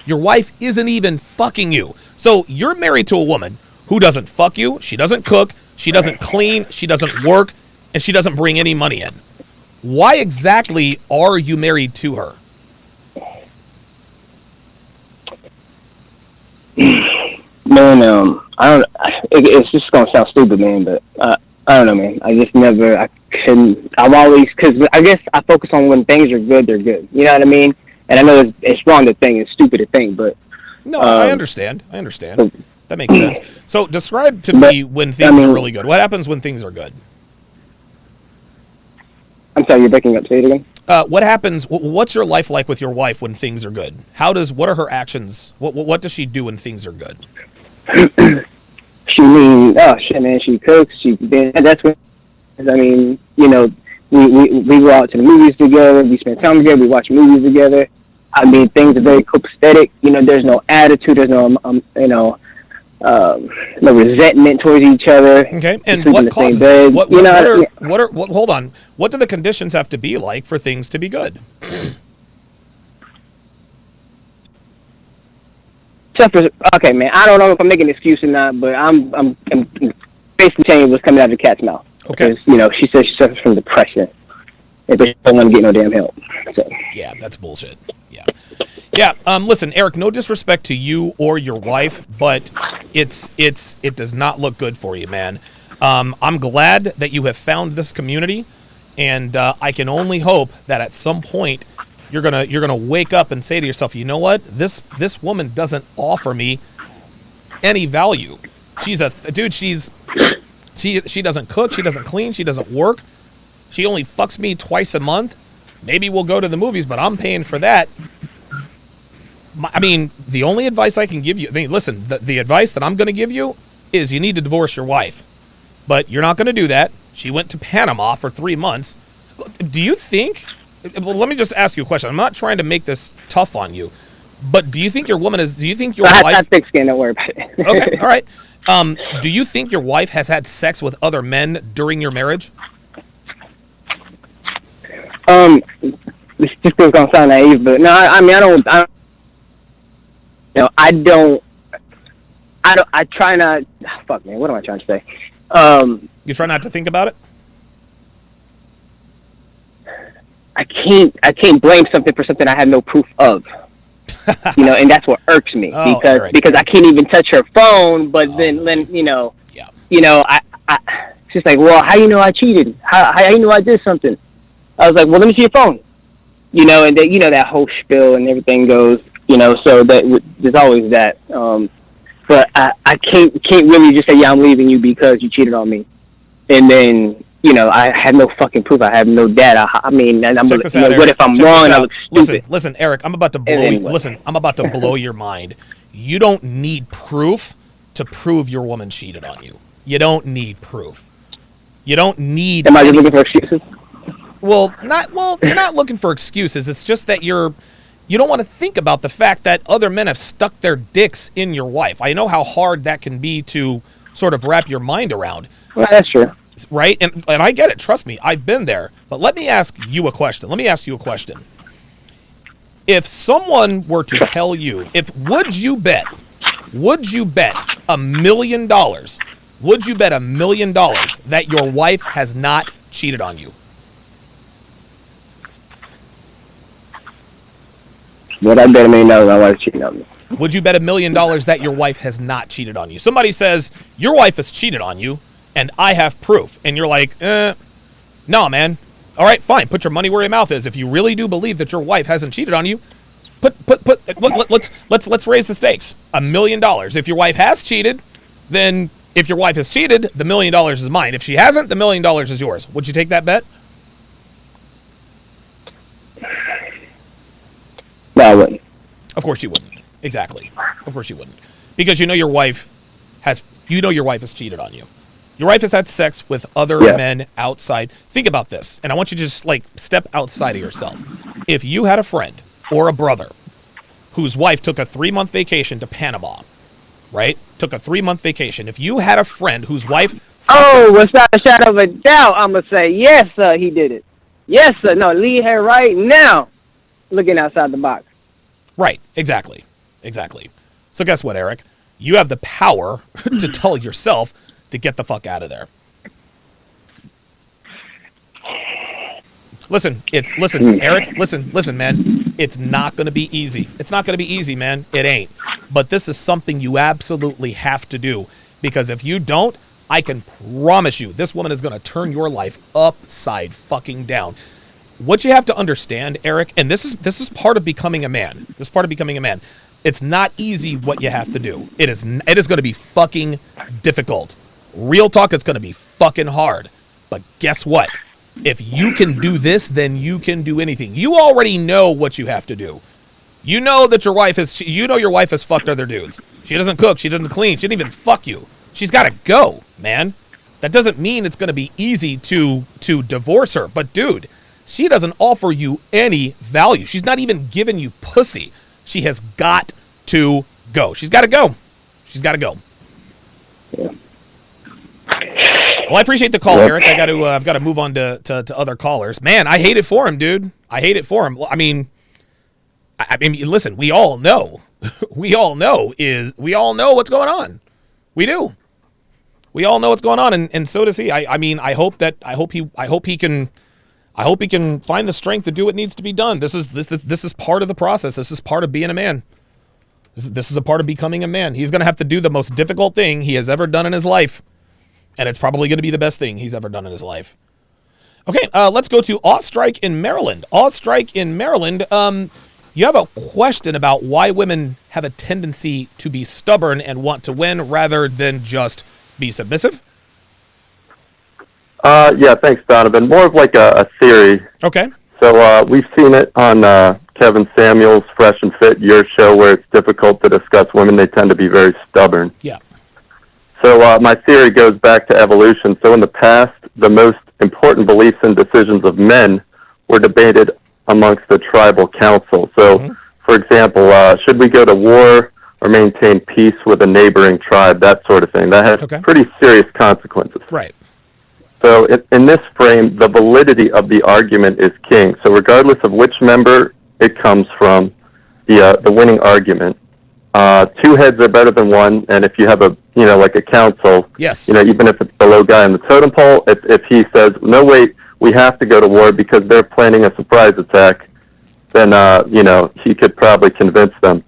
your wife isn't even fucking you. So you're married to a woman who doesn't fuck you, she doesn't cook, she doesn't clean, she doesn't work, and she doesn't bring any money in. Why exactly are you married to her? Man, I don't. It's just gonna sound stupid, man, but I don't know, man. I couldn't. I'm always, because I guess I focus on when things are good, they're good. You know what I mean? And I know it's wrong to think, it's stupid to think, but no, I understand. That makes sense. So describe to me when things are really good. What happens when things are good? I'm sorry, you're breaking up. Say it again. What happens? What's your life like with your wife when things are good? What are her actions? What does she do when things are good? Oh shit, man. She cooks. That's what. I mean, you know, we go out to the movies together. We spend time together. We watch movies together. I mean, things are very copacetic. You know, there's no attitude. There's no, no resentment towards each other. Okay, and what causes this? Hold on. What do the conditions have to be like for things to be good? Okay, man. I don't know if I'm making an excuse or not, but I'm basically telling you what's coming out of the cat's mouth. Okay. Because, you know, she says she suffers from depression, and she don't want to get no damn help. So. Yeah, that's bullshit. Yeah. Listen, Eric. No disrespect to you or your wife, but it does not look good for you, man. I'm glad that you have found this community, and I can only hope that at some point you're gonna wake up and say to yourself, you know what? This woman doesn't offer me any value. She's a dude. She doesn't cook. She doesn't clean. She doesn't work. She only fucks me twice a month. Maybe we'll go to the movies, but I'm paying for that. I mean, the only advice I can give you, listen, the advice that I'm going to give you is you need to divorce your wife. But you're not going to do that. She went to Panama for 3 months. Do you think, well, let me just ask you a question. I'm not trying to make this tough on you, but do you think your wife... I have thick skin, don't worry about it. Okay, all right. Do you think your wife has had sex with other men during your marriage? This is gonna sound naive, but no, I try not. Fuck, man, what am I trying to say? You try not to think about it. I can't blame something for something I have no proof of. You know, and that's what irks me because I can't even touch her phone. But then she's like, well, how you know I cheated? How you know I did something? I was like, well, let me see your phone. You know, and that whole spiel and everything goes. You know, so that there's always that. But I can't really just say, yeah, I'm leaving you because you cheated on me, and then. You know, I have no fucking proof. I have no data. I mean, and what if I'm wrong? I look stupid. Listen, Eric. I'm about to blow. I'm about to blow your mind. You don't need proof to prove your woman cheated on you. You don't need proof. You don't need. Am I looking for excuses? Well, you're not looking for excuses. It's just that you don't want to think about the fact that other men have stuck their dicks in your wife. I know how hard that can be to sort of wrap your mind around. Well, that's true. Right? And I get it. Trust me. I've been there. But let me ask you a question. If someone were to tell you, would you bet $1 million? Would you bet $1 million that your wife has not cheated on you? Would I bet $1 million my wife cheated on me? Would you bet $1 million that your wife has not cheated on you? Somebody says, your wife has cheated on you, and I have proof. And you're like, no, man. All right, fine. Put your money where your mouth is. If you really do believe that your wife hasn't cheated on you, let's raise the stakes. $1 million. If your wife has cheated, then if your wife has cheated, the $1 million is mine. If she hasn't, the $1 million is yours. Would you take that bet? No, I wouldn't. Of course you wouldn't. Exactly. Of course you wouldn't. Because your wife has cheated on you. Your wife has had sex with other men outside. Think about this, and I want you to just step outside of yourself. If you had a friend or a brother whose wife took a 3-month vacation to Panama, right? Took a 3-month vacation. If you had a friend whose wife... without a shadow of a doubt, I'm going to say, yes, sir, he did it. Yes, sir. No, leave her right now looking outside the box. Right, exactly. So guess what, Eric? You have the power to tell yourself to get the fuck out of there. Listen, Eric, listen, man. It's not going to be easy. It's not going to be easy, man. It ain't. But this is something you absolutely have to do, because if you don't, I can promise you this woman is going to turn your life upside fucking down. What you have to understand, Eric, and this is part of becoming a man. This is part of becoming a man. It's not easy what you have to do. It is going to be fucking difficult. Real talk, it's going to be fucking hard. But guess what? If you can do this, then you can do anything. You already know what you have to do. You know that your wife has fucked other dudes. She doesn't cook. She doesn't clean. She didn't even fuck you. She's got to go, man. That doesn't mean it's going to be easy to divorce her. But, dude, she doesn't offer you any value. She's not even giving you pussy. She has got to go. She's got to go. She's got to go. Well, I appreciate the call, Eric. I've got to move on to other callers. Man, I hate it for him, dude. I hate it for him. I mean, listen, we all know. We all know what's going on. We do. We all know what's going on, and so does he. I hope he can find the strength to do what needs to be done. This is part of the process. This is part of being a man. This is a part of becoming a man. He's going to have to do the most difficult thing he has ever done in his life, and it's probably going to be the best thing he's ever done in his life. Okay, let's go to Ostrike in Maryland. Ostrike in Maryland, you have a question about why women have a tendency to be stubborn and want to win rather than just be submissive? Yeah, thanks, Donovan. More of like a theory. Okay. So we've seen it on Kevin Samuels' Fresh and Fit, your show, where it's difficult to discuss women. They tend to be very stubborn. Yeah. So my theory goes back to evolution. So in the past, the most important beliefs and decisions of men were debated amongst the tribal council. So, for example, should we go to war or maintain peace with a neighboring tribe, that sort of thing. That has pretty serious consequences. Right. So in this frame, the validity of the argument is king. So regardless of which member it comes from, the winning argument, two heads are better than one, and if you have like a council, yes, even if it's the low guy on the totem pole, if he says, no, wait, we have to go to war because they're planning a surprise attack, then, he could probably convince them.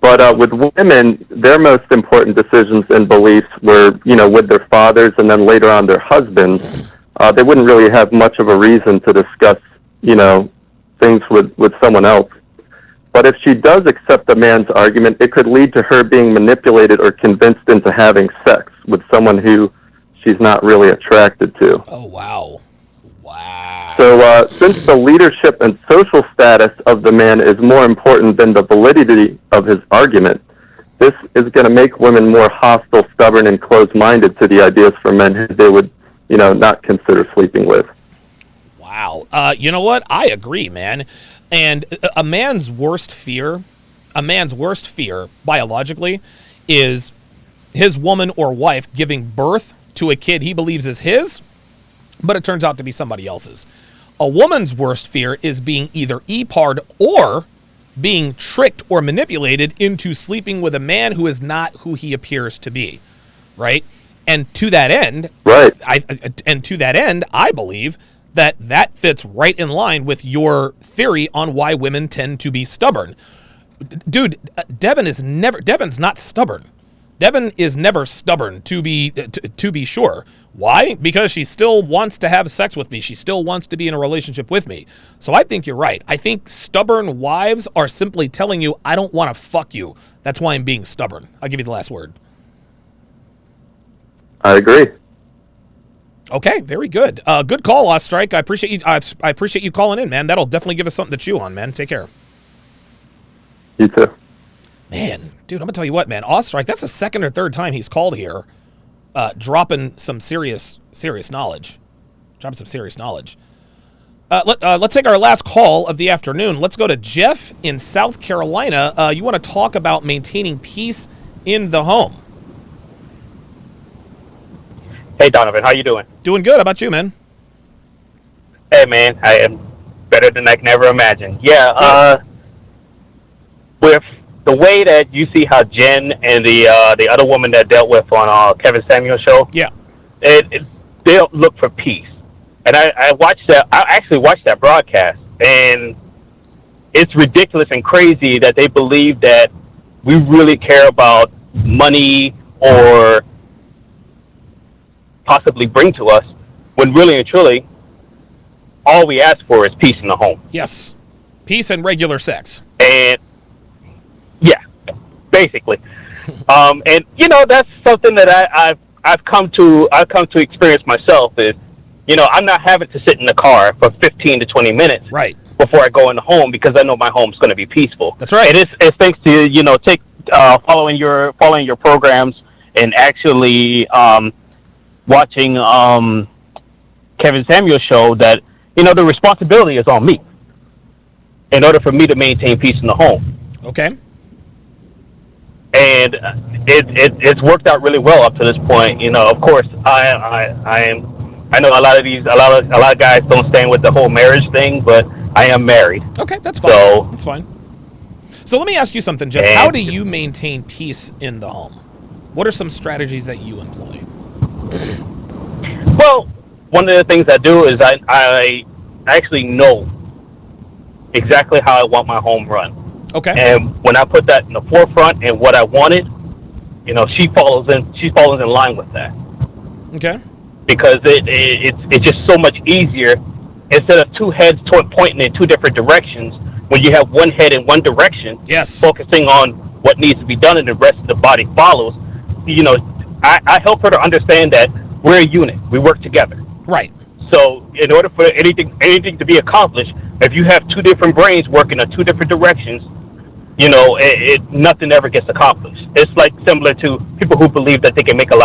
But with women, their most important decisions and beliefs were, with their fathers and then later on their husbands. They wouldn't really have much of a reason to discuss, things with someone else. But if she does accept the man's argument, it could lead to her being manipulated or convinced into having sex with someone who she's not really attracted to. Oh, wow. So since the leadership and social status of the man is more important than the validity of his argument, this is going to make women more hostile, stubborn, and closed-minded to the ideas for men who they would, not consider sleeping with. Wow. You know what? I agree, man. And a man's worst fear biologically is his woman or wife giving birth to a kid he believes is his, but it turns out to be somebody else's. A woman's worst fear is being either E-par'd or being tricked or manipulated into sleeping with a man who is not who he appears to be, right? And to that end, I believe that fits right in line with your theory on why women tend to be stubborn. Dude, Devin's not stubborn. Devin is never stubborn, to be sure. Why? Because she still wants to have sex with me. She still wants to be in a relationship with me. So I think you're right. I think stubborn wives are simply telling you, I don't want to fuck you. That's why I'm being stubborn. I'll give you the last word. I agree. Okay, very good. Good call, Ostrike. I appreciate you. I appreciate you calling in, man. That'll definitely give us something to chew on, man. Take care. You too. Man, dude, I'm gonna tell you what, man. Ostrike, that's the second or third time he's called here, dropping some serious knowledge. Let's take our last call of the afternoon. Let's go to Jeff in South Carolina. You want to talk about maintaining peace in the home? Hey, Donovan, how you doing? Doing good. How about you, man? Hey, man, I am better than I can ever imagine. Yeah, with the way that you see how Jen and the other woman that dealt with on Kevin Samuels' show, yeah, they'll look for peace. And I watched that. I actually watched that broadcast, and it's ridiculous and crazy that they believe that we really care about money or possibly bring to us, when really and truly, all we ask for is peace in the home. Yes, peace and regular sex. And yeah, basically, and that's something that I've come to experience myself. Is You know, I'm not having to sit in the car for 15 to 20 minutes right before I go in the home because I know my home's going to be peaceful. That's right. It's thanks to, you know, following your programs and actually watching Kevin Samuel's show that, you know, the responsibility is on me in order for me to maintain peace in the home. Okay. And it's worked out really well up to this point. You know, of course, I know a lot of guys don't stand with the whole marriage thing, but I am married. Okay, that's fine. So, that's fine. So let me ask you something, Jeff. How do you maintain peace in the home? What are some strategies that you employ? Well, one of the things I do is I actually know exactly how I want my home run. Okay. And when I put that in the forefront and what I wanted, you know, she follows in line with that. Okay. Because it's just so much easier instead of two heads pointing in two different directions. When you have one head in one direction, yes, focusing on what needs to be done, and the rest of the body follows. You know, I help her to understand that we're a unit. We work together. Right. So, in order for anything to be accomplished, if you have two different brains working in two different directions, you know, nothing ever gets accomplished. It's like similar to people who believe that they can make get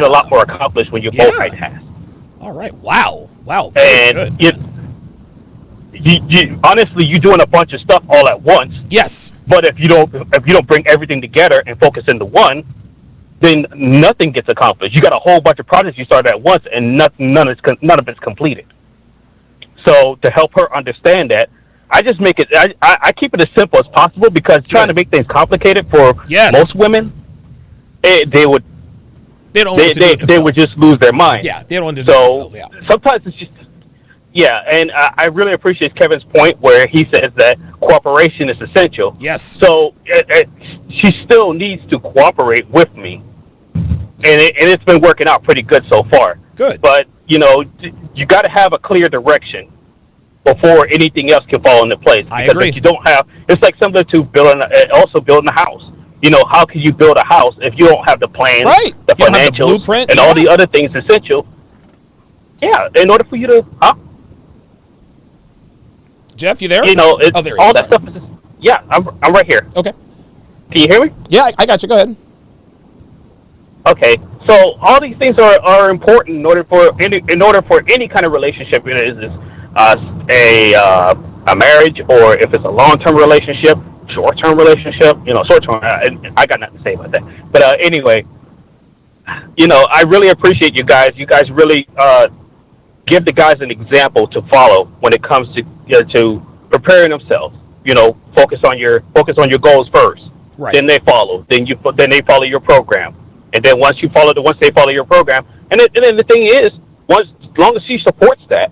a lot more accomplished when you're multitask. All right. Wow. Very good. You honestly, you're doing a bunch of stuff all at once. Yes. But if you don't bring everything together and focus into one, then nothing gets accomplished. You got a whole bunch of projects you started at once, and none of it's completed. So to help her understand that, I just make it. I keep it as simple as possible because trying to make things complicated for most women, they would just lose their mind. Yeah, they don't want to do it themselves. Yeah. Sometimes it's just. Yeah, and I really appreciate Kevin's point where he says that cooperation is essential. Yes. So she still needs to cooperate with me, and it's been working out pretty good so far. Good. But, you know, you got to have a clear direction before anything else can fall into place. I because agree. If you don't have, it's like similar to building a house. You know, how can you build a house if you don't have the plan, the you don't financials, have the blueprint, and all the other things essential? Yeah, in order for you to, Jeff, you there? You know, it's, there all that stuff is just, yeah, I'm right here. Okay. Can you hear me? Yeah, I got you. Go ahead. Okay, so all these things are important in order for any kind of relationship. It is a marriage, or if it's a long-term relationship, short-term relationship. You know, short-term. I got nothing to say about that. But anyway, you know, I really appreciate you guys. You guys really give the guys an example to follow when it comes to preparing themselves. You know, focus on your goals first. Right. Then they follow. Then they follow your program. And then once they follow your program, and then the thing is, as long as she supports that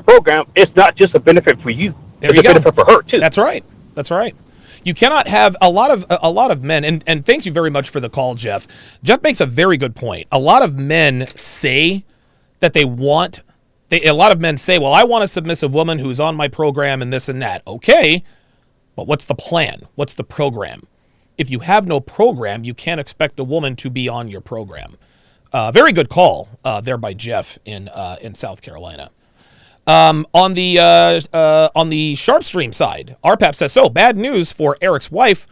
program, it's not just a benefit for you. It's a benefit for her too. That's right. That's right. You cannot have a lot of men, and thank you very much for the call, Jeff. Jeff makes a very good point. A lot of men say that a lot of men say, well, I want a submissive woman who's on my program and this and that. Okay, but what's the plan? What's the program? If you have no program, you can't expect a woman to be on your program. Very good call there by Jeff in South Carolina. On the Sharpstream side, RPAP says, so bad news for Eric's wife.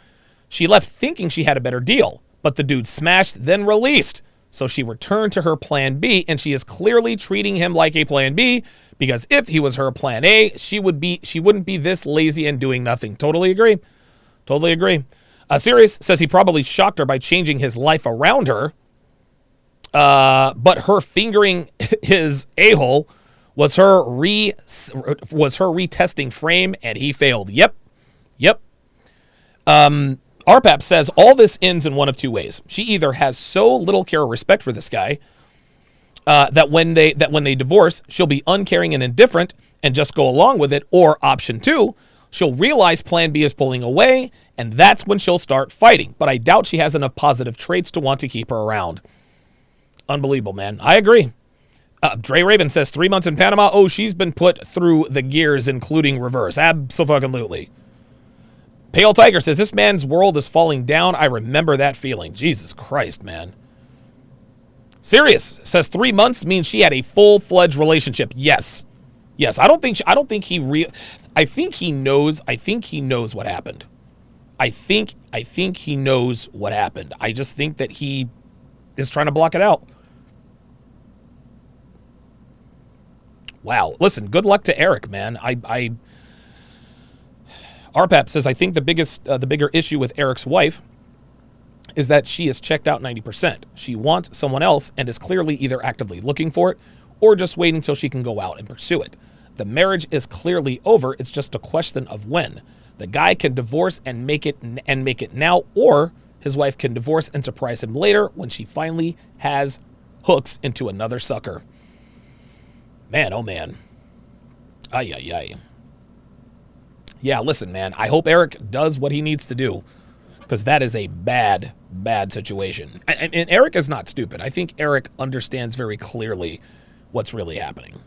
She left thinking she had a better deal, but the dude smashed, then released. So she returned to her plan B, and she is clearly treating him like a plan B, because if he was her plan A, she wouldn't be this lazy and doing nothing. Totally agree. Sirius says he probably shocked her by changing his life around her, but her fingering his a-hole was her retesting frame, and he failed. Yep. RPAP says all this ends in one of two ways. She either has so little care or respect for this guy that when they divorce, she'll be uncaring and indifferent and just go along with it, or option two, she'll realize plan B is pulling away, and that's when she'll start fighting. But I doubt she has enough positive traits to want to keep her around. Unbelievable, man. I agree. Dre Raven says 3 months in Panama. Oh, she's been put through the gears, including reverse. Abso-fucking-lutely. Pale Tiger says this man's world is falling down. I remember that feeling. Jesus Christ, man. Sirius says 3 months means she had a full-fledged relationship. Yes. I think he knows what happened. I think he knows what happened. I just think that he is trying to block it out. Wow. Listen, good luck to Eric, man. RPAP says, I think the bigger issue with Eric's wife is that she is checked out 90%. She wants someone else and is clearly either actively looking for it or just waiting until she can go out and pursue it. The marriage is clearly over. It's just a question of when. The guy can divorce and make it now, or his wife can divorce and surprise him later when she finally has hooks into another sucker. Man, oh man. Ay, ay, ay. Yeah, listen, man. I hope Eric does what he needs to do, because that is a bad, bad situation. And Eric is not stupid. I think Eric understands very clearly what's really happening.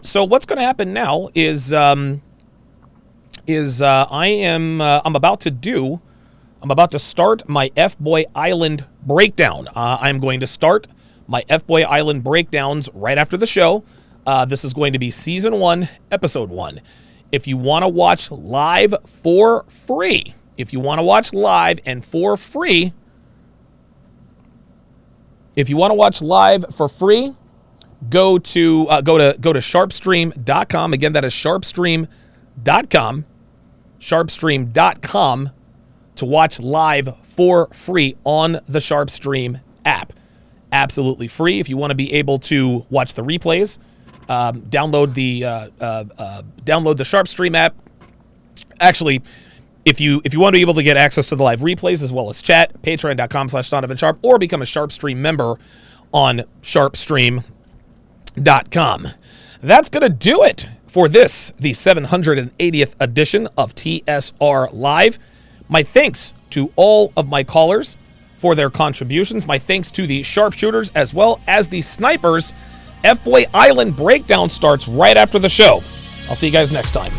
So what's going to happen now is I'm about to start my F-Boy Island breakdown. I'm going to start my F-Boy Island breakdowns right after the show. This is going to be season 1, episode 1. If you want to watch live for free, go to sharpstream.com. Again, that is sharpstream.com. Sharpstream.com to watch live for free on the Sharpstream app. Absolutely free. If you want to be able to watch the replays, download the Sharpstream app. Actually, if you want to be able to get access to the live replays as well as chat, patreon.com/DonovanSharp, or become a Sharpstream member on sharpstream.com. That's going to do it for this, the 780th edition of TSR Live. My thanks to all of my callers for their contributions. My thanks to the sharpshooters as well as the snipers. F-Boy Island breakdown starts right after the show. I'll see you guys next time.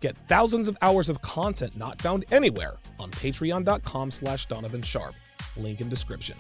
Get thousands of hours of content not found anywhere on patreon.com/DonovanSharp. Link in description.